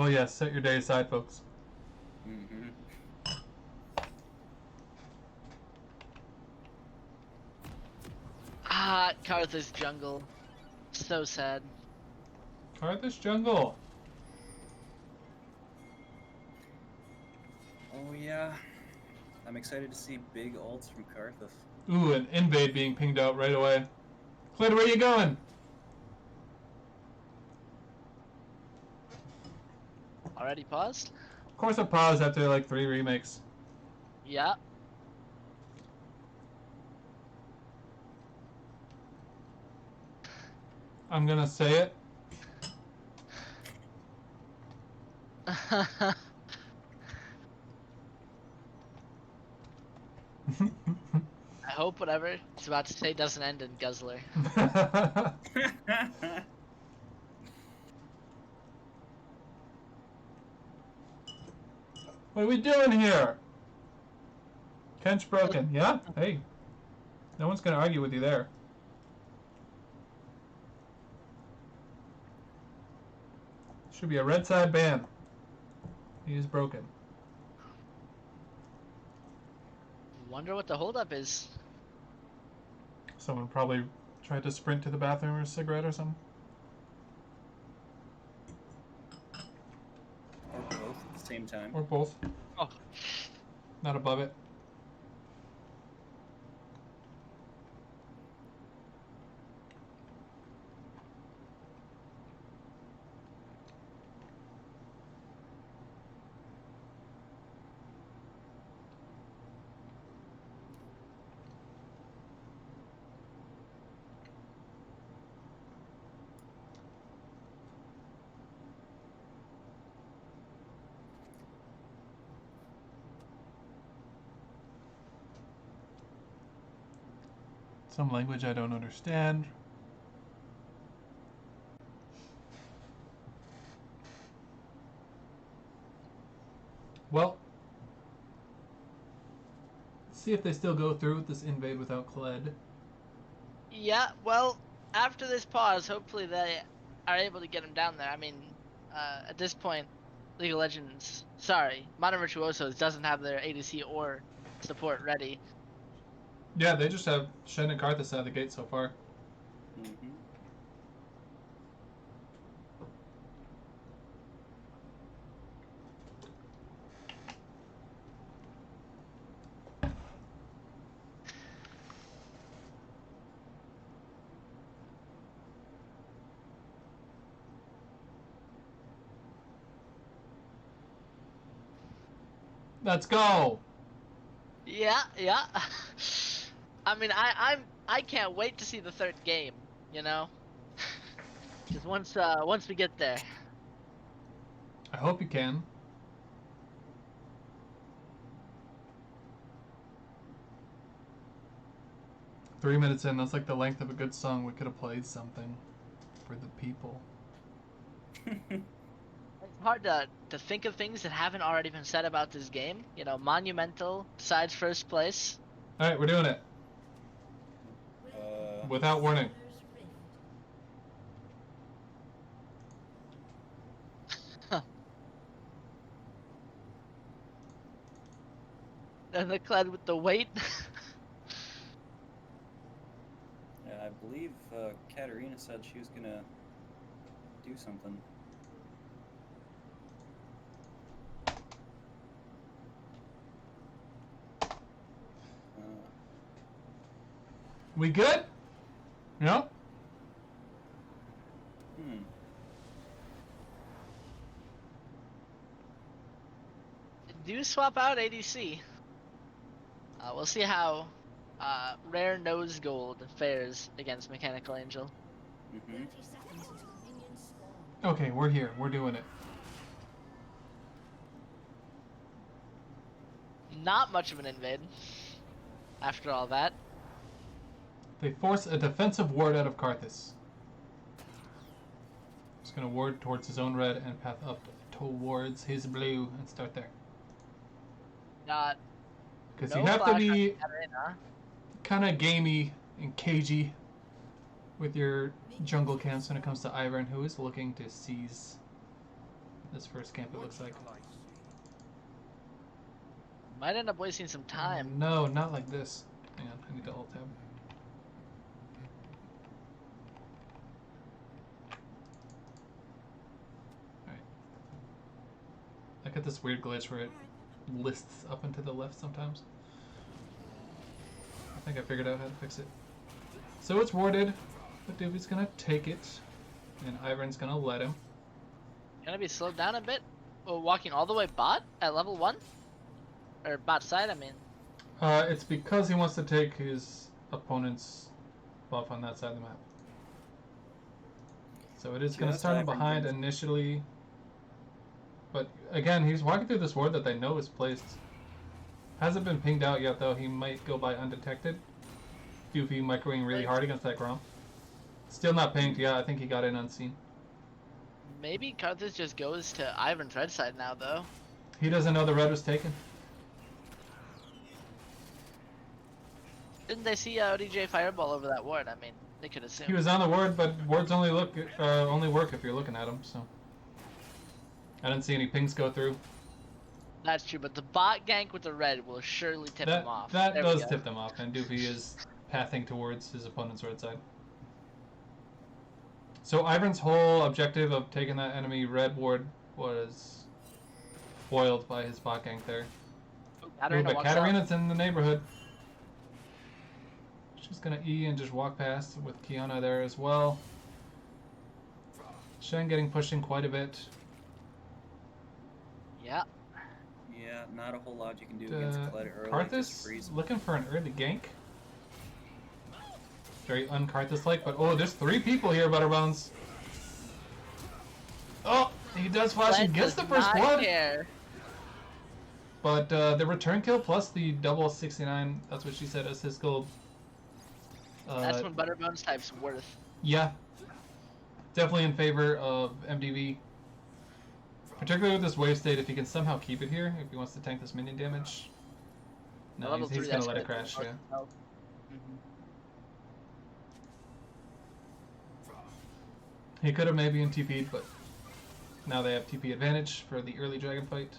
yes, set your day aside, folks. Mm-hmm. Ah, Karthus jungle. So sad. Karthus jungle. Oh yeah, I'm excited to see big ults from Karthus. Ooh, an invade being pinged out right away. Clint, where you going? Already paused? Of course I paused after like 3 remakes. Yeah. I'm gonna say it. I hope whatever it's about to say doesn't end in Guzzler. What are we doing here? Kench broken. Yeah? Hey. No one's gonna argue with you there. Should be a red side ban. He is broken. Wonder what the holdup is. Someone probably tried to sprint to the bathroom or a cigarette or something. Or both at the same time. Or both. Oh. Not above it. Some language I don't understand. Well, let's see if they still go through with this invade without Kled. Yeah, well, after this pause, hopefully they are able to get him down there. I mean, at this point, League of Legends, Modern Virtuosos doesn't have their ADC or support ready. Yeah, they just have Shen and Karthus out of the gate so far. Mm-hmm. Let's go! Yeah. I mean, I can't wait to see the third game. You know, because once we get there. I hope you can. Three minutes in, that's like the length of a good song. We could have played something for the people. It's hard to think of things that haven't already been said about this game. You know, monumental besides first place. Alright, we're doing it. Without warning. And the Kled with the weight. Yeah, I believe Katarina said she was gonna do something. We good? No? Do swap out ADC. We'll see how Rare Nose Gold fares against Mechanical Angel. Mm-hmm. Okay, we're here. We're doing it. Not much of an invade. After all that. They force a defensive ward out of Karthus. He's going to ward towards his own red and path up towards his blue and start there. Not. Because No you have to flash be on Katarina. kind of gamey and cagey with your jungle camps when it comes to Ivern, who is looking to seize this first camp, it looks like. Might end up wasting some time. No, not like this. Hang on, I need to alt tab. Alright. I got this weird glitch where it lists up and to the left sometimes. I think I figured out how to fix it. So it's warded, but Doofy's gonna take it, and Ivan's gonna let him. Gonna be slowed down a bit. Oh, walking all the way bot at level 1? Or bot side, I mean. It's because he wants to take his opponent's buff on that side of the map. So it is going to Just start him Ivern behind brings- initially. But again, he's walking through this ward that they know is placed. Hasn't been pinged out yet, though. He might go by undetected. Doofy microwing really hard against that Grom. Still not pinged. Yeah, I think he got in unseen. Maybe Karthus just goes to Ivan's red side now, though. He doesn't know the red was taken. Didn't they see ODJ Fireball over that ward? I mean, they could assume. He was on the ward, but wards only only work if you're looking at them. So I didn't see any pings go through. That's true, but the bot gank with the red will surely tip That him off. that There we does go. tip them off, and Doofy is pathing towards his opponent's red side. So Ivan's whole objective of taking that enemy red ward was foiled by his bot gank there. Ooh, Katarina but walks out. Katarina's in the neighborhood. She's gonna E and just walk past with Kiana there as well. Shen getting pushed in quite a bit. Yeah. Yeah, not a whole lot you can do against Kled early. Just freeze. Karthus looking for an early gank. Very un-Karthus-like, but oh, there's 3 people here, Butterbones. Oh, he does flash and Kled gets the does first not blood. care. But the return kill plus the double 69, that's what she said is his gold. That's when Butterbones type's worth. Yeah. Definitely in favor of MDV. Particularly with this wave state, if he can somehow keep it here, if he wants to tank this minion damage. No, Level he's 3, gonna that's let it good. crash, yeah. Mhm. He could have maybe in TP'd, but now they have TP advantage for the early dragon fight.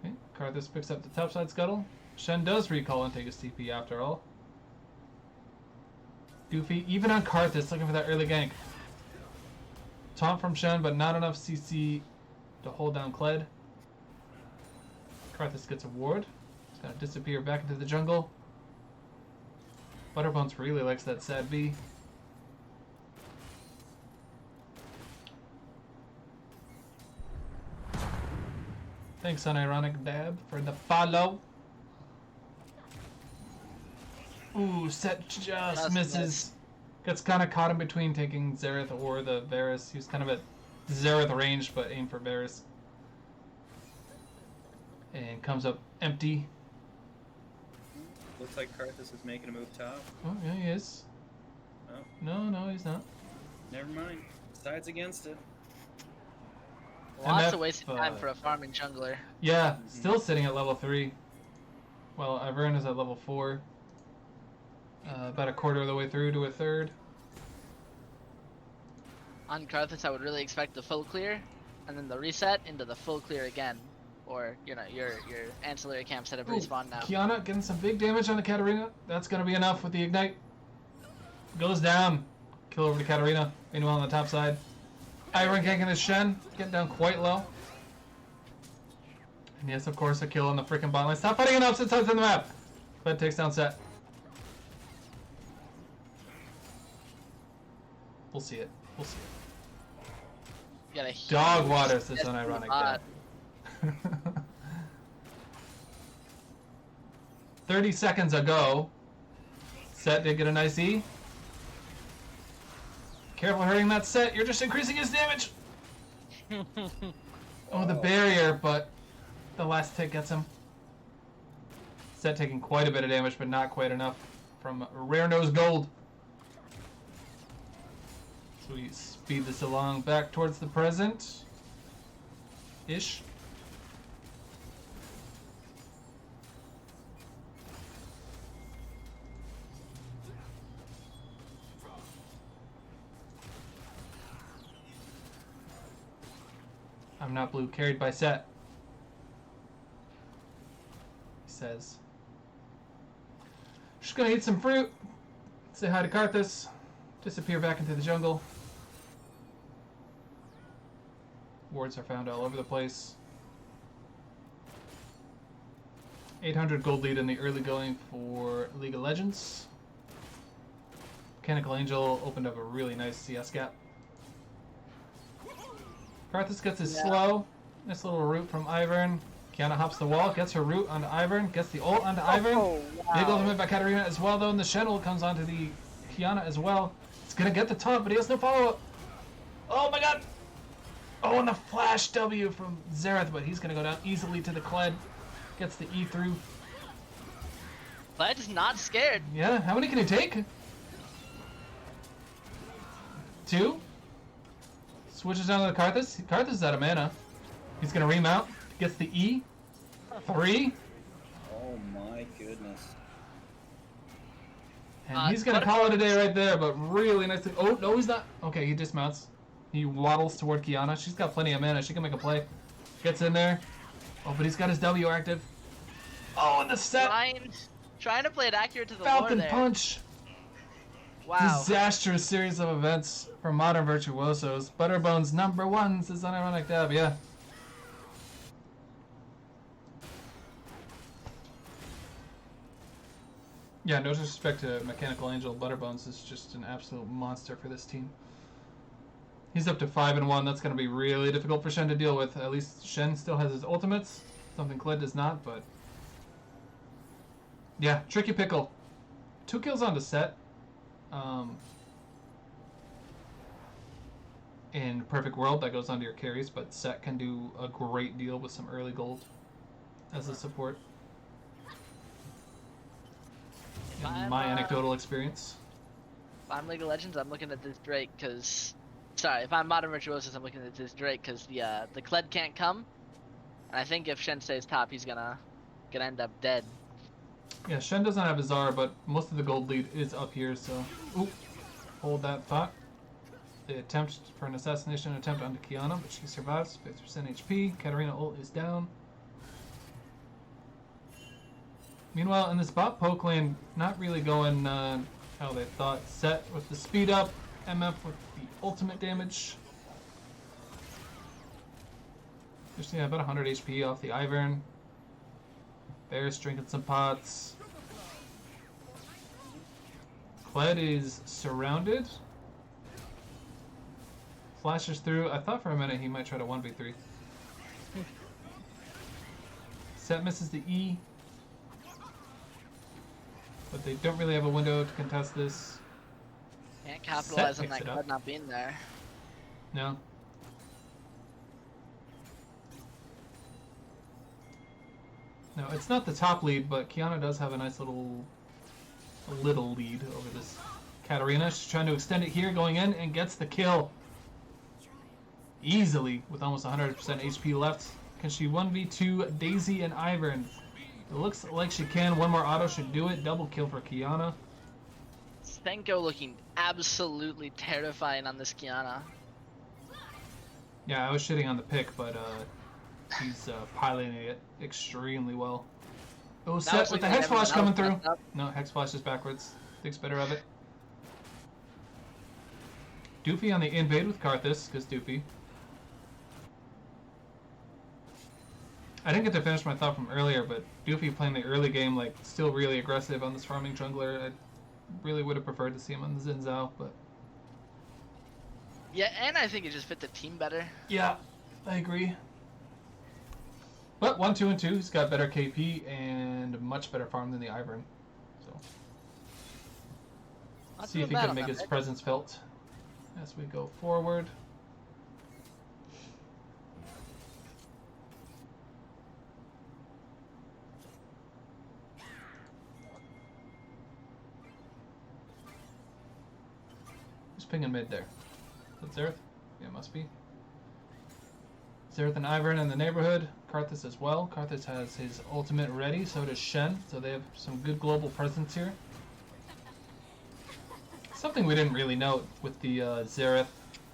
Okay, Karthus picks up the topside scuttle. Shen does recall and take his TP after all. Goofy, even on Karthus, looking for that early gank. Taunt from Shen, but not enough CC to hold down Kled. Karthus gets a ward. He's gonna disappear back into the jungle. Butterbones really likes that sad V. Thanks, Unironic Dab, for the follow. Ooh, Set just That's misses. nice. Gets kind of caught in between taking Xerath or the Varus. He was kind of at Xerath range, but aimed for Varus. And comes up empty. Looks like Karthus is making a move top. Oh, yeah, he is. Oh, No, he's not. never mind. Sides against it. Lots MF, of wasted time for a farming jungler. Yeah, still sitting at level 3. Well, Ivern is at level 4. About a quarter of the way through to a third. On Karthus, I would really expect the full clear, and then the reset into the full clear again. Or, you know, your ancillary camps that have respawned now. Kiana getting some big damage on the Katarina. That's going to be enough with the Ignite. Goes down. Kill over to Katarina. Meanwhile on the top side. Iron ganking his Shen. Getting down quite low. And yes, of course, a kill on the freaking bot line. Stop fighting enough since it's in the map. But takes down Set. We'll see it. We'll see it. You got a Dog huge waters this SD unironic bot. death. 30 seconds ago, Set did get a nice E. Careful hurting that Set, you're just increasing his damage! Oh, the barrier, but the last tick gets him. Set taking quite a bit of damage, but not quite enough from Rare Nose Gold. So we speed this along back towards the present. Ish. I'm not blue, carried by Set. says. Just gonna eat some fruit. Say hi to Karthus. Disappear back into the jungle. Wards are found all over the place. 800 gold lead in the early going for League of Legends. Mechanical Angel opened up a really nice CS gap. Karthus gets his slow. Nice little root from Ivern. Kiana hops the wall, gets her root onto Ivern, gets the ult onto Ivern. wow. Big ultimate by Katarina as well, though, and the Shen ult comes onto the Kiana as well. He's gonna get the taunt, but he has no follow-up. Oh my god! Oh, and the flash W from Xerath, but he's gonna go down easily to the Kled. Gets the E through. Pledge is not scared. Yeah, how many can he take? 2? Switches down to the Karthus. Karthus is out of mana. He's gonna remount. Gets the E. 3. Oh my goodness. And he's gonna call it a day right there, but really nicely. Oh, no, he's not. Okay, he dismounts. He waddles toward Kiana. She's got plenty of mana. She can make a play. Gets in there. Oh, but he's got his W active. Oh, and the set. Trying to play it accurate to the Falcon lore there. Punch. Wow. Disastrous series of events for modern virtuosos. Butterbones #1 says unironic dab. Yeah. Yeah, no disrespect to Mechanical Angel, Butterbones is just an absolute monster for this team. He's up to 5-1. That's going to be really difficult for Shen to deal with. At least Shen still has his ultimates. Something Kled does not, but... yeah, tricky pickle. 2 kills on the set. In Perfect World, that goes onto your carries, but Set can do a great deal with some early gold as a support. In my anecdotal experience. If I'm League of Legends, I'm looking at this Drake because... sorry, if I'm Modern Virtuosos, I'm looking at this Drake because the Kled can't come. And I think if Shen stays top, he's gonna end up dead. Yeah, Shen doesn't have his R, but most of the gold lead is up here, so... oop. Hold that thought. The attempt for an assassination attempt onto Kiana, but she survives. 50% HP. Katarina ult is down. Meanwhile, in this bot poke lane, not really going how they thought. Set with the speed up, MF with the ultimate damage. Just yeah, about 100 HP off the Ivern. Bear's drinking some pots. Kled is surrounded. Flashes through. I thought for a minute he might try to 1v3. Set misses the E. But they don't really have a window to contest this. Can't capitalize on picks that it up. Kled not being there. No. No, it's not the top lead, but Kiana does have a nice little lead over this Katarina. She's trying to extend it here, going in, and gets the kill. Easily, with almost 100% HP left. Can she 1v2 Daisy and Ivern? It looks like she can. One more auto should do it. Double kill for Kiana. Stenko looking absolutely terrifying on this Kiana. Yeah, I was shitting on the pick, but he's piloting it extremely well. Oh, Set with the Hex Flash coming through. No, Hex Flash is backwards. Thinks better of it. Doofy on the invade with Karthus, because Doofy. I didn't get to finish my thought from earlier, but Doofy playing the early game, like, still really aggressive on this farming jungler. I really would have preferred to see him on the Xin Zhao, but... yeah, and I think it just fit the team better. yeah, I agree. But 1, 2, and 2, he's got better KP and much better farm than the Ivern. So, Not see too if he bad can on make that his pick. presence felt as we go forward. Who's pinging mid there? Is that Xerath? Yeah, it must be. Xerath and Ivern in the neighborhood. Karthus as well. Karthus has his ultimate ready, so does Shen. So they have some good global presence here. Something we didn't really note with the Xerath,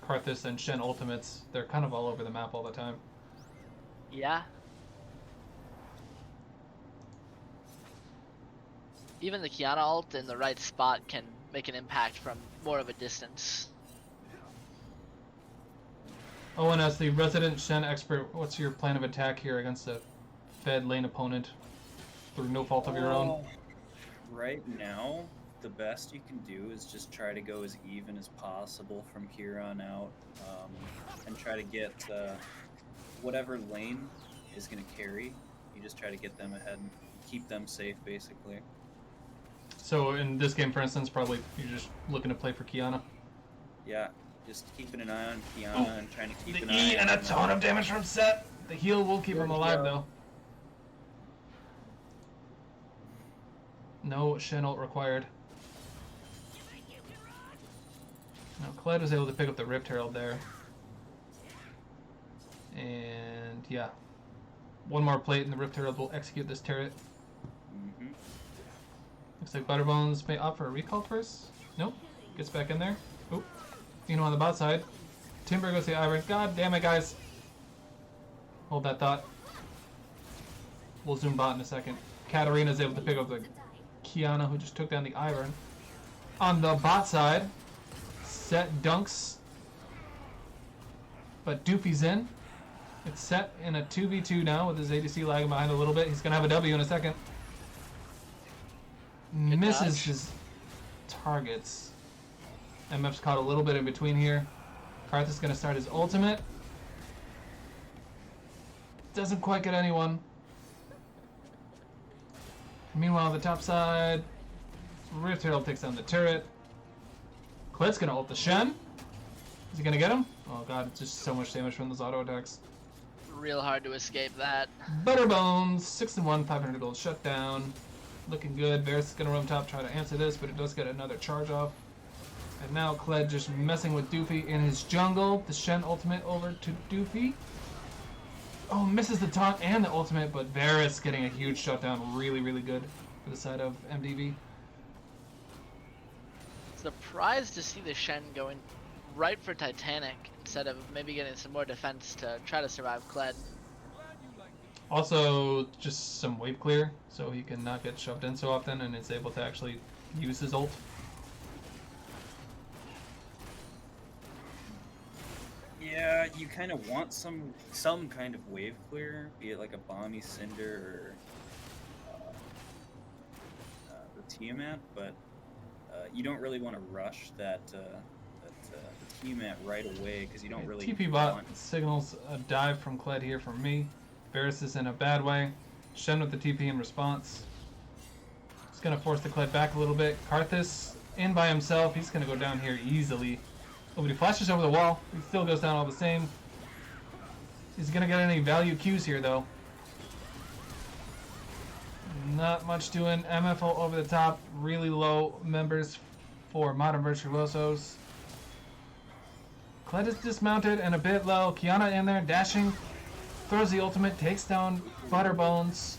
Karthus, and Shen ultimates. They're kind of all over the map all the time. Yeah. Even the Kiana ult in the right spot can make an impact from more of a distance. Owen, as the resident Shen expert, what's your plan of attack here against a fed lane opponent through no fault of your own? Right now, the best you can do is just try to go as even as possible from here on out, and try to get whatever lane is going to carry. You just try to get them ahead and keep them safe, basically. So in this game, for instance, probably you're just looking to play for Kiana. Yeah, just keeping an eye on Kiana and trying to keep The an E eye and on a ton of damage from Set. The heal will keep him alive Virgil. though. No Shen ult required. Now Kled was able to pick up the Rift Herald there. And yeah. One more plate and the Rift Herald will execute this turret. Mm-hmm. Looks like Butterbones may opt for a recall first. Nope. Gets back in there. Oop. On the bot side. Timber goes to the Ivern. God damn it, guys. Hold that thought. We'll zoom bot in a second. Katarina's able to pick up the Kiana, who just took down the Ivern. On the bot side, Set dunks. But Doofy's in. It's Set in a 2v2 now with his ADC lagging behind a little bit. He's going to have a W in a second. Good Misses dodge. his targets. MF's caught a little bit in between here. Karth is going to start his ultimate. Doesn't quite get anyone. Meanwhile, on the top side, Rift Herald takes down the turret. Kled's going to ult the Shen. Is he going to get him? Oh god, it's just so much damage from those auto attacks. Real hard to escape that. Butterbones, 6-1, 500 gold shutdown. Looking good. Varus is going to run top, try to answer this, but it does get another charge off. And now Kled just messing with Doofy in his jungle. The Shen ultimate over to Doofy. Oh, misses the taunt and the ultimate, but Varus getting a huge shutdown. Really, really good for the side of MDV. Surprised to see the Shen going right for Titanic instead of maybe getting some more defense to try to survive Kled. Also, just some wave clear, so he can not get shoved in so often and is able to actually use his ult. Yeah, you kind of want some kind of wave clear, be it like a Balmy Cinder or the Tiamat, but you don't really want to rush the Tiamat right away because you don't really TP bot want... signals a dive from Kled here from me. Varus is in a bad way. Shen with the TP in response. He's going to force the Kled back a little bit. Karthus in by himself. He's going to go down here easily. Oh, but he flashes over the wall. He still goes down all the same. He's going to get any value Qs here, though. Not much doing. MFO over the top. Really low members for Modern Virtuosos. Kled is dismounted and a bit low. Kiana in there, dashing. Throws the ultimate, takes down Butterbones.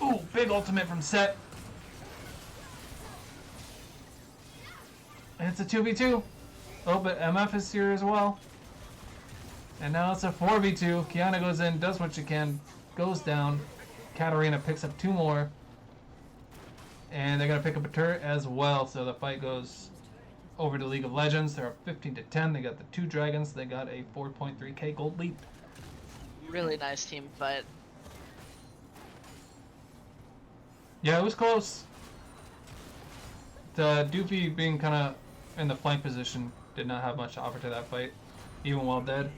Ooh, big ultimate from Set. And it's a 2v2. Oh, but MF is here as well. And now it's a 4v2. Kiana goes in, does what she can, goes down. Katarina picks up 2 more. And they're going to pick up a turret as well. So the fight goes over to League of Legends. They're up 15-10. They got the 2 dragons. They got a 4.3k gold lead. Really nice team fight. Yeah, it was close. The Doofy being kind of in the flank position did not have much to offer to that fight, even while dead.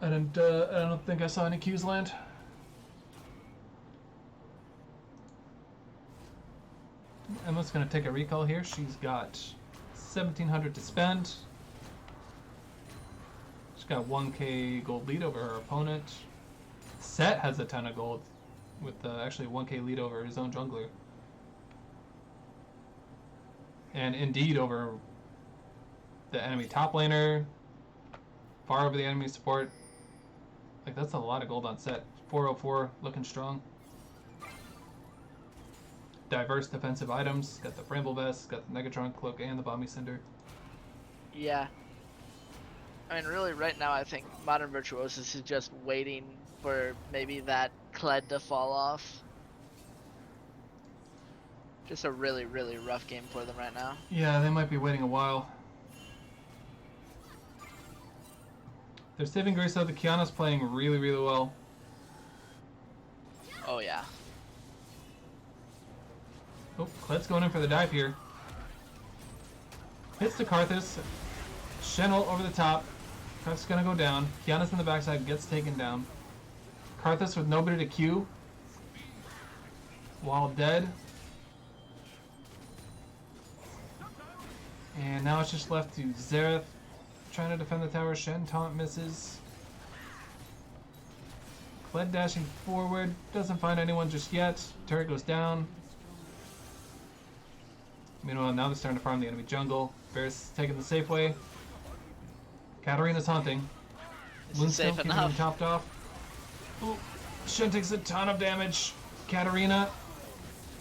I don't think I saw any Qs land. Emma's gonna take a recall here. She's got 1,700 to spend. She's got 1k gold lead over her opponent. Set has a ton of gold with actually 1k lead over his own jungler. And indeed over the enemy top laner, far over the enemy support. Like, that's a lot of gold on Set. 404, looking strong. Diverse defensive items. Got the Bramble Vest, got the Negatron Cloak, and the Balmy Cinder. Yeah. I mean, really, right now, I think Modern Virtuosos is just waiting for maybe that Kled to fall off. Just a really, really rough game for them right now. Yeah, they might be waiting a while. Their saving grace though, the Kiana's playing really, really well. Oh yeah. Oh, Kled's going in for the dive here. Hits the Karthus. Shenel over the top. Karthus gonna go down. Kiana's in the backside, gets taken down. Karthus with nobody to Q. While dead. And now it's just left to Xerath trying to defend the tower. Shen taunt misses. Kled dashing forward. Doesn't find anyone just yet. Turret goes down. Meanwhile, now they're starting to farm the enemy jungle. Varus taking the safe way. Katarina's haunting. This is safe keeping enough. him topped off. Ooh, Shen takes a ton of damage. Katarina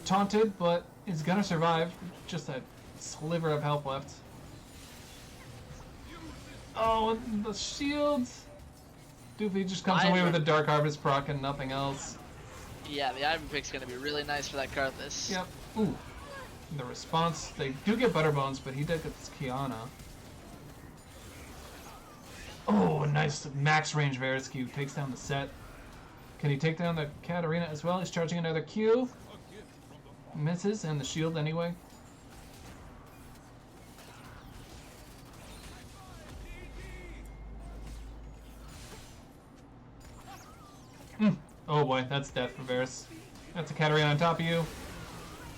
taunted, but is gonna survive. Just a sliver of health left. Oh, and the shields! Doofy just comes away with a Dark Harvest proc and nothing else. Yeah, the Iron Pick's gonna be really nice for that Karthus. Yep. Ooh. The response, they do get Butterbones, but he did get this Kiana. Oh, a nice max range Varus Q takes down the set. Can he take down the Katarina as well? He's charging another Q. Misses, and the shield anyway. Oh boy, that's death for Varus. That's a Katarina on top of you.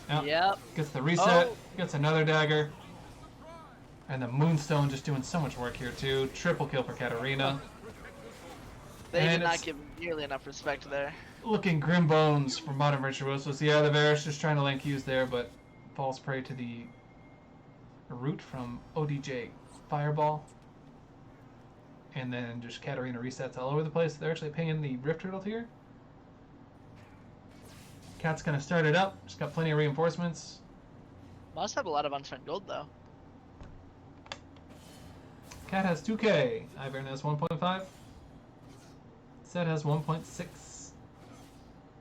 Yep. Gets the reset, Oh. gets another dagger. And the Moonstone just doing so much work here too. Triple kill for Katarina. They And did not it's give nearly enough respect there. looking grim bones for Modern Virtuosos. Yeah, the Varus just trying to link Q's there, but falls prey to the root from ODJ Fireball. And then just Katarina resets all over the place. They're actually pinging the Rift Turtle here. Cat's gonna start it up. Just got plenty of reinforcements. Must have a lot of unspent gold though. Cat has 2k. Ivern has 1.5. Set has 1.6.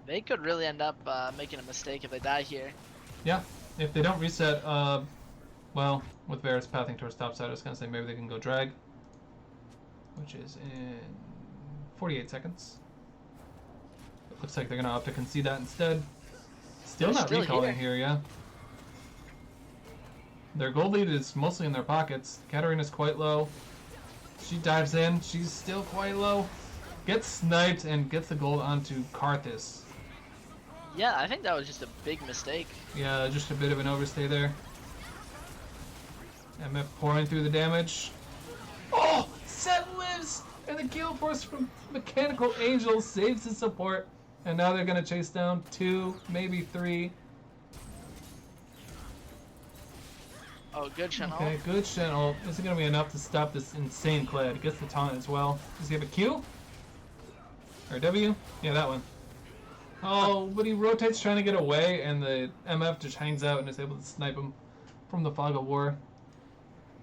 They could really end up making a mistake if they die here. Yeah, if they don't reset, well, with Varus pathing towards topside, I was gonna say maybe they can go drag, which is in 48 seconds. It looks like they're gonna opt to concede that instead. Still They're not still recalling here, yeah. Their gold lead is mostly in their pockets. Katarina's quite low. She dives in. She's still quite low. Gets sniped and gets the gold onto Karthus. Yeah, I think that was just a big mistake. Yeah, just a bit of an overstay there. MF pouring through the damage. Oh! Set lives! And the Gale Force from Mechanical Angel saves his support. And now they're gonna chase down 2, maybe 3. Oh, good channel. Okay, good channel. This is gonna be enough to stop this insane Kled. Gets the taunt as well. Does he have a Q? Or W? Yeah, that one. Oh, but he rotates trying to get away, and the MF just hangs out and is able to snipe him from the Fog of War.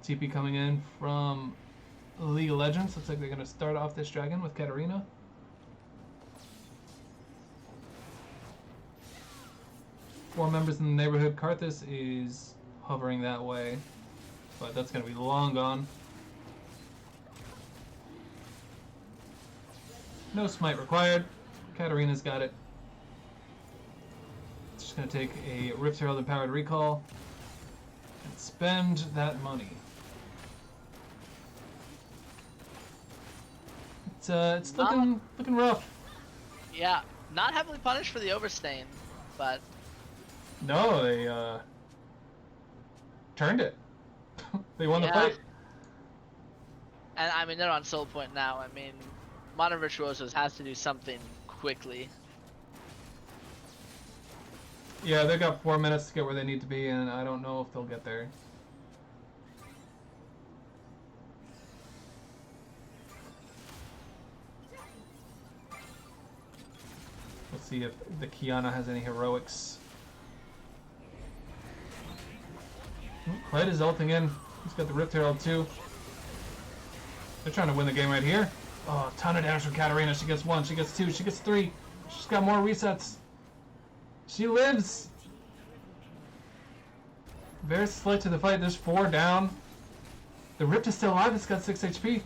TP coming in from League of Legends. Looks like they're gonna start off this dragon with Katarina. Four members in the neighborhood. Karthus is hovering that way, but that's gonna be long gone. No smite required. Katarina's got it. It's just gonna take a Rift Herald Empowered Recall and spend that money. It's looking rough. Yeah, not heavily punished for the overstain, but No, they turned it. They won the Yeah. fight. and I mean they're on soul point now. I mean, Modern Virtuosos has to do something quickly. Yeah, they've got 4 minutes to get where they need to be, and I don't know if they'll get there. Let's see if the Kiana has any heroics. Kled is ulting in. He's got the Rift Herald too. They're trying to win the game right here. Oh, a ton of damage from Katarina. She gets 1, she gets 2, she gets 3. She's got more resets. She lives. Varus late to the fight. There's 4 down. The Rift is still alive. It's got 6 HP.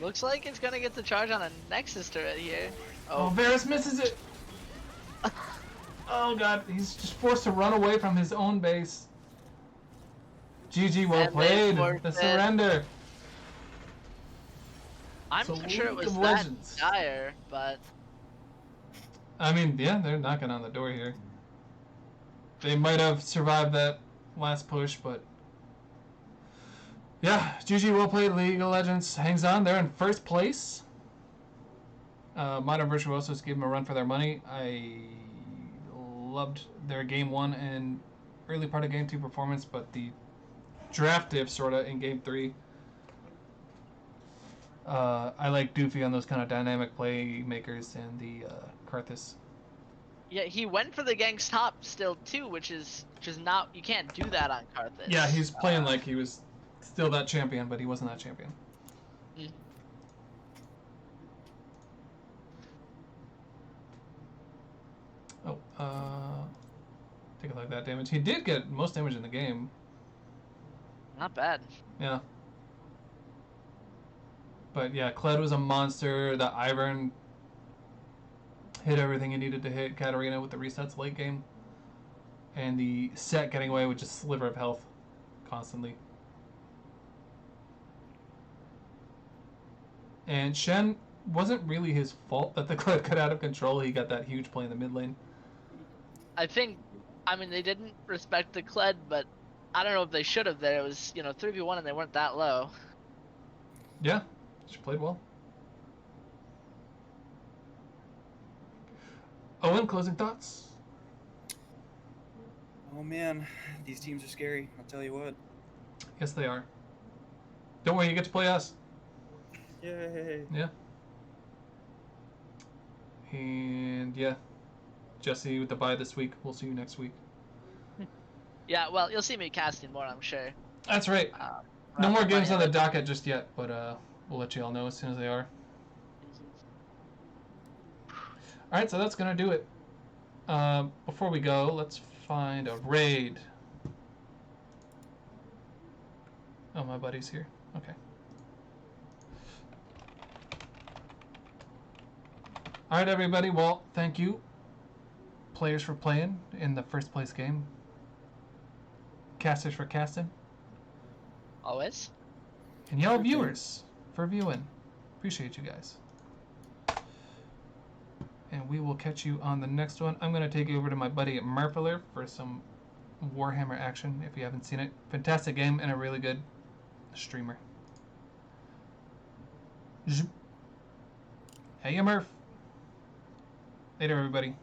Looks like it's gonna get the charge on a Nexus turret here. Oh, Oh, Varus misses it. Oh god, he's just forced to run away from his own base. GG, well And they played. forfeit. The surrender. I'm So not sure it League was of that Legends. dire, but I mean, yeah, they're knocking on the door here. They might have survived that last push, but yeah, GG, well played. League of Legends hangs on. They're in first place. Modern Virtuosos gave them a run for their money. I loved their game 1 and early part of game 2 performance, but the draft diff sorta in game 3. I like Doofy on those kind of dynamic playmakers and the Karthus. yeah, he went for the gang's top still too, which is not, you can't do that on Karthus. Yeah, he's playing like he was still that champion, but he wasn't that champion. Mm. Oh, take it like that damage. He did get most damage in the game. Not bad. Yeah. But yeah, Kled was a monster. The Ivern hit everything he needed to hit. Katarina with the resets late game. And the Set getting away with just a sliver of health constantly. And Shen wasn't really his fault that the Kled got out of control. He got that huge play in the mid lane. I think, I mean, they didn't respect the Kled, but I don't know if they should have there. It was, 3v1 and they weren't that low. Yeah, she played well. Owen, closing thoughts? Oh man, these teams are scary. I'll tell you what. Yes, they are. Don't worry, you get to play us. Yay! Yeah. And yeah, Jesse with the bye this week. We'll see you next week. Yeah, well, you'll see me casting more, I'm sure. That's right. No more games on the docket just yet, but we'll let you all know as soon as they are. Alright, so that's going to do it. Before we go, let's find a raid. Oh, my buddy's here. Okay. Alright, everybody. Well, thank you, players, for playing in the first place game. Casters for casting. Always. And y'all viewers for viewing. Appreciate you guys. And we will catch you on the next one. I'm going to take you over to my buddy Murpler for some Warhammer action if you haven't seen it. Fantastic game and a really good streamer. Hey, Murph. Later, everybody.